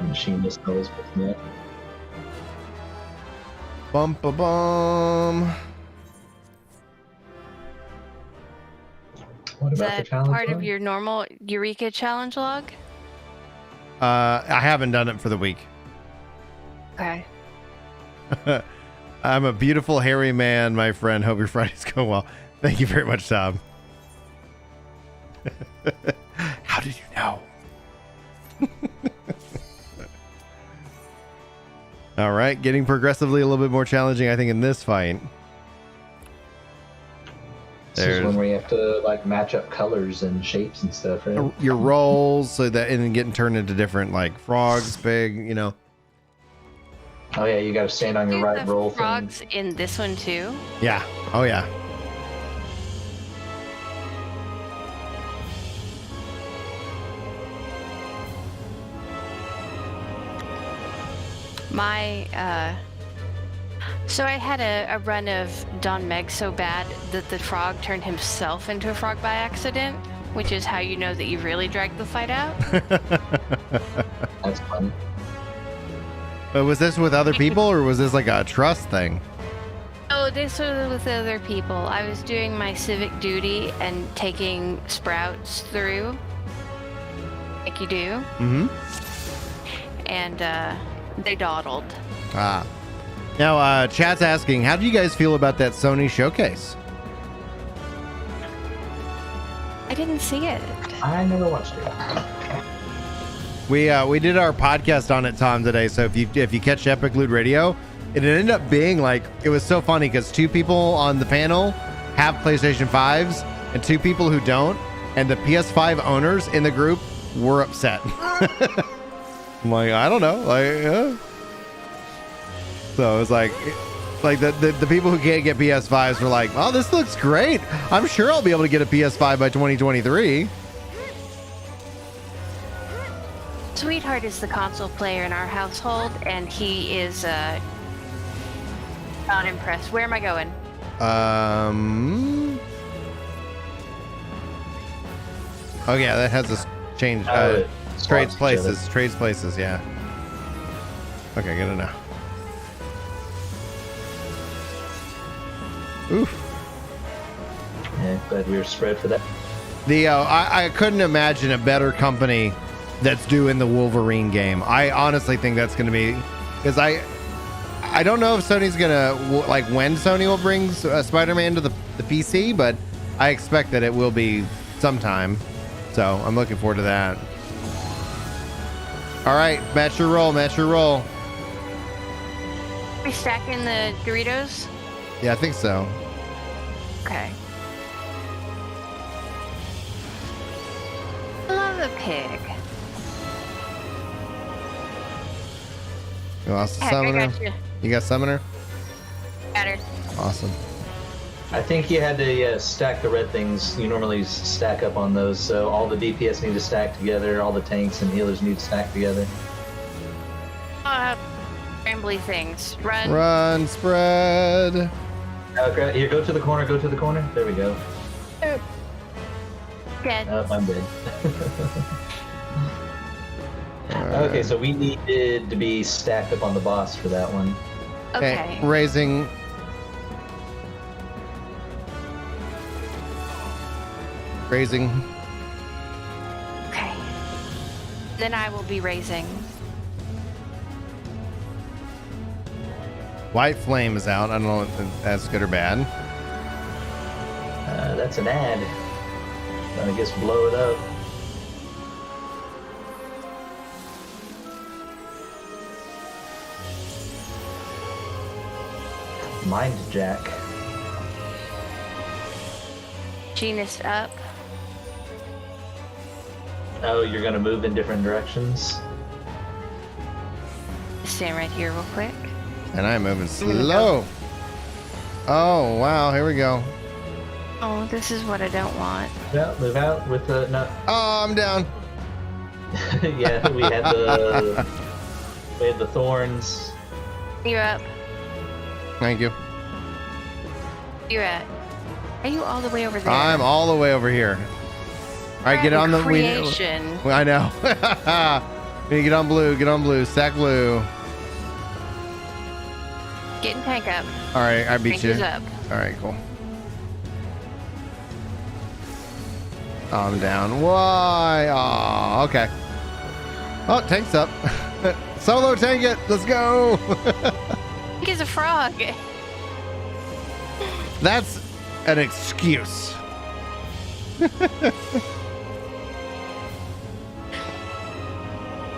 Machine just always puts me up. Bum ba bum. What Is about the that challenge part of log? your normal Eureka challenge log? I haven't done it for the week. Okay. I'm a beautiful hairy man, my friend. Hope your Friday's going well. Thank you very much, Tom. How did you know? All right, getting progressively a little bit more challenging, I think, in this fight. This is one where you have to like match up colors and shapes and stuff, right? Your rolls, so that and then getting turned into different like frogs, big, you know. Oh yeah, you got to stand on your Do right the roll frogs thing. in this one too? Yeah. Oh yeah. So I had a run of Don Meg so bad that the frog turned himself into a frog by accident, which is how you know that you really dragged the fight out. That's fun. But was this with other people, or was this like a trust thing? Oh, this was with other people. I was doing my civic duty and taking sprouts through, like you do. Mm-hmm. And they dawdled. Ah. Now, chat's asking, how do you guys feel about that Sony showcase? I didn't see it. I never watched it. We did our podcast on it, Tom, today. So if you catch Epic Loot Radio, it ended up being like, it was so funny because 2 people on the panel have PlayStation 5s and 2 people who don't, and the PS5 owners in the group were upset. I'm like, I don't know, like. So it was like the people who can't get PS5s were like, oh, this looks great. I'm sure I'll be able to get a PS5 by 2023. Sweetheart is the console player in our household, and he is not impressed. Where am I going? Oh yeah, that has a change. Trades places. Yeah. Okay, good enough. Oof. Yeah, glad we were spread for that. The I couldn't imagine a better company that's doing the Wolverine game. I honestly think that's going to be, because I don't know if Sony's gonna like when Sony will bring Spider-Man to the PC, but I expect that it will be sometime. So I'm looking forward to that. All right, match your roll. Are we stacking the Doritos? Yeah, I think so. Okay. I love the pig. You lost the Heck, I summoner? got you. You got summoner? Got her. Awesome. I think you had to stack the red things. You normally stack up on those, so all the DPS need to stack together, all the tanks and healers need to stack together. Rambly things. Run. Run, spread. Okay, here, go to the corner, There we go. Dead. Oh, I'm dead. Okay, so we needed to be stacked up on the boss for that one. Okay. Raising. Okay. Then I will be raising. White flame is out. I don't know if that's good or bad. That's an ad. I guess blow it up. Mind Jack. Genus up. Oh, you're gonna move in different directions? Stand right here real quick. And I'm moving slow. Oh, wow. Here we go. Oh, this is what I don't want. Move out with the... No. Oh, I'm down. Yeah, we had the thorns. You're up. Thank you. You're at. Are you all the way over there? I'm all the way over here. All right, get on the... creation. I know. We get on blue. Get on blue. Stack blue. Getting tank up. All right, I beat Tank you. is up. All right, cool. I'm down. Why? Oh, okay. Oh, tank's up. Solo tank it. Let's go. Tank is a frog. That's an excuse.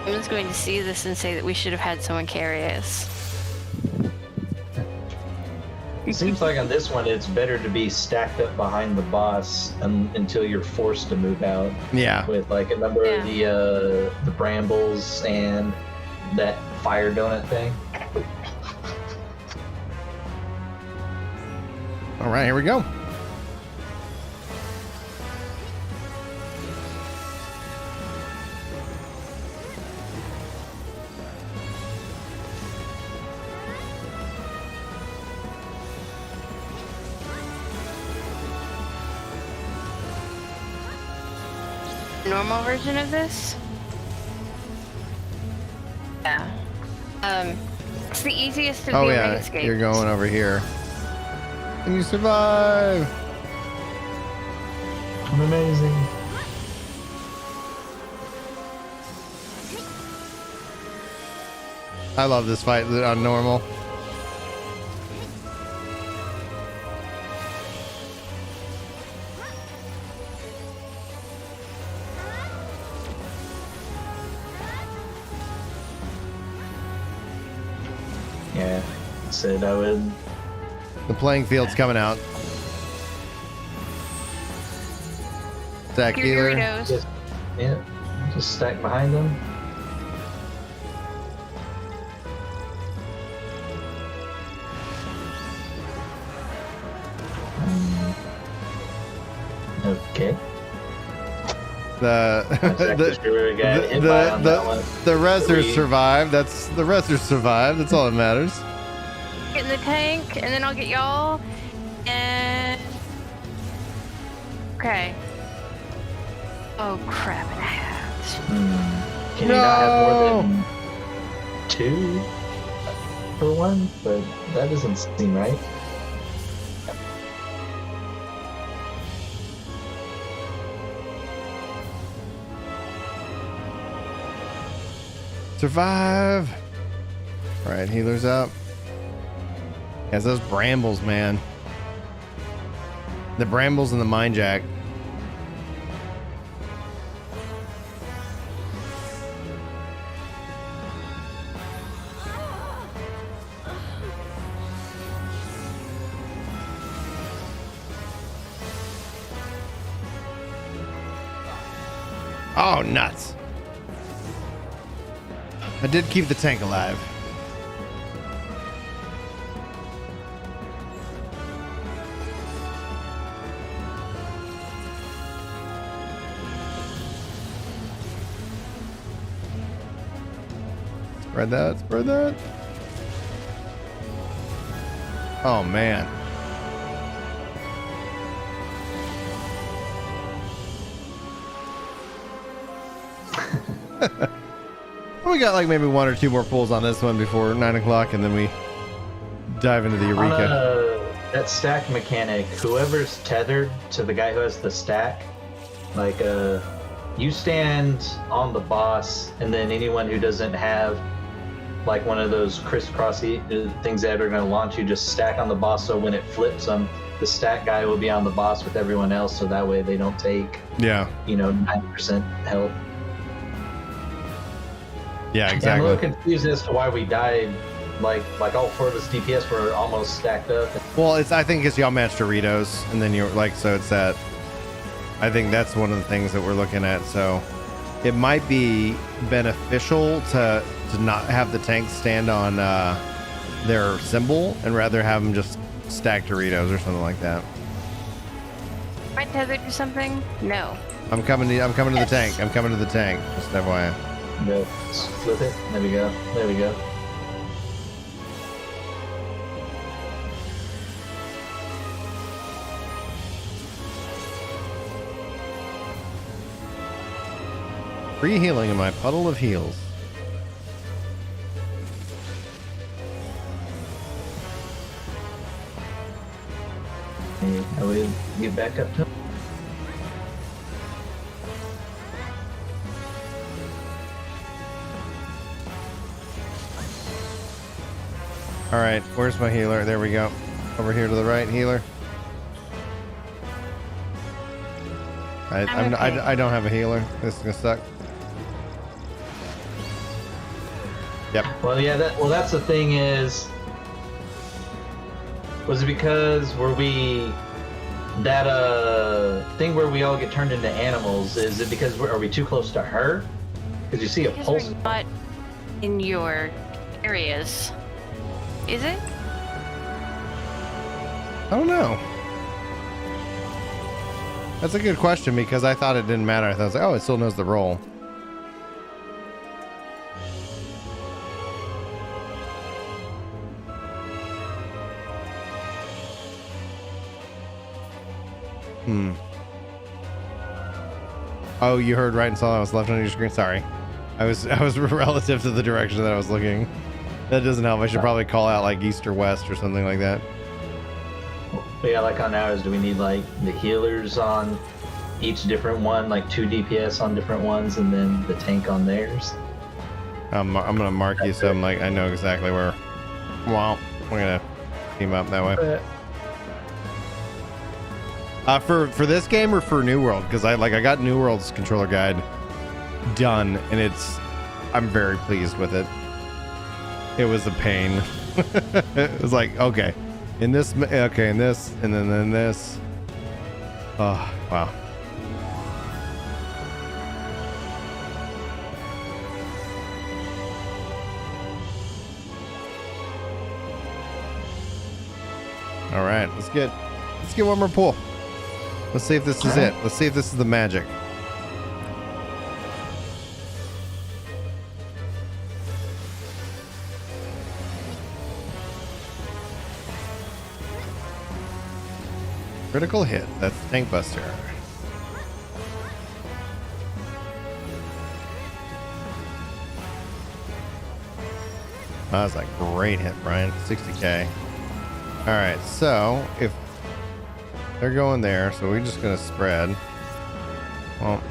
I'm just going to see this and say that we should have had someone carry us. It seems like on this one, it's better to be stacked up behind the boss until you're forced to move out. Yeah. With like a number of the brambles and that fire donut thing. All right, here we go. Normal version of this? Yeah. It's the easiest of Oh the yeah, escapes. you're going over here. And you survive. I'm amazing. I love this fight on normal. Yeah, said I would. The playing field's coming out. Stack Your healer. Doritos. Just stack behind them. Okay. The Rezzers survived. The Rezzers survived. That's all that matters. Get in the tank, and then I'll get y'all. And okay. Oh crap! And a half. Can you not have more than 2 for one? But that doesn't seem right. Survive. All right, healer's up. Yes, those brambles, man. The brambles and the mine jack. Oh, nuts. I did keep the tank alive. Spread that, spread that. Oh, man. We got like maybe 1 or 2 more pulls on this one before 9 o'clock, and then we dive into the Eureka. That stack mechanic, whoever's tethered to the guy who has the stack, like you stand on the boss, and then anyone who doesn't have like one of those crisscrossy things that are going to launch you, just stack on the boss, so when it flips them, the stack guy will be on the boss with everyone else, so that way they don't take 90% health. Yeah, exactly. I'm a little confused as to why we died like all four of us DPS were almost stacked up. Well, I think it's y'all match Doritos, and then you're like, so it's that. I think that's one of the things that we're looking at. So it might be beneficial to not have the tanks stand on their symbol and rather have them just stack Doritos or something like that. Might Tether do something? No. I'm coming to the tank. I'm coming to the tank. Just FYI. No, flip it. There we go. There we go. Free healing in my puddle of heals. And I will get back up to him. All right, where's my healer? There we go. Over here to the right, healer. I don't have a healer. This is gonna suck. Yep. Well, yeah. That's the thing is, was it because were we that thing where we all get turned into animals? Is it because are we too close to her? Because you see a pulse. We're not in your areas. Is it? I don't know. That's a good question because I thought it didn't matter. I thought, oh, it still knows the role. Oh, you heard right and saw I was left on your screen. Sorry, I was relative to the direction that I was looking. That doesn't help. I should probably call out like east or west or something like that. But yeah, like on ours, do we need like the healers on each different one, like 2 DPS on different ones, and then the tank on theirs? I'm gonna mark you so I know exactly where. Well, we're gonna team up that way. For this game or for New World? Because I got New World's controller guide done, and I'm very pleased with it. It was a pain. It was like, okay, in this, okay, in this, and then in this. Oh, wow. All right, let's get one more pull. Let's see if this is it. Let's see if this is the magic. Critical hit. That's Tank Buster. That was a great hit, Brian. 60k. All right, so if they're going there, so we're just gonna spread. Well,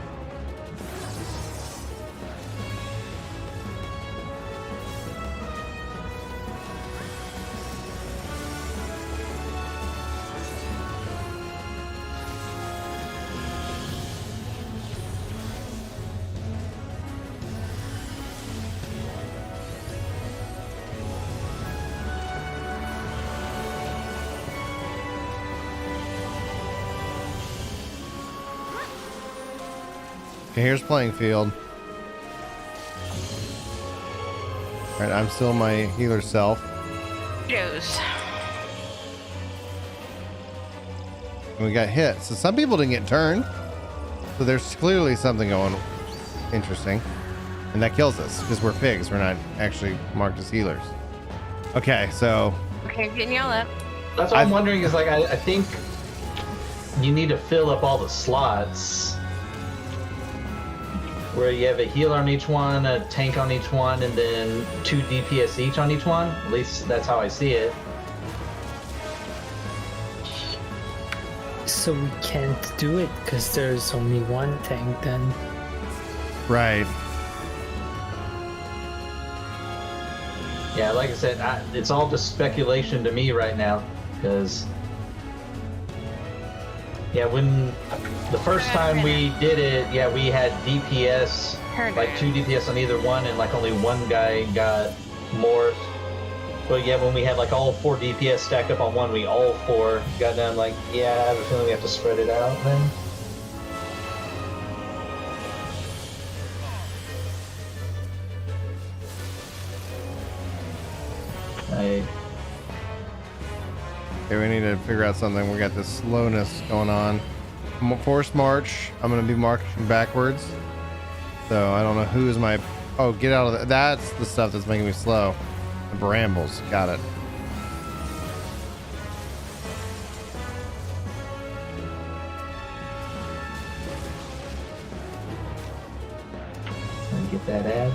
okay, here's playing field. All right, I'm still my healer self. Joe's. And we got hit. So some people didn't get turned. So there's clearly something going interesting. And that kills us because we're pigs. We're not actually marked as healers. Okay, so. Okay, getting y'all up. That's what I'm wondering is like, I think you need to fill up all the slots where you have a healer on each one, a tank on each one, and then 2 DPS each on each one. At least that's how I see it. So we can't do it because there's only one tank then. Right. Yeah, like I said, it's all just speculation to me right now, because yeah, when the first time we did it, yeah, we had DPS, like 2 DPS on either one, and like only one guy got more. But yeah, when we had like all 4 DPS stacked up on one, we all 4 got down like, yeah, I have a feeling we have to spread it out then. Okay, we need to figure out something. We got this slowness going on. Forced march. I'm going to be marching backwards. So I don't know who's my... Oh, get out of that. That's the stuff that's making me slow. The brambles. Got it. Get that ad.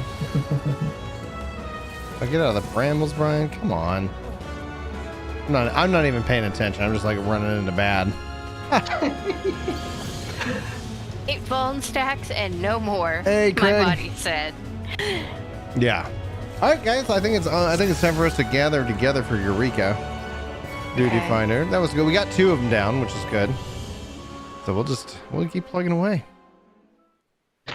Oh, get out of the brambles, Brian. Come on. I'm not even paying attention. I'm just like running into bad. 8 bone stacks and no more. Hey, Craig. My body said. Yeah. All right, guys. I think it's time for us to gather together for Eureka. Duty Okay. Finder. That was good. We got 2 of them down, which is good. So we'll keep plugging away.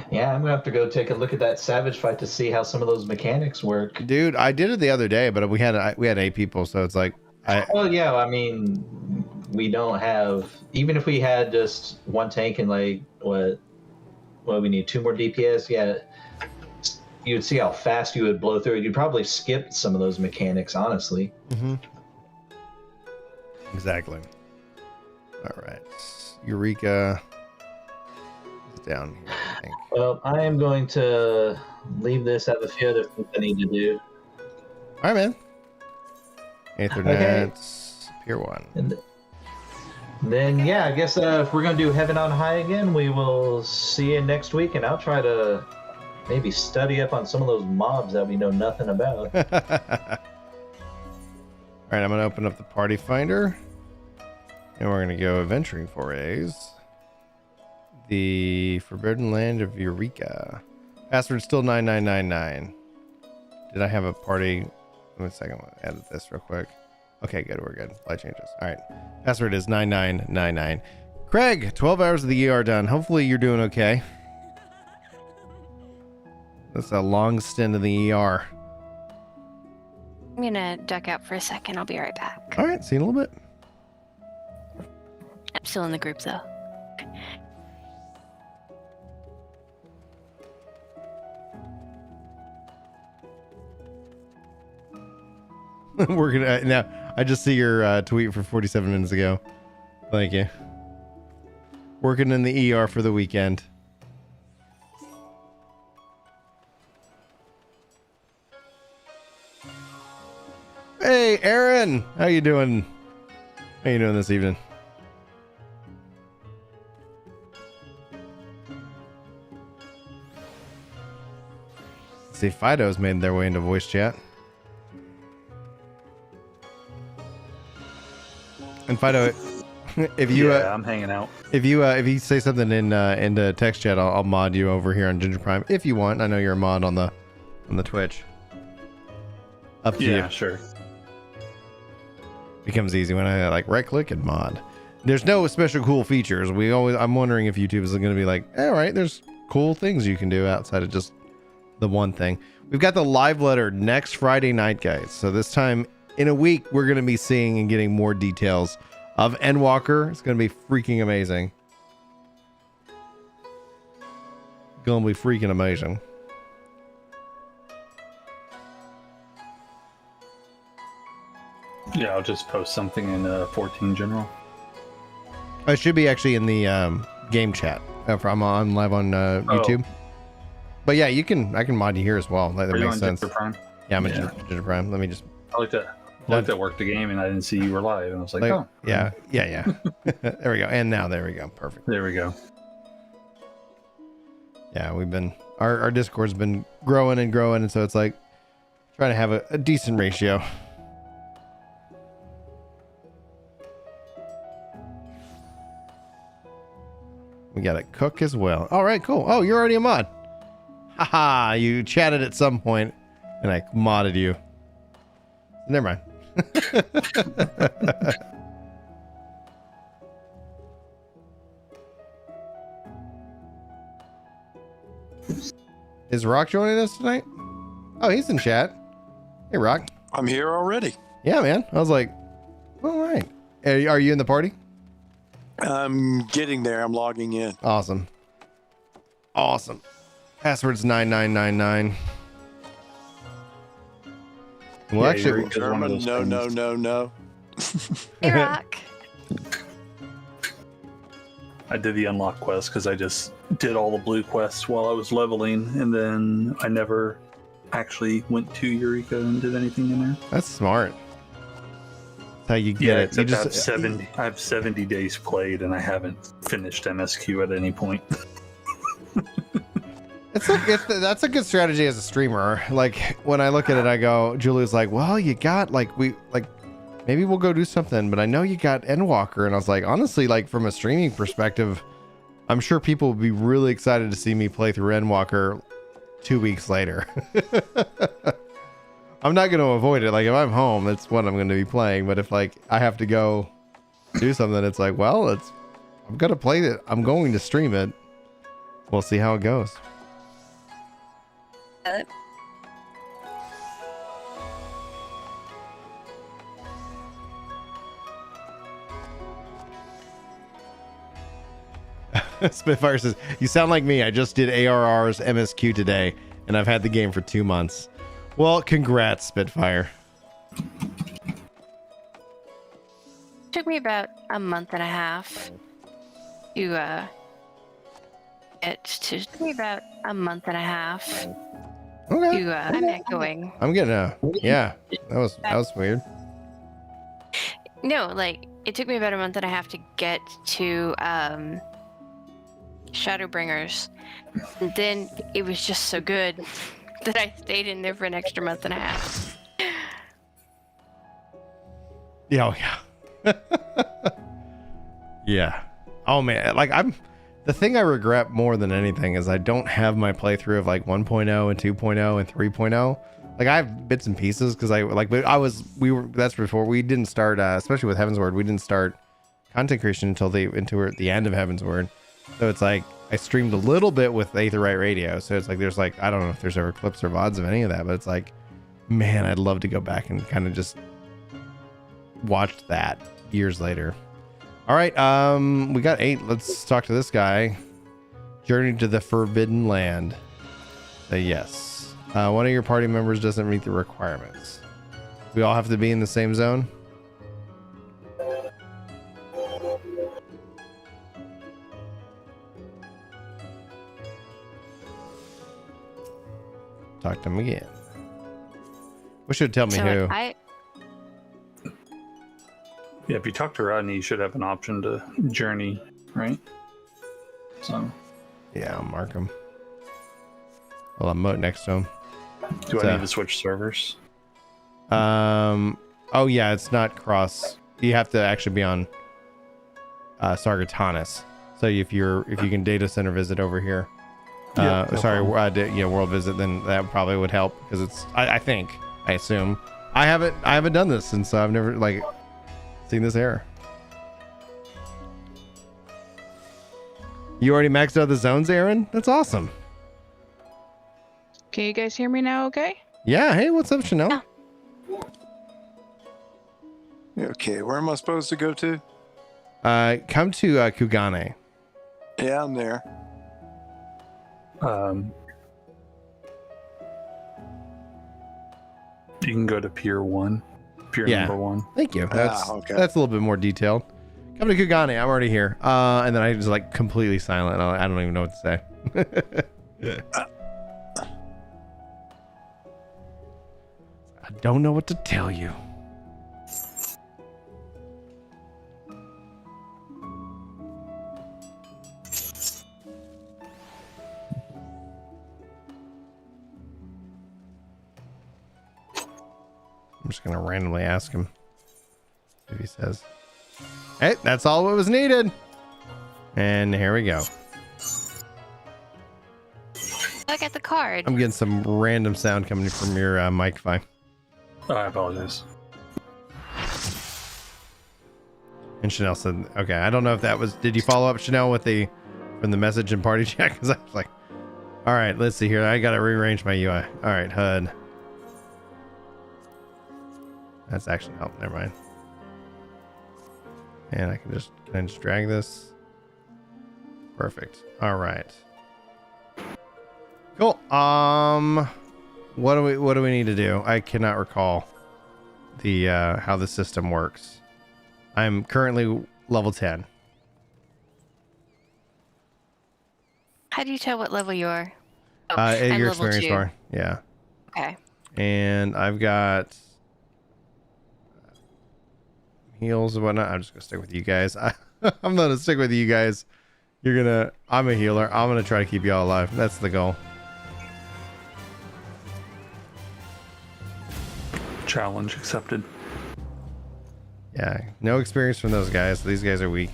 Yeah, I'm gonna have to go take a look at that Savage fight to see how some of those mechanics work. Dude, I did it the other day, but we had 8 people, so it's like Well, yeah, I mean, we don't have, even if we had just 1 tank and like what we need 2 more DPS. Yeah, you would see how fast you would blow through it. You'd probably skip some of those mechanics, honestly. Mm-hmm. Exactly. All right, Eureka is down here, I think. Well, I am going to leave this. I have a few other things I need to do. All right, man. Ethernet, Okay. Pier 1. And then, yeah, I guess if we're going to do Heaven on High again, we will see you next week, and I'll try to maybe study up on some of those mobs that we know nothing about. All right, I'm going to open up the Party Finder, and we're going to go Adventuring Forays. The Forbidden Land of Eureka. Password still 9999. Did I have a party? Wait a second. I'll edit this real quick. Okay, good. We're good. Apply changes. All right. Password is 9999. Craig, 12 hours of the ER done. Hopefully you're doing okay. That's a long stint in the ER. I'm gonna duck out for a second. I'll be right back. All right. See you in a little bit. I'm still in the group though. We're gonna now. I just see your tweet for 47 minutes ago. Thank you. Working in the ER for the weekend. Hey, Aaron, how you doing? How you doing this evening? See, Fido's made their way into voice chat. And Fido, if you I'm hanging out. if you say something in the text chat, I'll mod you over here on Ginger Prime if you want. I know you're a mod on the Twitch. Up to you. Yeah, sure. Becomes easy when I like right click and mod. There's no special cool features. I'm wondering if YouTube is going to be like, all right, there's cool things you can do outside of just the one thing. We've got the live letter next Friday night, guys. So this time in a week, we're going to be seeing and getting more details of Endwalker. It's going to be freaking amazing. Going to be freaking amazing. Yeah, I'll just post something in 14 general. I should be actually in the game chat. I'm live on YouTube. But yeah, I can mod you here as well. That Are you makes on sense. Ginger Prime? Yeah, I'm in Ginger Prime. Let me just. I looked at work the game and I didn't see you were live, and I was like, oh, yeah. There we go. And now there we go. Perfect. there we go. Yeah, we've been our Discord's been growing, and so it's like trying to have a decent ratio. We got a cook as well. All right, cool. Oh, you're already a mod. Haha, you chatted at some point and I modded you. Never mind. Is Rock joining us tonight? Oh, he's in chat. Hey, Rock. I'm here already. Yeah, man. I was like, all right. Are you in the party? I'm getting there. I'm logging in. Awesome. Password's 9999. Well, Yeah, actually, Eureka's one of those No. Hey, Rock. I did the unlock quest because I just did all the blue quests while I was leveling, and then I never actually went to Eureka and did anything in there. that's smart. That's how you get Yeah, it. You except I have 70 days played, and I haven't finished MSQ at any point. That's a good strategy as a streamer. Like when I look at it, I go, Julie's like, well, you got maybe we'll go do something, but I know you got Endwalker. And I was like, honestly, like from a streaming perspective, I'm sure people would be really excited to see me play through Endwalker 2 weeks later. I'm not going to avoid it. Like if I'm home, that's what I'm going to be playing. But if like I have to go do something, it's like, well, I'm going to play it. I'm going to stream it. We'll see how it goes. Spitfire says, you sound like me. I just did ARR's MSQ today, and I've had the game for 2 months. Well, congrats, Spitfire. Took me about a month and a half to took me about a month and a half Okay. to I'm echoing. I'm getting yeah. That was weird. No, like it took me about a month and a half to get to Shadowbringers. And then it was just so good that I stayed in there for an extra month and a half. Yeah, oh, yeah. Yeah. Oh man, like the thing I regret more than anything is I don't have my playthrough of like 1.0 and 2.0 and 3.0. Like I have bits and pieces because that's before we didn't start, especially with Heavensward, we didn't start content creation until the end of Heavensward. So it's like I streamed a little bit with Aetherite Radio. So it's like there's like, I don't know if there's ever clips or VODs of any of that, but it's like, man, I'd love to go back and kind of just watch that years later. All right, we got 8. Let's talk to this guy. Journey to the Forbidden Land. Say yes. One of your party members doesn't meet the requirements. We all have to be in the same zone. Talk to him again. Wish you'd tell me who. Yeah, if you talk to Rodney, you should have an option to journey, right? So. Yeah, I'll mark him. Well, I'm next to him. Do I need to switch servers? Oh yeah, it's not cross. You have to actually be on Sargatanis. So if you can data center visit over here. World visit, then that probably would help because it's I assume I haven't done this since I've never seen this error. You already maxed out the zones, Aaron? That's awesome. Can you guys hear me now okay? Yeah, hey, what's up, Chanel? Okay, where am I supposed to go to? Come to Kugane. Yeah, I'm there. You can go to Pier 1. Pier number 1. Thank you. That's okay. That's a little bit more detailed. Come to Kugane. I'm already here. And then I was like completely silent. I don't even know what to say. I don't know what to tell you. I'm just gonna randomly ask him if he says, hey, that's all what was needed. And here we go. Look at the card. I'm getting some random sound coming from your mic fine. Oh, I apologize. And Chanel said, okay, I don't know if that was, did you follow up, Chanel, from the message and party chat? Because I was like, all right, let's see here. I got to rearrange my UI. All right, HUD. That's actually helped. Never mind. And I can just drag this. Perfect. All right. Cool. What do we need to do? I cannot recall the how the system works. I'm currently level 10. How do you tell what level you are? Your level experience 2. bar. Yeah. Okay. And I've got heals and whatnot. I'm just gonna stick with you guys. I'm gonna stick with you guys. I'm a healer. I'm gonna try to keep y'all alive. That's the goal. Challenge accepted. Yeah, no experience from those guys. These guys are weak.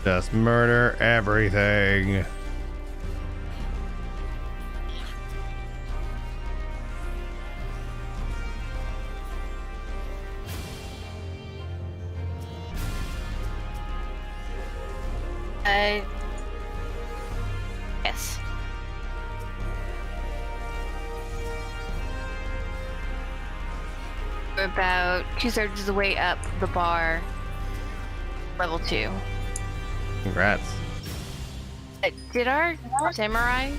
Just murder everything. Yes. We're about 2/3 of the way up the bar. Level 2. Congrats. Did our samurai?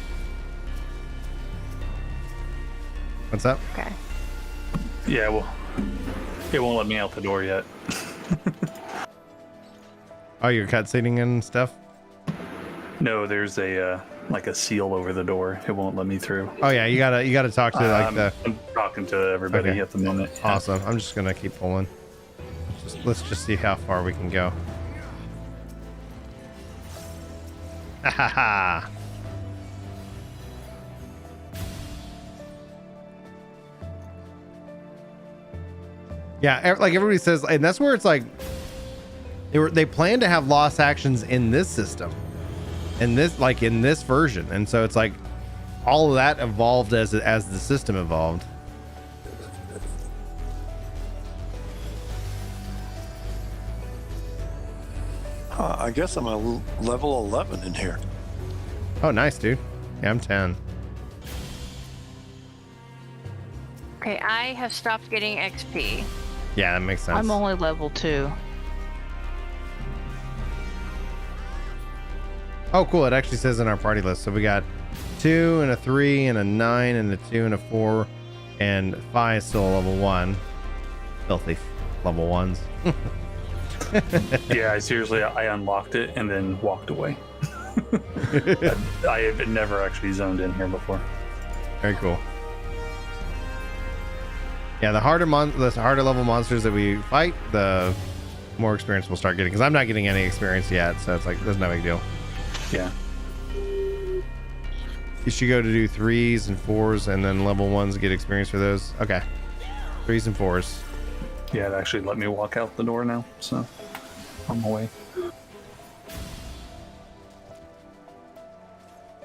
What's up? Okay. Yeah, well, it won't let me out the door yet. Oh, you're cutscening and stuff? No, there's a like a seal over the door. It won't let me through. Oh yeah, you gotta talk to like the. I'm talking to everybody Okay. at the moment. Awesome. I'm just gonna keep pulling. Let's just see how far we can go. Ha ha ha. Yeah, like everybody says, and that's where it's like they plan to have lost actions in this system, in this version, and so it's like all of that evolved as the system evolved. I guess I'm a level 11 in here. Oh, nice, dude. Yeah, I'm 10. Okay, I have stopped getting XP. Yeah, that makes sense. I'm only level 2. Oh, cool. It actually says in our party list. So we got 2 and a 3 and a 9 and a 2 and a 4 and 5 is still level 1. Filthy level 1s. Yeah, I unlocked it and then walked away. I have never actually zoned in here before. Very cool. Yeah, the harder level monsters that we fight, the more experience we'll start getting. Because I'm not getting any experience yet, so it's like there's no big deal. Yeah. You should go to do 3s and 4s, and then level 1s get experience for those. Okay, 3s and 4s. Yeah, it actually let me walk out the door now, so I'm away. And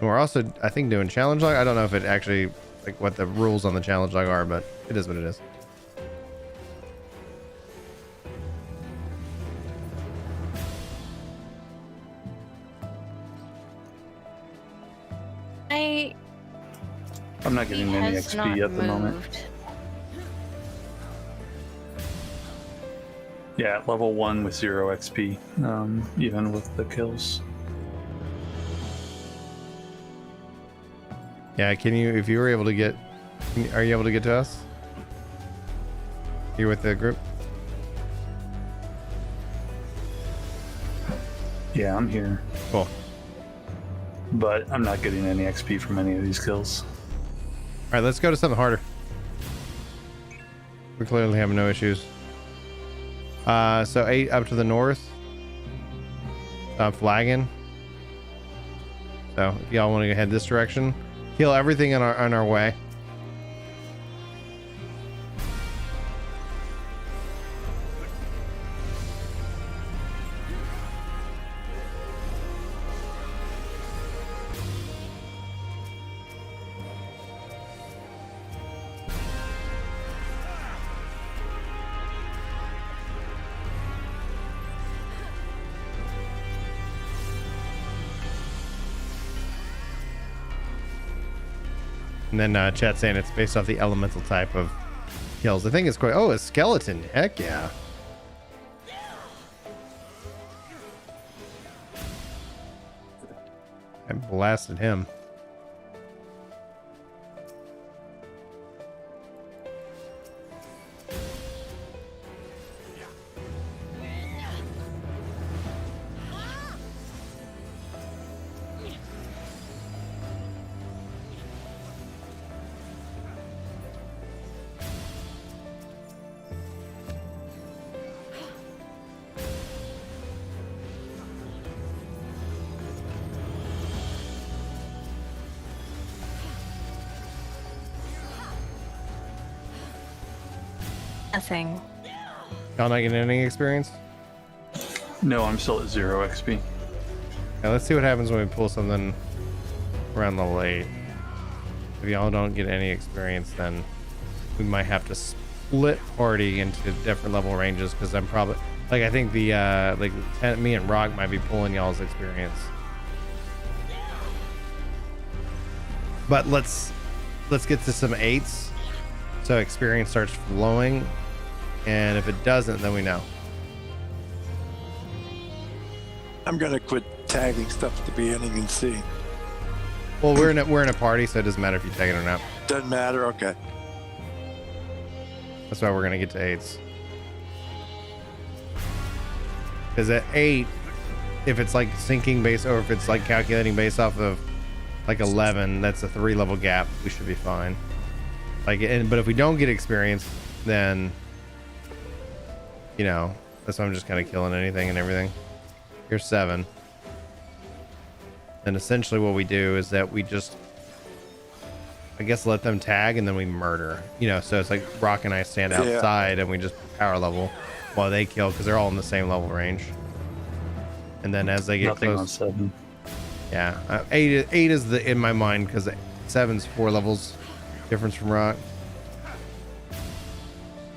we're also, I think, doing challenge log. I don't know if it actually, like, what the rules on the challenge log are, but it is what it is. I'm not getting any XP at the moment. Yeah, level 1 with 0 XP, even with the kills. Yeah, can you, if you were able to get, are you able to get to us? You with the group? Yeah, I'm here. Cool. But I'm not getting any XP from any of these kills. All right, let's go to something harder. We clearly have no issues. So 8 up to the north. I'm flagging. So if y'all want to head this direction, kill everything on our way. And then chat saying it's based off the elemental type of kills. I think it's quite. Oh, a skeleton. Heck yeah. I blasted him. Nothing. Y'all not getting any experience? No, I'm still at 0 XP. Now let's see what happens when we pull something around level 8. If y'all don't get any experience, then we might have to split party into different level ranges, because I'm probably like, I think the me and Rock might be pulling y'all's experience. But let's get to some 8s so experience starts flowing, and if it doesn't, then we know. I'm gonna quit tagging stuff at the beginning and see. Well, we're in a party, so it doesn't matter if you tag it or not. Doesn't matter. Okay. That's why we're gonna get to 8s. Because at 8, if it's like syncing base, or if it's like calculating based off of like 11, that's a 3 level gap. We should be fine. Like, but if we don't get experience, then you know, that's why I'm just kind of killing anything and everything. Here's 7. And essentially what we do is that we just, I guess, let them tag and then we murder. You know, so it's like Rock and I stand outside and we just power level while they kill, because they're all in the same level range. And then as they get Nothing close, on 7. yeah, 8 is the in my mind, because 7's 4 levels difference from Rock.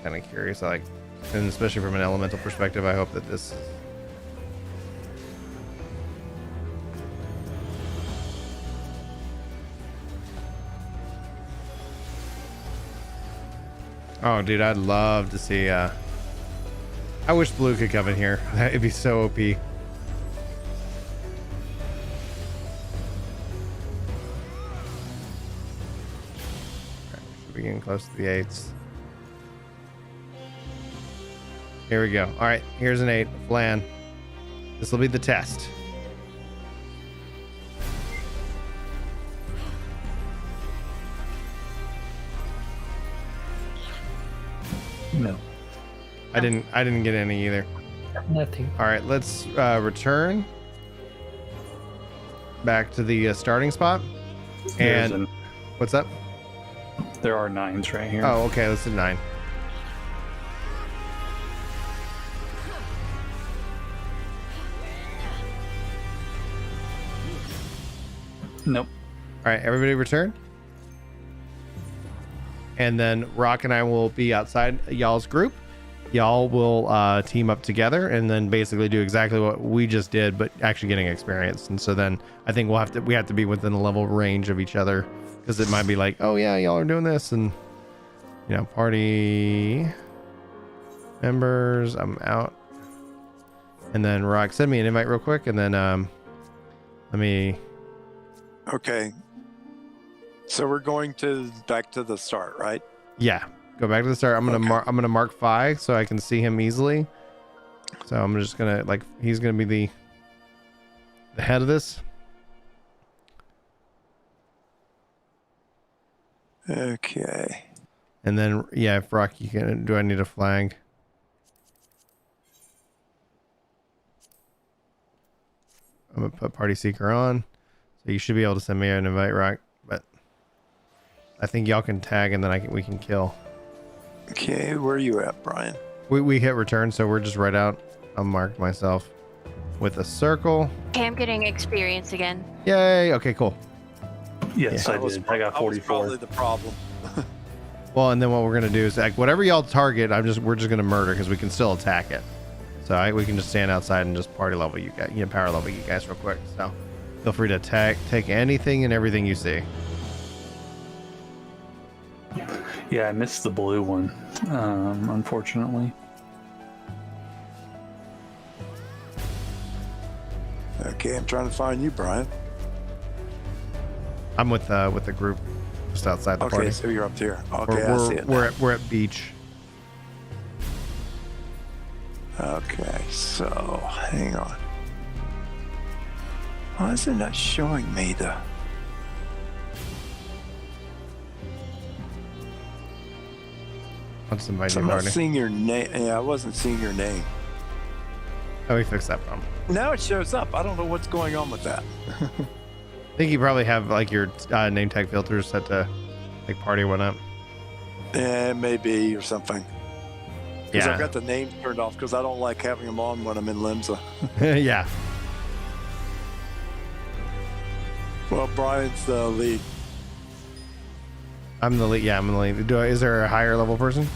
Kind of curious, like, and especially from an elemental perspective, I hope that this. Oh, dude, I'd love to see. I wish Blue could come in here. That'd be so OP. Should be getting close to the 8s. Here we go. All right, here's an 8. Flan. This will be the test. No. I didn't get any either. Nothing. All right, let's return back to the starting spot. And what's up? There are 9s right here. Oh, okay. Let's do 9. Nope. All right, everybody return. And then Rock and I will be outside y'all's group. Y'all will team up together and then basically do exactly what we just did, but actually getting experience. And so then I think we have to be within the level range of each other, because it might be like, oh yeah, y'all are doing this, and you know, party members, I'm out. And then Rock, send me an invite real quick, and then let me. Okay. So we're going back to the start, right? Yeah, go back to the start. I'm gonna mark 5 so I can see him easily. So I'm just gonna, like, he's gonna be the head of this. Okay. And then yeah, if Rock, you can. Do I need a flag? I'm gonna put Party Seeker on, so you should be able to send me an invite, Rock. But I think y'all can tag, and then we can kill. Okay, where are you at, Brian? We hit return, so we're just right out. I'll mark myself with a circle. Okay, I'm getting experience again. Yay! Okay, cool. Yes, I did. I got 44. That was probably the problem. Well, and then what we're gonna do is, like, whatever y'all target, we're just gonna murder, because we can still attack it. So we can just stand outside and just party level you guys, power level you guys real quick. So feel free to take anything and everything you see. Yeah, I missed the blue one, unfortunately. Okay, I'm trying to find you, Brian. I'm with the group just outside the Okay, party. so you're up here. Okay, I see it. We're at beach. Okay, so hang on. Why is it not showing me the? I'll just invite So you, I'm not party. seeing your name. Yeah, I wasn't seeing your name. Oh, we fixed that problem. Now it shows up. I don't know what's going on with that. I think you probably have like your name tag filters set to like party went up. Yeah, maybe or something. Because Yeah. I've got the names turned off because I don't like having them on when I'm in Limsa. Yeah. Well, Brian's the lead. I'm the lead. Yeah, I'm the lead. Is there a higher level person?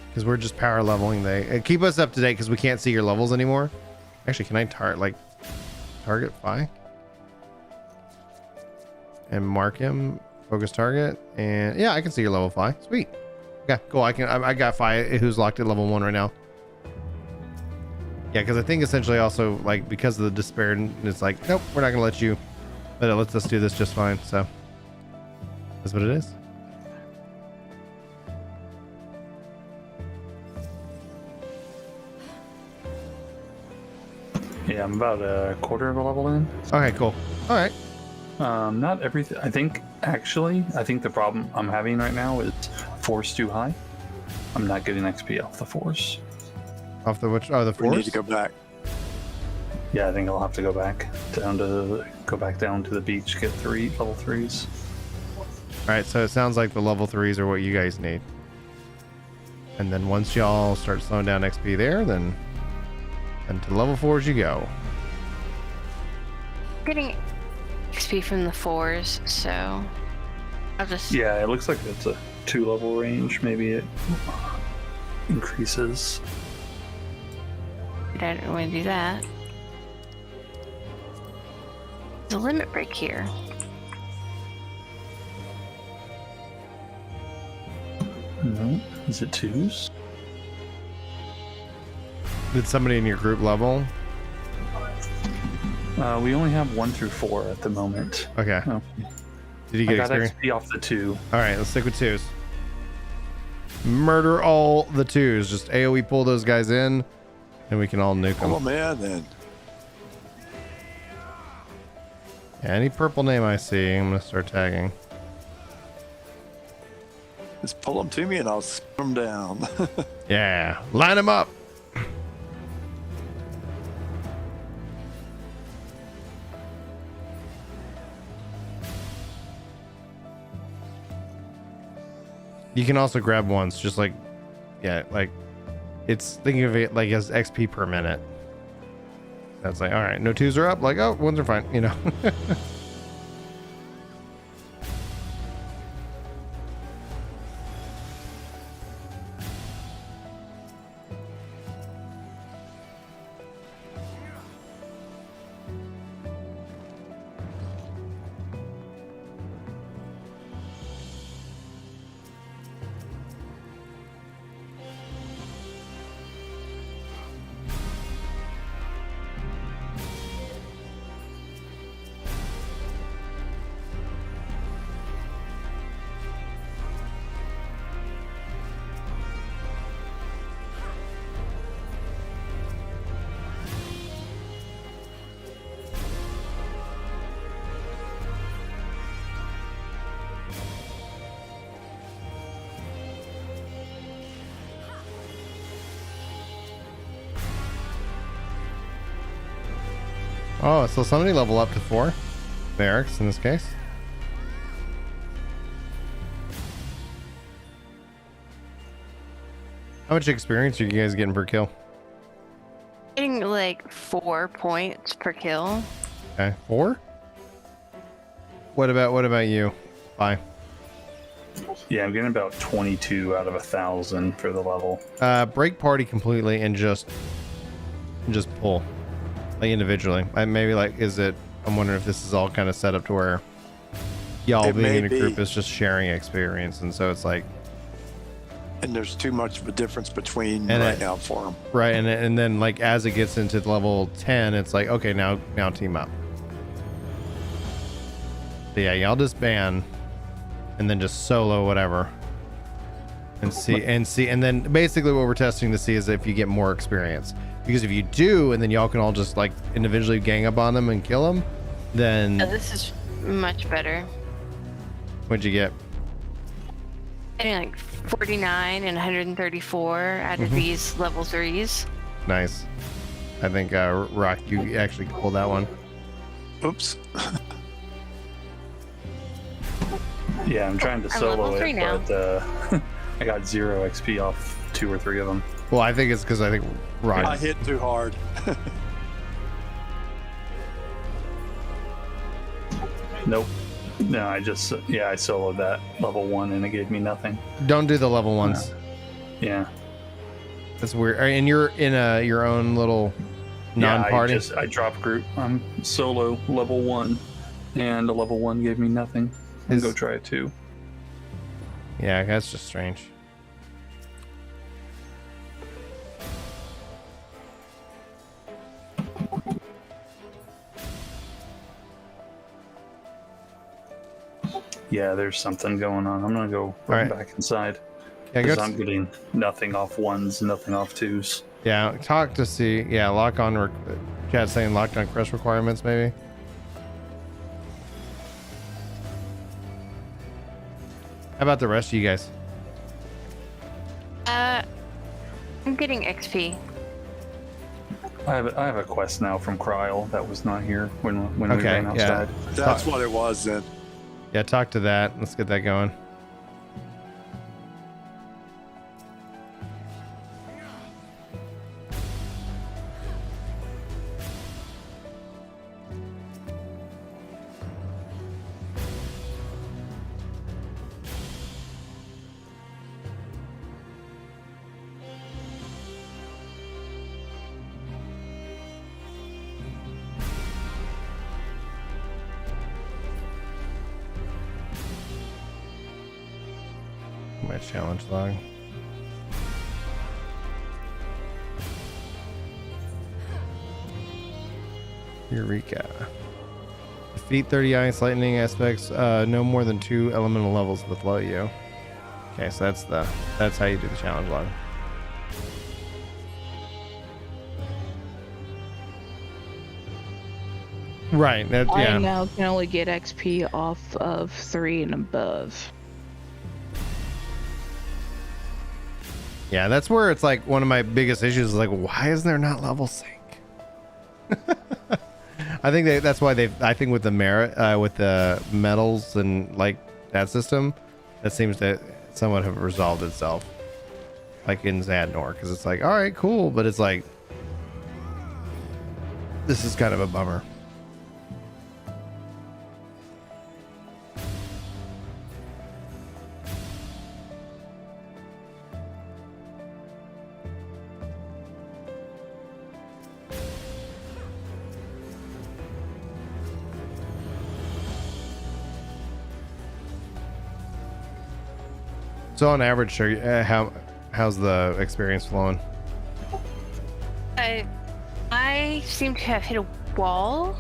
Because we're just power leveling. Keep us up to date because we can't see your levels anymore. Actually, can I target Phi and mark him? Focus target, and yeah, I can see your level Phi. Sweet. Okay, cool. I got Phi who's locked at level 1 right now. Yeah, because I think essentially also like because of the despair, it's like nope, we're not gonna let you. But it lets us do this just fine, so that's what it is. Yeah, I'm about a quarter of a level in. Okay, cool. All right. Not everything. I think the problem I'm having right now is force too high. I'm not getting XP off the force. Off the which? Oh, the force. We need to go back. Yeah, I think I'll have to go back down to the beach, get level 3s. All right, so it sounds like the level 3s are what you guys need. And then once y'all start slowing down XP there, then to level 4s you go. Getting XP from the 4s, so I'll just. Yeah, it looks like it's a 2-level range. Maybe it increases. I don't want to do that. There's a limit break here. No, is it 2s? Did somebody in your group level? We only have 1 through 4 at the moment. Okay. Oh. Did you I get got experience? XP off the 2. All right, let's stick with 2s. Murder all the 2s. Just AoE pull those guys in, and we can all nuke them. Oh man, then. Any purple name I see, I'm gonna start tagging. Just pull them to me and I'll spin them down. Yeah, line them up. You can also grab once, just like, yeah, like it's thinking of it like as XP per minute. That's like, all right, no 2s are up. Like, oh, 1s are fine, you know. Oh, so somebody level up to 4. The Eric's in this case. How much experience are you guys getting per kill? Getting like 4 points per kill. Okay, 4? What about you? Bye. Yeah, I'm getting about 22 out of 1,000 for the level. Break party completely and just pull. Like individually. Maybe like, I'm wondering if this is all kind of set up to where y'all It being may in a be. group is just sharing experience, and so it's like And there's too much of a difference between And right it- now for them. right, and then like as it gets into level 10, it's like okay, now team up. So yeah, y'all disband, and then just solo whatever, and see, and then basically what we're testing to see is if you get more experience. Because if you do, and then y'all can all just like individually gang up on them and kill them, then This is much better. what'd you get? I mean, like 49 and 134 out of these level 3s. Nice. I think Rock, you actually pulled that one. Oops. Yeah, I'm trying to I'm solo level 3 it, now. but I got 0 XP off 2 or 3 of them. Well, I think it's because I think Rock. I hit too hard. Nope. No, I soloed that level 1 and it gave me nothing. Don't do the level ones. Yeah. That's weird. And you're in your own little non-party. Yeah, I dropped group. I'm solo level 1, and a level 1 gave me nothing. I'll go try it too. Yeah, that's just strange. Yeah, there's something going on. I'm gonna go Alright. back inside. Yeah, go Because I'm getting nothing off 1s, nothing off 2s. Yeah, talk to see. Yeah, lock on. Chad's saying locked on quest requirements, maybe. How about the rest of you guys? I'm getting XP. I have a quest now from Kryl that was not here when we Okay, ran yeah. outside. That's what it was then. Yeah, talk to that. Let's get that going. My challenge log. Eureka. Defeat 30 ice lightning aspects, no more than 2 elemental levels below you. Okay, so that's how you do the challenge log. Right, that I yeah. now can only get XP off of 3 and above. Yeah, that's where it's like one of my biggest issues is like, why is there not level sync? I think that's why I think with the merit, with the medals and like that system, that seems to somewhat have resolved itself. Like in Zadnor, because it's like, all right, cool, but it's like, this is kind of a bummer. So on average, sure, how's the experience flowing? I seem to have hit a wall.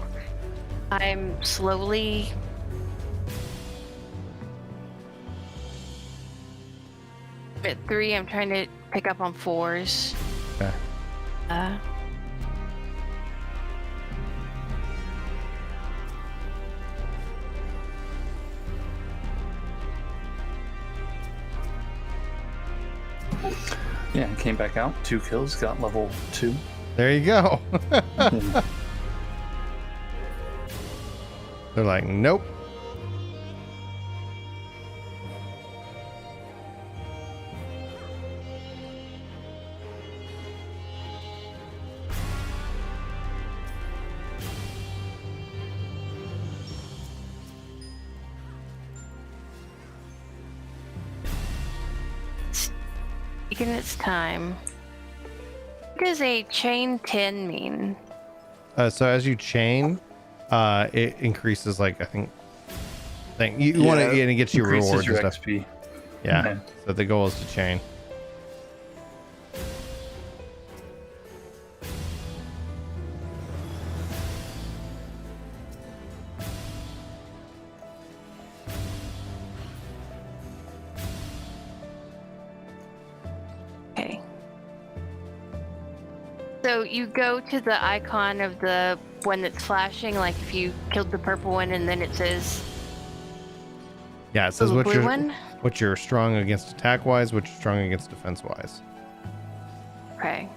I'm slowly at 3. I'm trying to pick up on 4s. Okay. Yeah, came back out, 2 kills, got level 2. There you go. They're like, nope. Taking its time. What does a chain 10 mean? So as you chain, it increases like I think thing. You want to, and it gets you Increases rewards your and stuff. XP. Yeah. Okay. So the goal is to chain. Okay. So you go to the icon of the one that's flashing, like if you killed the purple one, and then it says. Yeah, it says the what blue you're one? what you're strong against attack wise, what you're strong against defense wise. Okay.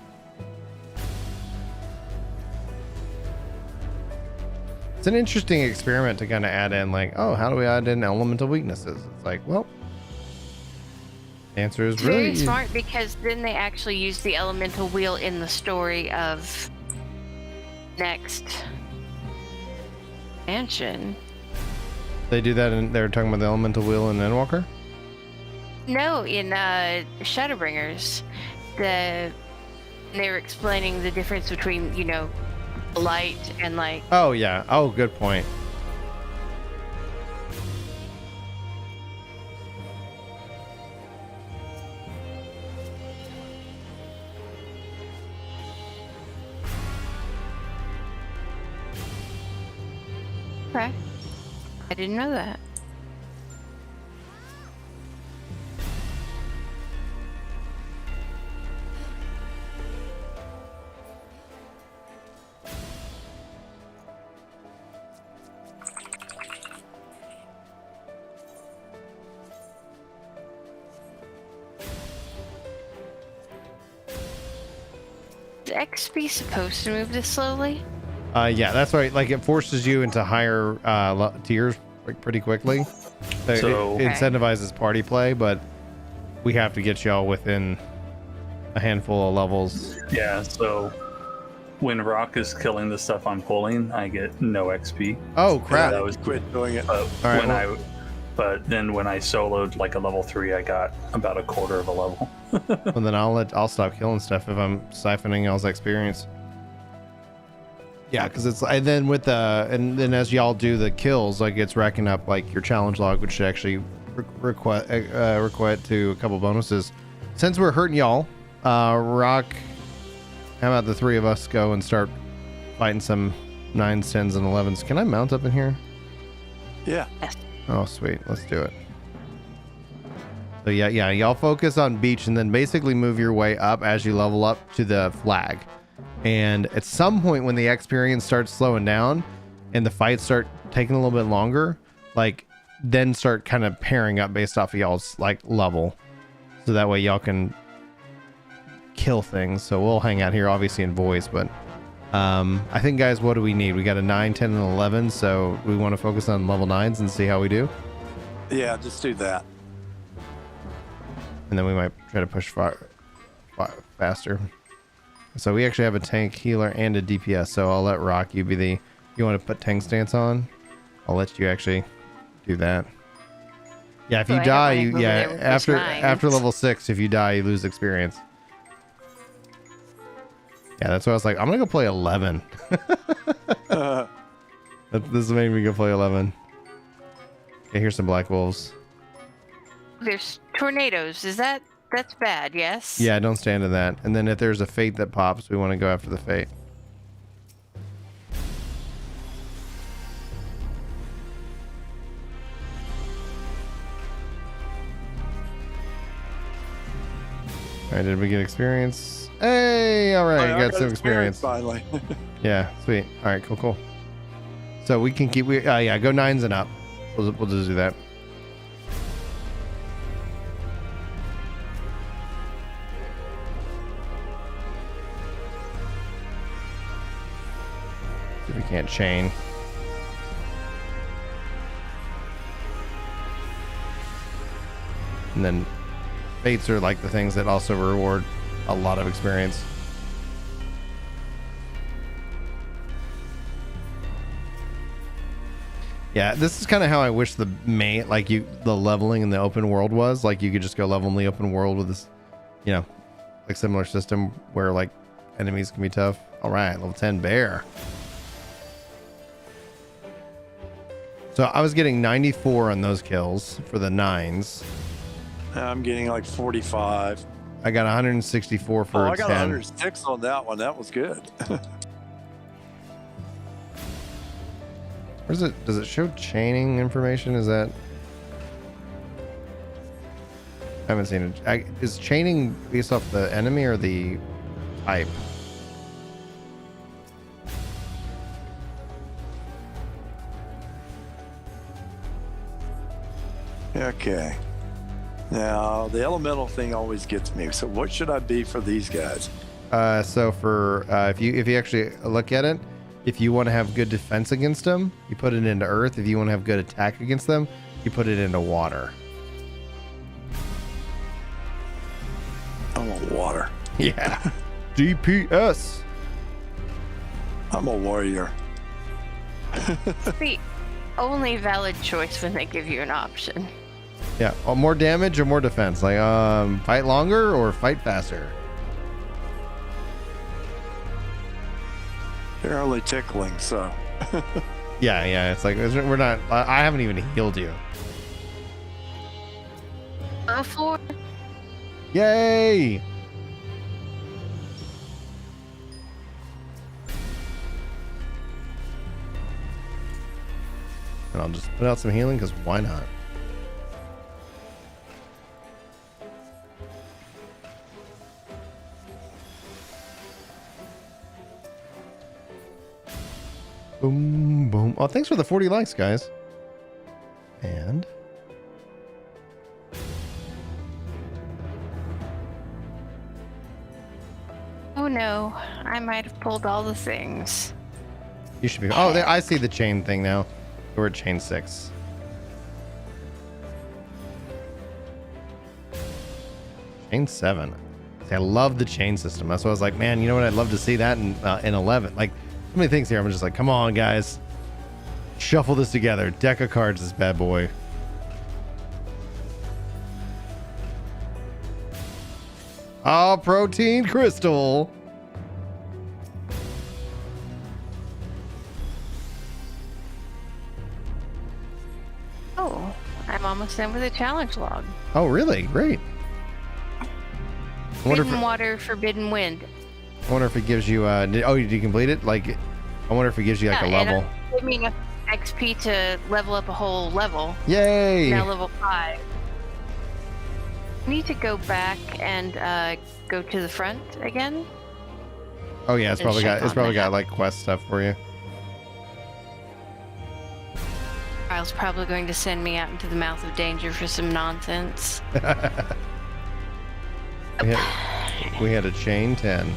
It's an interesting experiment to kind of add in, like, oh, how do we add in elemental weaknesses? It's like, well, the answer is It's really very smart, because then they actually use the elemental wheel in the story of next mansion. They do that, and they're talking about the elemental wheel in Endwalker. No, in Shadowbringers, they were explaining the difference between, you know, light and like. Oh yeah. Oh, good point. Okay. I didn't know that. Is XP supposed to move this slowly? Yeah, that's right. Like, it forces you into higher tiers like pretty quickly. So it incentivizes party play, but we have to get y'all within a handful of levels. Yeah, so when Rock is killing the stuff I'm pulling, I get no XP. Oh crap! I was quit doing it. But then when I soloed like a level 3, I got about a quarter of a level. Well, then I'll stop killing stuff if I'm siphoning y'all's experience. Yeah, because it's, and then with the, and then as y'all do the kills, like it's racking up like your challenge log, which should actually request to a couple bonuses. Since we're hurting y'all, Rock, how about the three of us go and start fighting some 9s, 10s, and 11s? Can I mount up in here? Yeah. Oh, sweet. Let's do it. So yeah, y'all focus on beach and then basically move your way up as you level up to the flag. And at some point when the experience starts slowing down and the fights start taking a little bit longer, like then start kind of pairing up based off of y'all's like level. So that way y'all can kill things. So we'll hang out here obviously in voice, but I think, guys, what do we need? We got a 9, 10, and 11, so we want to focus on level 9s and see how we do. Yeah, just do that. And then we might try to push faster. So we actually have a tank, healer, and a DPS, so I'll let Rock, you be the, you want to put tank stance on? I'll let you actually do that. Yeah, if you die, after level 6, if you die, you lose experience. Yeah, that's why I was like, I'm gonna go play 11. This made me go play 11. Okay, here's some black wolves. There's tornadoes. That's bad, yes? Yeah, don't stand in that. And then if there's a fate that pops, we want to go after the fate. All right, did we get experience? Hey, all right, got some experience. Finally. Yeah, sweet. All right, cool. So we can keep, go 9s and up. We'll just do that. See if we can't chain. And then fates are like the things that also reward a lot of experience. Yeah, this is kind of how I wish the leveling in the open world was. Like, you could just go level in the open world with this, like similar system where like enemies can be tough. All right, level 10 bear. So I was getting 94 on those kills for the 9s. I'm getting like 45. I got 164 for I a got 10. 106 on that one. That was good. Where's it? Does it show chaining information? Is that? I haven't seen it. Is chaining based off the enemy or the type? Okay. Now, the elemental thing always gets me. So what should I be for these guys? So for if you actually look at it, if you want to have good defense against them, you put it into earth. If you want to have good attack against them, you put it into water. I want water. Yeah. DPS. I'm a warrior. The only valid choice when they give you an option. Yeah. Oh, more damage or more defense? Like fight longer or fight faster? They're only tickling, so. Yeah. It's like we're not. I haven't even healed you. Before. Yay! And I'll just put out some healing because why not? Boom, boom. Oh, thanks for the 40 likes, guys. And Oh no, I might have pulled all the things. you should be. Oh, there, I see the chain thing now. We're at chain 6. Chain 7. See, I love the chain system. That's why I was like, man, you know what? I'd love to see that in 11. Like, so many things here. I'm just like, come on, guys. Shuffle this together. Deck of cards, this bad boy. Oh, protein crystal. Oh, I'm almost done with the challenge log. Oh, really? Great. I wonder Forbidden water, forbidden wind. if it gives you did you complete it? Like, I wonder if it gives you like a level. Give me enough XP to level up a whole level. Yay! Now level 5. I need to go back and go to the front again. Oh yeah, it's and probably check on got that. like quest stuff for you. Kyle's probably going to send me out into the mouth of danger for some nonsense. we had a chain 10.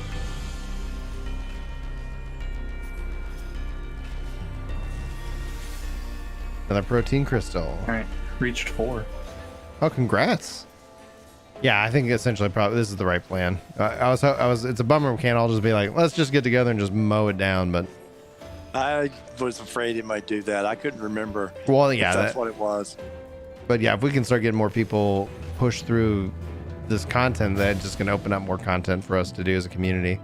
Another protein crystal. All right, reached 4. Oh, congrats. Yeah, I think essentially probably this is the right plan. I was it's a bummer we can't all just be like, let's just get together and just mow it down, but I was afraid it might do that. I couldn't remember. well, yeah, if that's what it was. But yeah, if we can start getting more people push through this content, that's just going to open up more content for us to do as a community.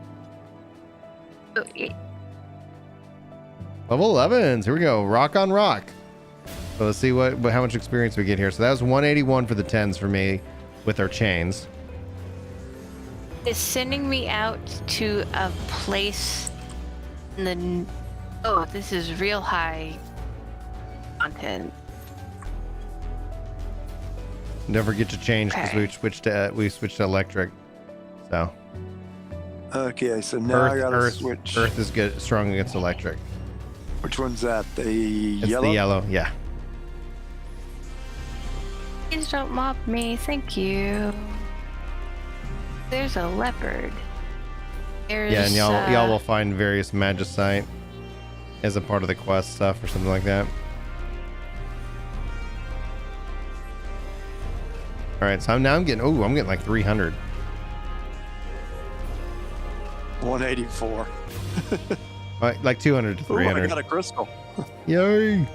Level 11s. Here we go. Rock on rock. So let's see how much experience we get here. So that was 181 for the 10s for me with our chains. It's sending me out to a place in the... Oh, this is real high content. Don't forget to change because we switched to electric. So Okay, so now I gotta switch. Earth is good, strong against electric. Which one's that? The It's yellow? the yellow, yeah. Please don't mob me, thank you. There's a leopard. There's, Yeah, and y'all will find various magicite as a part of the quest stuff or something like that. All right, so I'm getting like 300. 184. Like 200 to Ooh, 300. I got a crystal. Yay!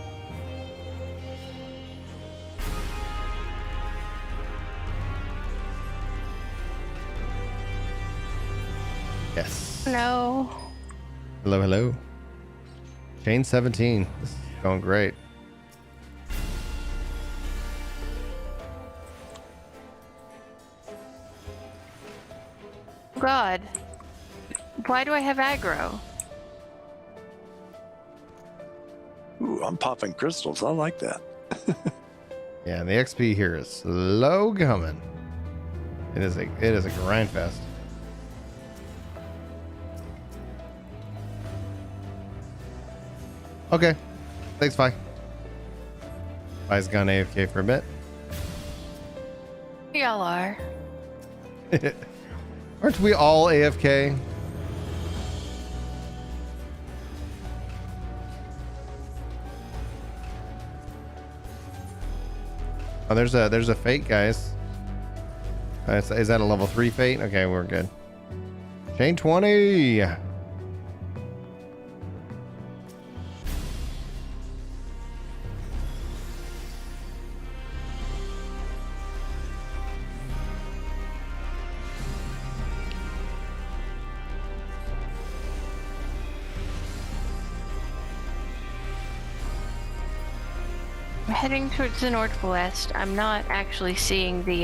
Yes. No. Hello. Chain 17. This is going great. God. Why do I have aggro? Ooh, I'm popping crystals. I like that. Yeah, the XP here is slow coming. It is a grind fest. Okay. Thanks, Fi. Fi's gone AFK for a bit. Y'all are. Aren't we all AFK? Oh, there's a fate, guys. Is that a level 3 fate? Okay, we're good. Chain 20. I'm heading towards the northwest. I'm not actually seeing the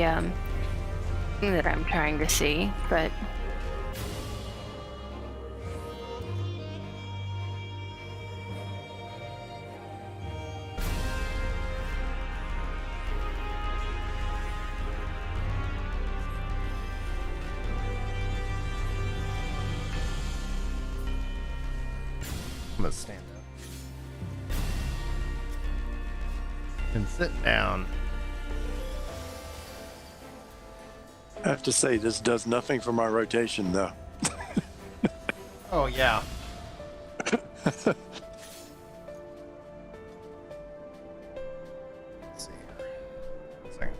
thing that I'm trying to see, but I'm gonna stand up and sit down. I have to say, this does nothing for my rotation, though. Oh, yeah. Let's see here. One second.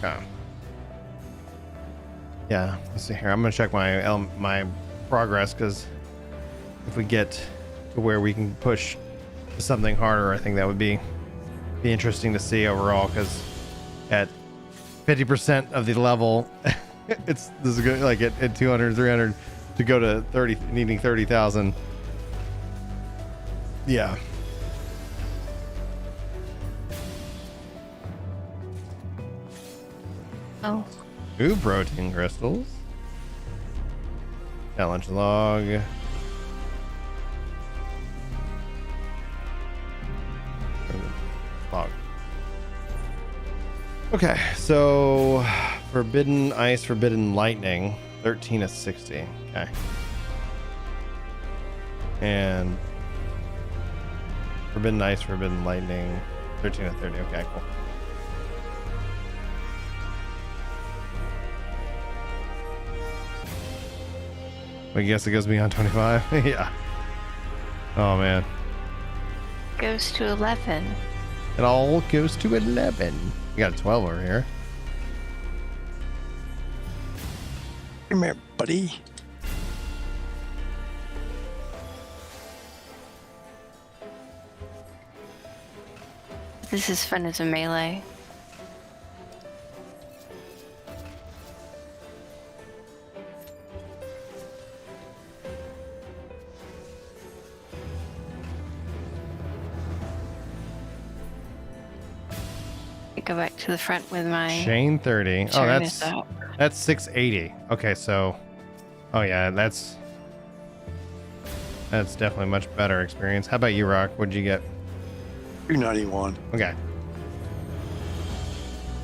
Okay. Yeah, let's see here. I'm gonna check my progress, because if we get to where we can push to something harder, I think that would be interesting to see overall, because at 50% of the level this is good, like at 200 300 to go to 30, needing 30,000. Yeah. oh, 2 protein crystals. Challenge log. Log. Okay, so forbidden ice, forbidden lightning, 13 of 60. Okay. And forbidden ice, forbidden lightning, 13 of 30. Okay, cool. I guess it goes beyond 25. Yeah. Oh man. goes to 11. It all goes to 11. We got a 12 over here. Come here, buddy. This is fun as a melee. Go back to the front with my Chain 30. Oh, turn that's is up. 680. Okay, so oh yeah, that's definitely much better experience. How about you, Rock? What'd you get? 291. Okay.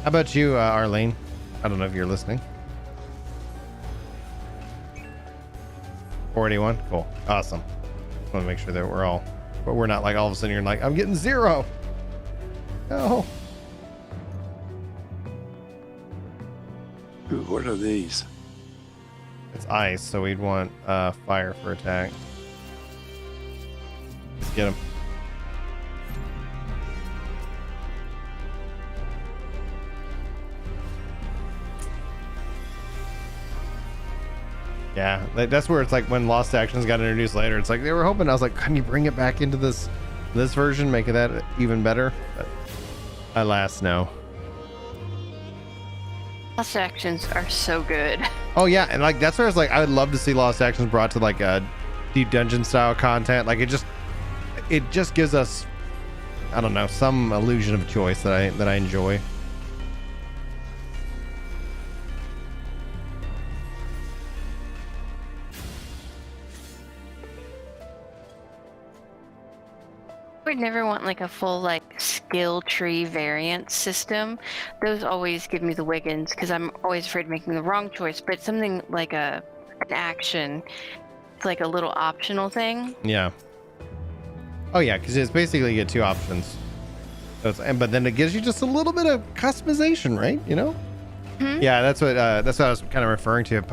How about you, Arlene? I don't know if you're listening. 481. Cool. Awesome. I want to make sure that we're not like all of a sudden you're like, I'm getting 0. No. Ooh, what are these? It's ice, so we'd want fire for attack. Let's get him. Yeah, that's where it's like when Lost Actions got introduced later. It's like they were hoping. I was like, can you bring it back into this version, make it that even better? But alas, no. Lost Actions are so good. Oh yeah, and like that's where it's like I would love to see Lost Actions brought to like a deep dungeon style content. Like it just gives us I don't know, some illusion of choice that I enjoy. I would never want like a full like skill tree variant system. Those always give me the wiggins because I'm always afraid of making the wrong choice. But something like an action, it's like a little optional thing. Yeah. Oh yeah, because it's basically you get two options. So but then it gives you just a little bit of customization, right? You know? Mm-hmm. Yeah, that's what I was kind of referring to with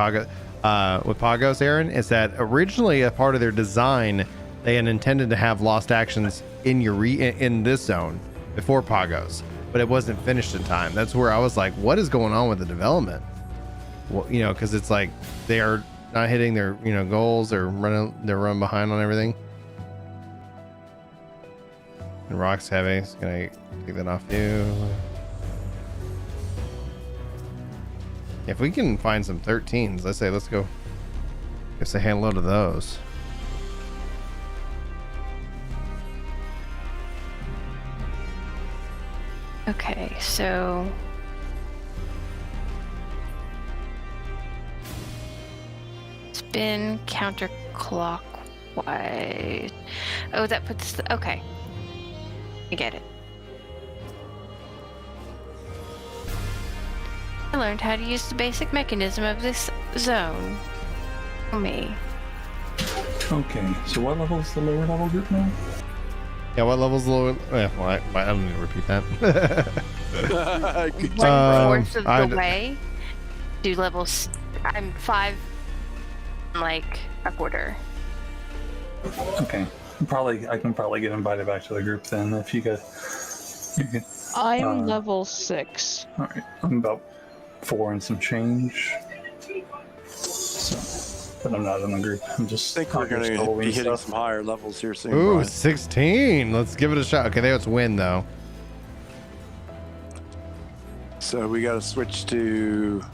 Pagos, Aaron, is that originally a part of their design, they had intended to have lost actions in this zone before Pagos, but it wasn't finished in time. That's where I was like, what is going on with the development? Well, you know, because it's like they are not hitting their goals, they're running behind on everything. And rock's heavy, so gonna take that off you. If we can find some 13s, let's go say hello to those. Okay, so spin counterclockwise. Oh, that puts the, okay. I get it. I learned how to use the basic mechanism of this zone. Me. Okay, so what level is the lower level group now? Yeah, what level's the lower? Yeah, well, I don't need to repeat that. One-fourth of the way to levels. I'm 5, like a quarter. Okay, I can probably get invited back to the group then if you guys. I'm level 6. All right, I'm about 4 and some change. So, but I'm not in the group. I'm just. I think we're going to be hitting some higher levels here soon. Ooh, Brian. 16. Let's give it a shot. Okay, that's win though. So we got to switch to.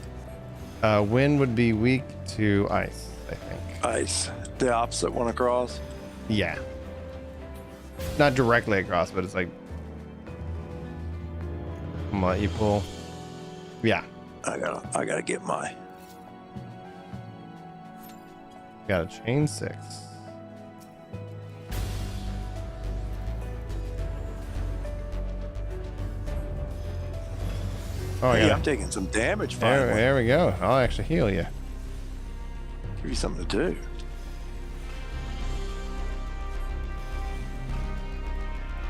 Wind would be weak to ice, I think. Ice. The opposite one across? Yeah. Not directly across, but it's like. I'm gonna let you pull. Yeah. I gotta get my. Got a chain 6. Oh, hey, yeah. I'm taking some damage finally. There we go. I'll actually heal you. Give you something to do.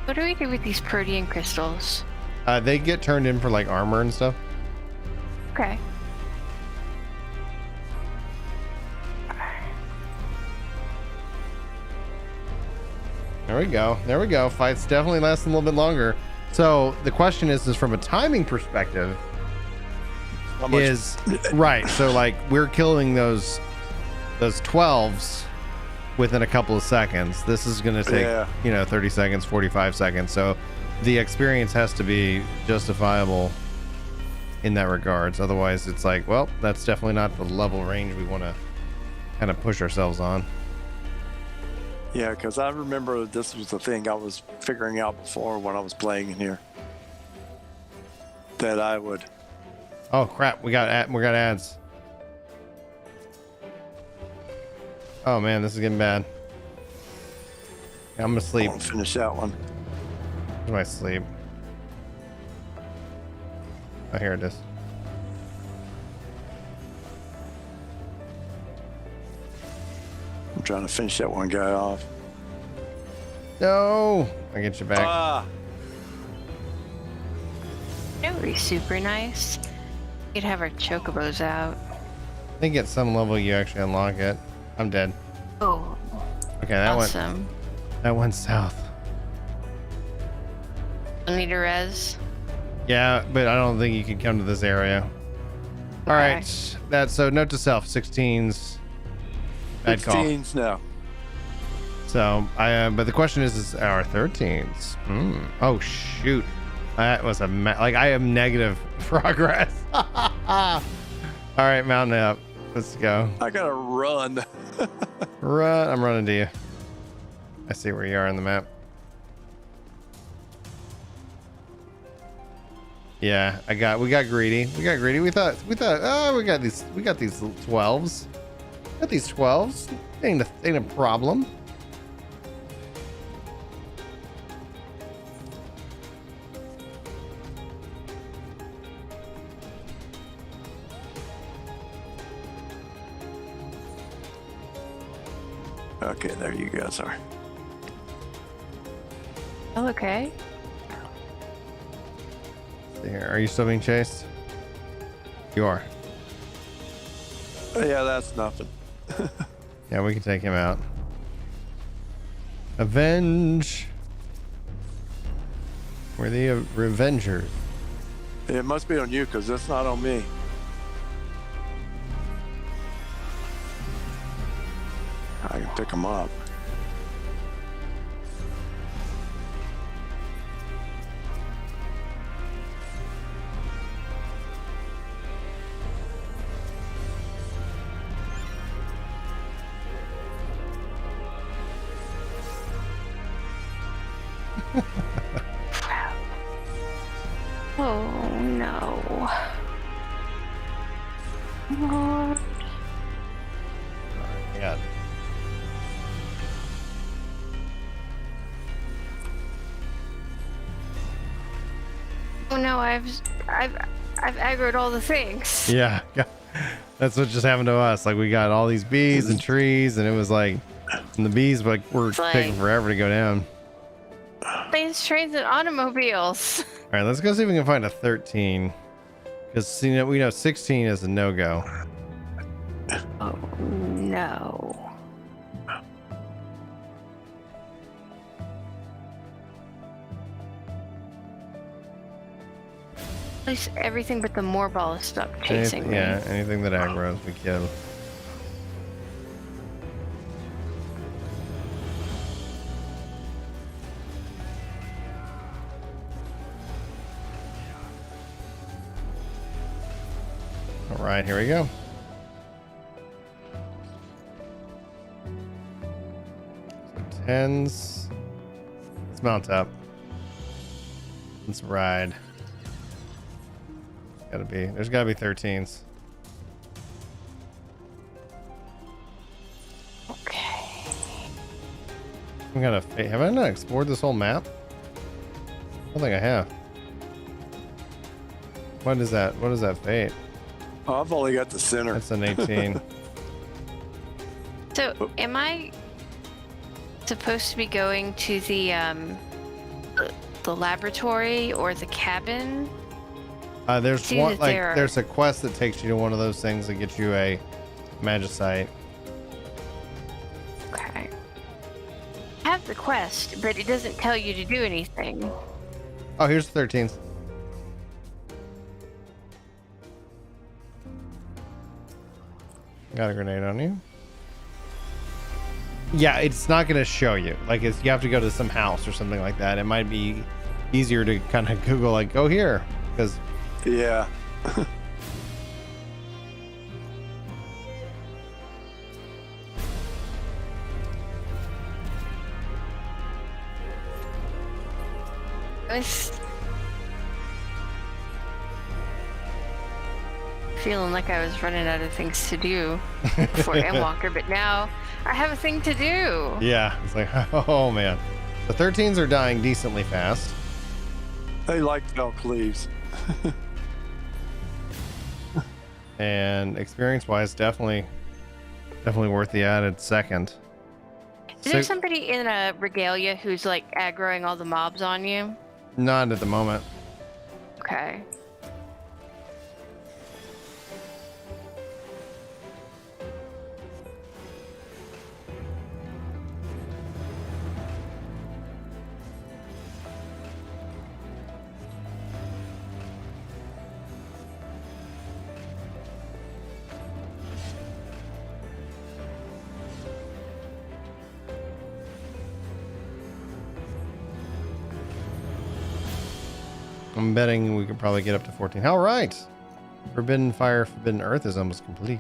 What do we do with these protean crystals? They get turned in for like armor and stuff. Okay. There we go. There we go. Fight's definitely lasting a little bit longer. So the question is from a timing perspective, right. So like we're killing those 12s within a couple of seconds. This is going to take, 30 seconds, 45 seconds. So the experience has to be justifiable in that regards. Otherwise it's like, well, that's definitely not the level range we want to kind of push ourselves on. Yeah, because I remember this was the thing I was figuring out before when I was playing in here. That I would. Oh crap! We got ads. Oh man, this is getting bad. I'm gonna sleep. I'll finish that one. Where do I sleep? Oh, here it is. I'm trying to finish that one guy off. No, I get you back. That would be super nice. We'd have our chocobos out. I think at some level you actually unlock it. I'm dead. Oh. Okay, that awesome. went south. Need a res? Yeah, but I don't think you can come to this area. All right, so note to self: 16s. Bad call. 16s now. So but the question is our 13s? Oh shoot, that was I am negative progress. All right, mountain up. Let's go. I gotta run. Run. I'm running to you. I see where you are on the map. Yeah, we got greedy. We got greedy. We thought, oh, we got these 12s. Got these 12s. Ain't a problem. Okay, there you guys are. Oh, okay. Here, are you still being chased? You are. Yeah, that's nothing. Yeah, we can take him out. Avenge. We're the Revengers. It must be on you because it's not on me. I can pick him up. Oh no. Lord. Yeah. Oh no, I've aggroed all the things. Yeah. That's what just happened to us. Like we got all these bees and trees, and it was like, and the bees were taking forever to go down. Planes, trains, and automobiles. All right, let's go see if we can find a 13. Because we know 16 is a no-go. Oh no. At least everything but the moorball is stuck chasing me. Yeah, anything that aggroes we kill. All right, here we go. So 10s. Let's mount up. Let's ride. There's gotta be 13s. Okay. Have I not explored this whole map? I don't think I have. What is that? What is that fate? Oh, I've only got the center. That's an 18. So, am I supposed to be going to the laboratory or the cabin? There's one there's a quest that takes you to one of those things that gets you a magicite. Okay. I have the quest, but it doesn't tell you to do anything. Oh, here's the 13s. Got a grenade on you. Yeah, it's not going to show you. Like, you have to go to some house or something like that. It might be easier to kind of Google, like, go here, because. Yeah. Feeling like I was running out of things to do for endwalker, but now I have a thing to do. Yeah, it's like, oh man. The 13s are dying decently fast. They like to cleaves. And experience-wise, definitely worth the added second. Is there somebody in a regalia who's like aggroing all the mobs on you? Not at the moment. Okay. I'm betting we could probably get up to 14. All right. Forbidden Fire, Forbidden Earth is almost complete.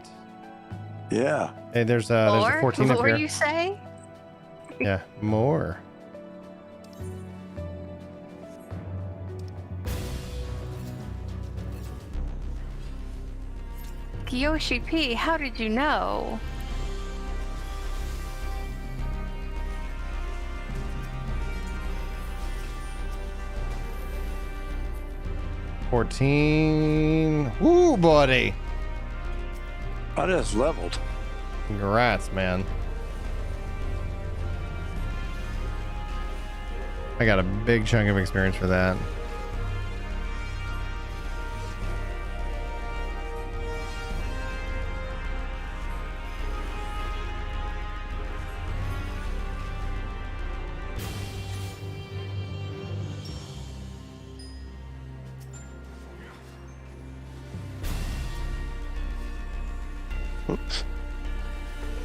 Yeah. Hey, there's a 14 up more here. You say? Yeah, more. Yoshi P, how did you know? $14. Woo, buddy. I just leveled. Congrats, man. I got a big chunk of experience for that. Oops.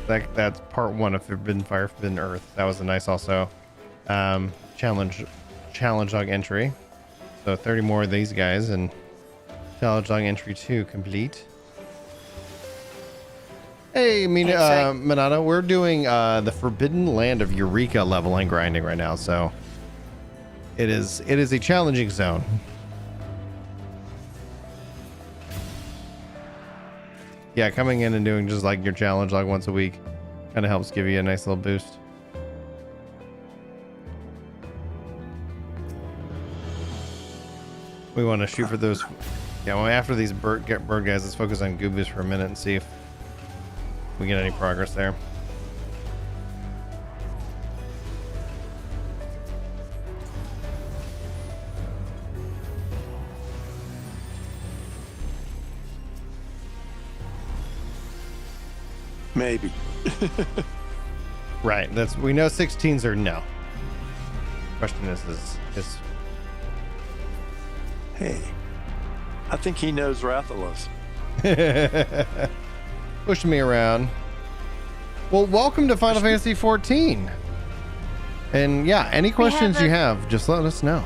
That's part 1 of Forbidden Fire, Forbidden Earth. That was a nice also challenge log entry. So 30 more of these guys and challenge log entry 2 complete. Hey, Minato, we're doing the Forbidden Land of Eureka level and grinding right now, so it is a challenging zone. Yeah, coming in and doing just like your challenge log once a week kind of helps give you a nice little boost. We want to shoot for those. Yeah, well, after these bird guys, let's focus on Goobus for a minute and see if we get any progress there. Maybe. Right. We know 16s are no. Question is Hey, I think he knows Rathalos. pushing me around. Well, welcome to Final Fantasy XIV. And yeah, any questions you have, just let us know.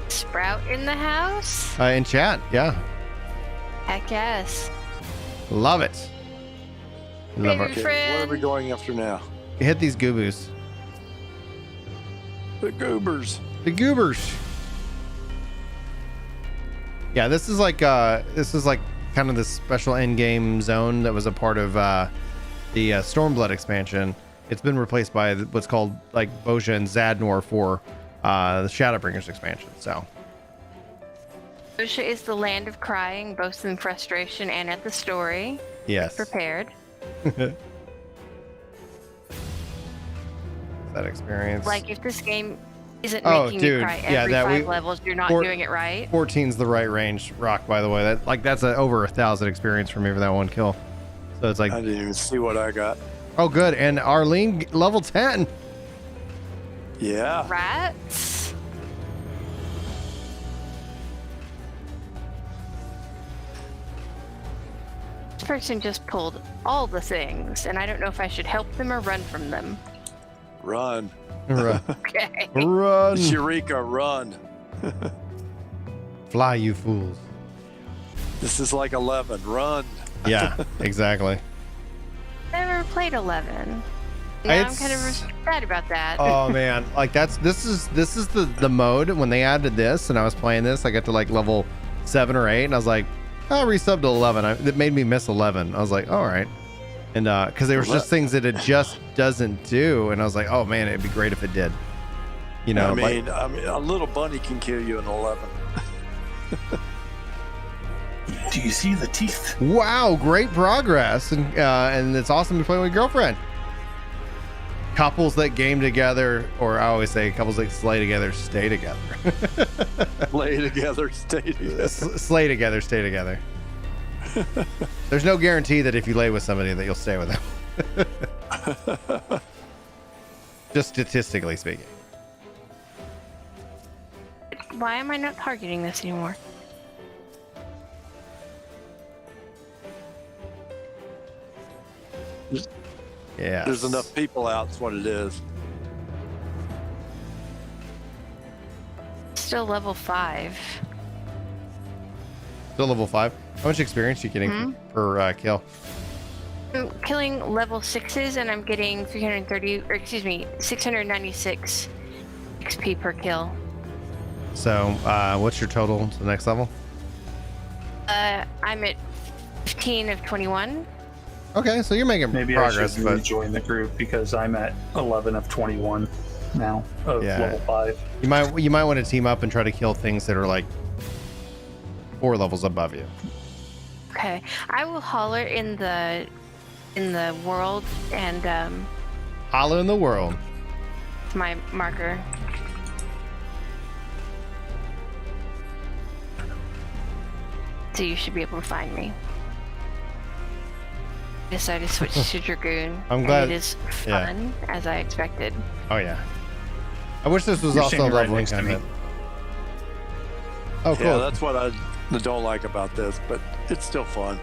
Sprout in the house? In chat, yeah. Heck yes. Love it. Love Baby it. friend. What are we going after now? Hit these goobers. The goobers. The goobers. Yeah, this is like kind of this special end game zone that was a part of the Stormblood expansion. It's been replaced by what's called like Bozja and Zadnor for the Shadowbringers expansion. So Bozja is the land of crying, both in frustration and at the story. yes. Prepared. That experience. Like if this game isn't Oh, making dude. you cry Yeah, every that 5 levels, you're not doing it right. 14's the right range rock, by the way. That's over 1,000 experience for me for that one kill. So it's like, I didn't even see what I got. oh, good. And Arlene level 10. Yeah. Rats. This person just pulled all the things, and I don't know if I should help them or run from them. Run. Run. Okay. Run. Eureka, run. Fly, you fools. This is like 11. Run. Yeah, exactly. Never played 11. Now I'm kind of sad about that. Oh man, like this is the mode when they added this, and I was playing this. I got to like level 7 or 8, and I was like, I'll resub to 11. It made me miss 11. I was like, all right, and because there was just things that it just doesn't do, and I was like, oh man, it'd be great if it did. You know, I mean, a little bunny can kill you in 11. Do you see the teeth? Wow, great progress, and it's awesome to play with your girlfriend. Couples that game together, or I always say couples that slay together, stay together. Lay together, stay together. Slay together, stay together. There's no guarantee that if you lay with somebody that you'll stay with them. Just statistically speaking. Why am I not targeting this anymore? Yeah. There's enough people out, that's what it is. Still level 5. Still level 5. How much experience are you getting per kill? I'm killing level 6s and I'm getting 696 XP per kill. So, what's your total to the next level? I'm at 15 of 21. Okay, so you're making Maybe progress, I should but rejoin the group because I'm at 11 of 21 now of level 5. you might want to team up and try to kill things that are like 4 levels above you. Okay, I will holler in the world and Holler in the world. my marker. So you should be able to find me. Decided to switch to Dragoon. I'm glad- And it is yeah. fun, as I expected. Oh yeah. I wish this was You're also standing right leveling next to me. content. Oh, cool. Yeah, that's what I don't like about this, but it's still fun.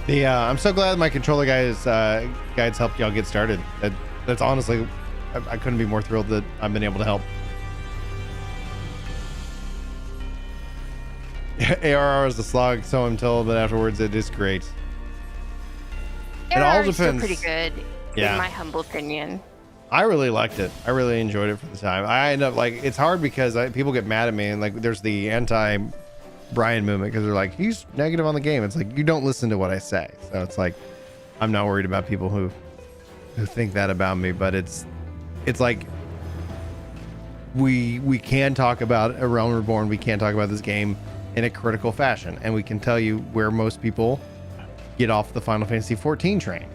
The I'm so glad my controller guides helped y'all get started. That's honestly, I couldn't be more thrilled that I've been able to help. ARR is the slog, so I'm told, but afterwards it is great. It all ARR is still depends. pretty good, Yeah. in my humble opinion. I really liked it. I really enjoyed it for the time. I end up like, it's hard because people get mad at me, and like there's the anti Brian movement because they're like, he's negative on the game. It's like, you don't listen to what I say. So it's like, I'm not worried about people who think that about me, but it's like we can talk about A Realm Reborn. We can talk about this game in a critical fashion, and we can tell you where most people get off the Final Fantasy XIV train.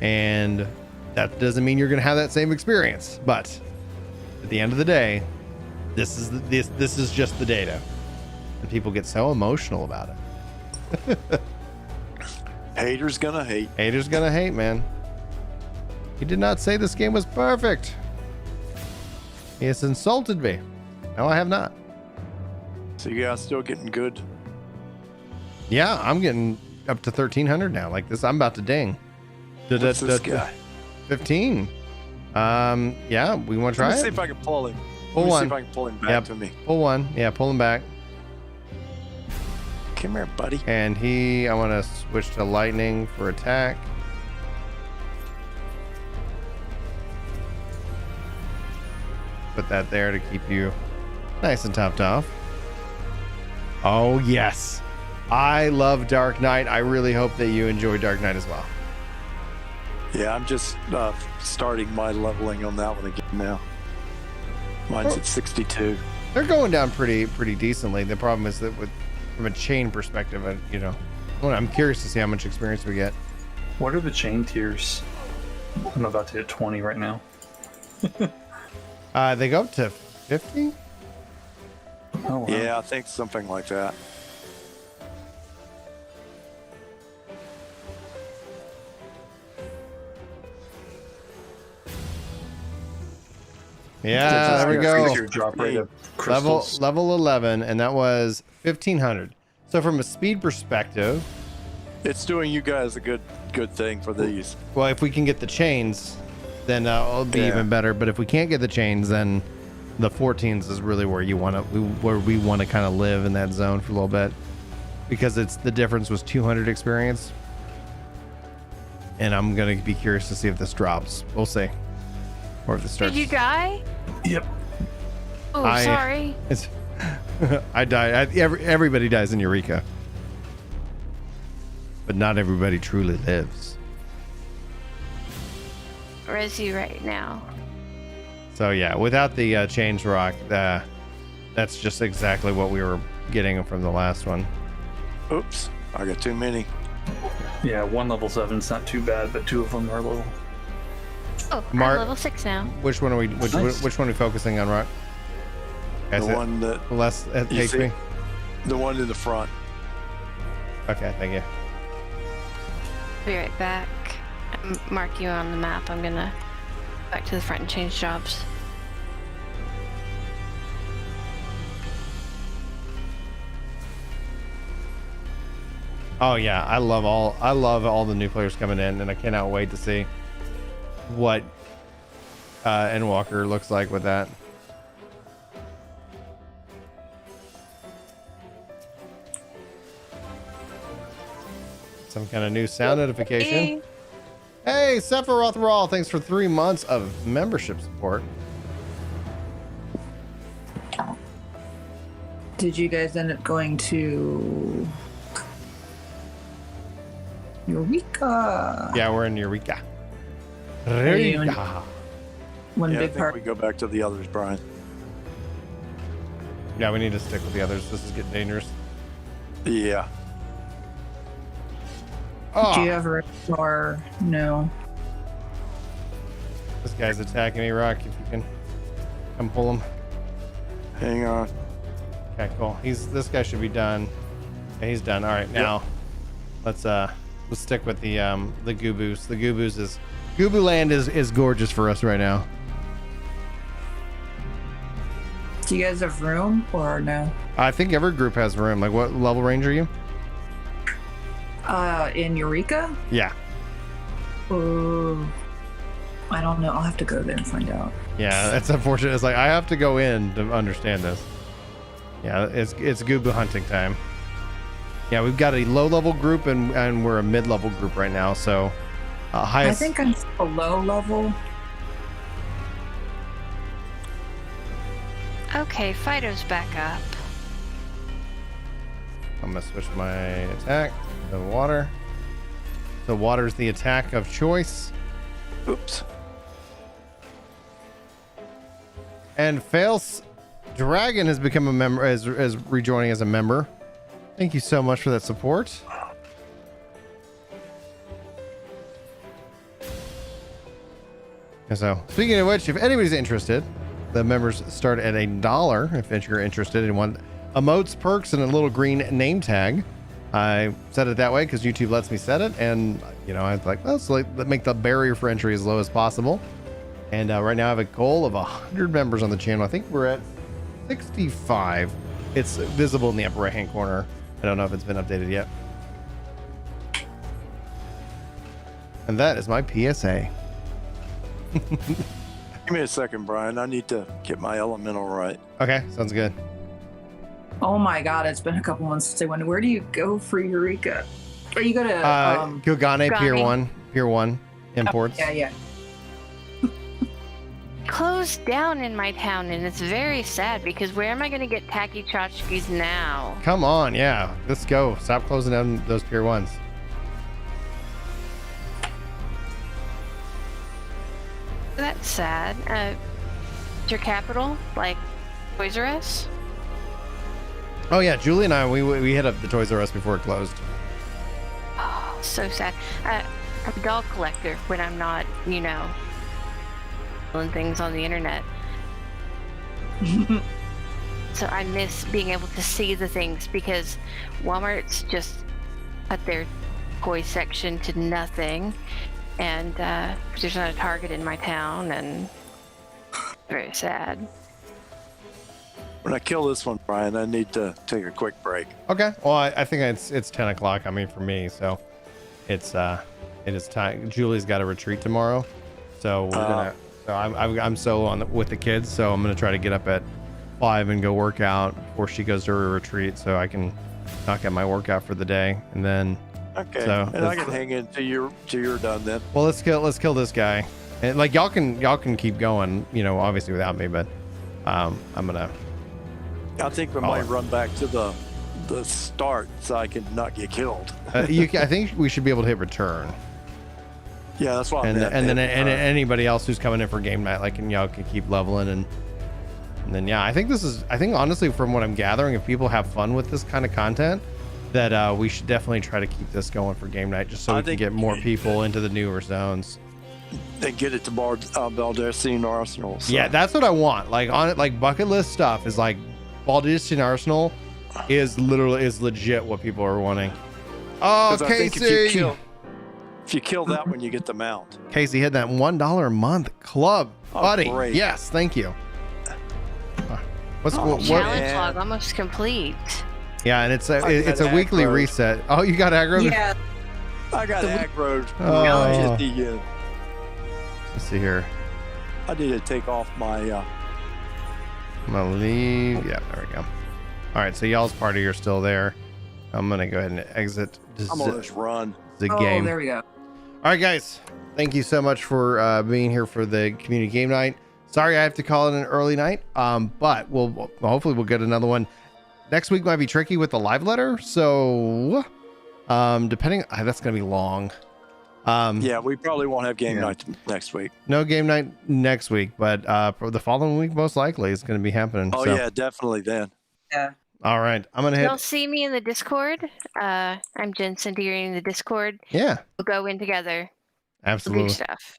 And that doesn't mean you're going to have that same experience, but at the end of the day, this is just the data, and people get so emotional about it. Haters gonna hate. Haters gonna hate, man. He did not say this game was perfect. He has insulted me. No, I have not. So you guys still getting good? Yeah, I'm getting up to 1300 now. Like this, I'm about to ding. What's this guy? 15. Yeah, we want to try Let me it. see if I can pull him. Pull Let me one. see if I can pull him back Yep. to me. Pull one. Yeah, pull him back. Come here, buddy. And I want to switch to lightning for attack. Put that there to keep you nice and topped off. Oh, yes. I love Dark Knight. I really hope that you enjoy Dark Knight as well. Yeah, I'm just starting my leveling on that one again now. Mine's at 62. They're going down pretty decently. The problem is that from a chain perspective, I'm curious to see how much experience we get. What are the chain tiers? I'm about to hit 20 right now. They go up to 50? Oh, wow. Yeah, I think something like that. Yeah, there we go. Your drop rate of Level crystals. 11, and that was 1500. So from a speed perspective, It's doing you guys a good thing for these. well, if we can get the chains, then it'll be Yeah. even better. But if we can't get the chains, then the 14s is really where we want to kind of live in that zone for a little bit, because the difference was 200 experience, and I'm gonna be curious to see if this drops. We'll see, or if this starts. Did you die? Yep. Oh, sorry. It's I died. Everybody dies in Eureka, but not everybody truly lives. Res you right now. So yeah, without the change rock, that's just exactly what we were getting from the last one. Oops, I got too many. Yeah, one level 7's not too bad, but 2 of them are low. Oh, Mark- I'm level 6 now. Which one are we? Which one are we focusing on, Rock? The one that less you HP. see, the one in the front. Okay, thank you. Be right back. Mark you on the map. I'm gonna back to the front and change jobs. Oh yeah, I love all the new players coming in, and I cannot wait to see what Endwalker looks like with that. Some kind of new sound notification. Hey, Sephiroth Rawl, thanks for 3 months of membership support. Did you guys end up going to Eureka. Yeah, we're in Eureka. you in- Eureka. One Yeah, I big think part. we go back to the others, Brian. Yeah, we need to stick with the others. This is getting dangerous. Yeah. Oh, Do you have a or no? this guy's attacking me, Rock. If you can come pull him. Hang on. Okay, cool. This guy should be done. Yeah, he's done. All right, now let's stick with the Gooboos. The Gooboos is Gooboo Land is gorgeous for us right now. Do you guys have room or no? I think every group has room. Like, what level range are you? In Eureka? Yeah. Oh, I don't know. I'll have to go there and find out. Yeah, that's unfortunate. It's like I have to go in to understand this. Yeah, it's Gooboo hunting time. Yeah, we've got a low level group and we're a mid level group right now. So highest. I think I'm a low level. Okay, Fido's back up. I'm gonna switch my attack to water. So water's the attack of choice. Oops. And Fails Dragon has become a member, is rejoining as a member. Thank you so much for that support. And so, speaking of which, if anybody's interested, the members start at $1 if you're interested in one emotes, perks, and a little green name tag. I set it that way because YouTube lets me set it, and I was like, let's make the barrier for entry as low as possible. And right now I have a goal of 100 members on the channel. I think we're at 65. It's visible in the upper right hand corner. I don't know if it's been updated yet. And that is my PSA. Give me a second, Brian. I need to get my elemental right. Okay, sounds good. Oh my god, it's been a couple months since I went. Where do you go for Eureka? Or you go to Kugane Pier 1 imports. Yeah. Closed down in my town, and it's very sad because where am I going to get tacky tchotchkes now? Come on, yeah. Let's go. Stop closing down those Pier 1s. That's sad. Your capital, like Toys R Us? Oh yeah, Julie and I, we hit up the Toys R Us before it closed. Oh, so sad. I'm a dog collector when I'm not, doing things on the internet. So I miss being able to see the things because Walmart's just cut their toy section to nothing, and there's not a Target in my town, and very sad. When I kill this one, Brian, I need to take a quick break. Okay. Well, I think it's 10 o'clock. I mean, for me, so it is time. Julie's got a retreat tomorrow, so we're gonna. So I'm solo with the kids, so I'm gonna try to get up at 5 and go work out before she goes to her retreat, so I can knock out my workout for the day, and then. Okay. So and I can hang in till you're done then. Well, let's kill this guy, and like y'all can keep going, obviously without me, but I'm gonna. I think we might run back to the start so I can not get killed. I think we should be able to hit return. Yeah, that's what. And then anybody else who's coming in for game night, like, and y'all can keep leveling and then I think honestly, from what I'm gathering, if people have fun with this kind of content, that we should definitely try to keep this going for game night, just so we can get more people into the newer zones. And get it to Baldessian Arsenal. So. Yeah, that's what I want. Like on it, like bucket list stuff is like Baldessian Arsenal is legit what people are wanting. Oh, Casey! If you kill that one, you get the mount. Casey hit that $1 a month club, buddy. Great. Yes, thank you. Challenge log almost complete. Yeah, and it's a weekly reset. Oh, you got aggro? Yeah. I got aggroed. Oh. Let's see here. I need to take off my. I'm gonna leave. Yeah, there we go. All right, so y'all's party are still there. I'm gonna go ahead and exit. I'm gonna just run the game. There we go. All right, guys. Thank you so much for being here for the community game night. Sorry, I have to call it an early night. But hopefully we'll get another one. Next week might be tricky with the live letter, so Depending, that's gonna be long. Yeah, we probably won't have game night next week. No game night next week, but for the following week, most likely it's going to be happening. Oh yeah, definitely then. Yeah. All right, I'm gonna You'll hit. see me in the Discord. I'm Jensen in the Discord. Yeah, We'll go in together. absolutely. We'll do stuff.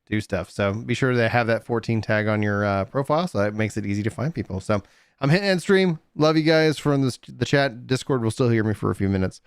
Do stuff. So be sure to have that 14 tag on your profile, so that makes it easy to find people. So I'm hitting end stream. Love you guys from the chat. Discord will still hear me for a few minutes.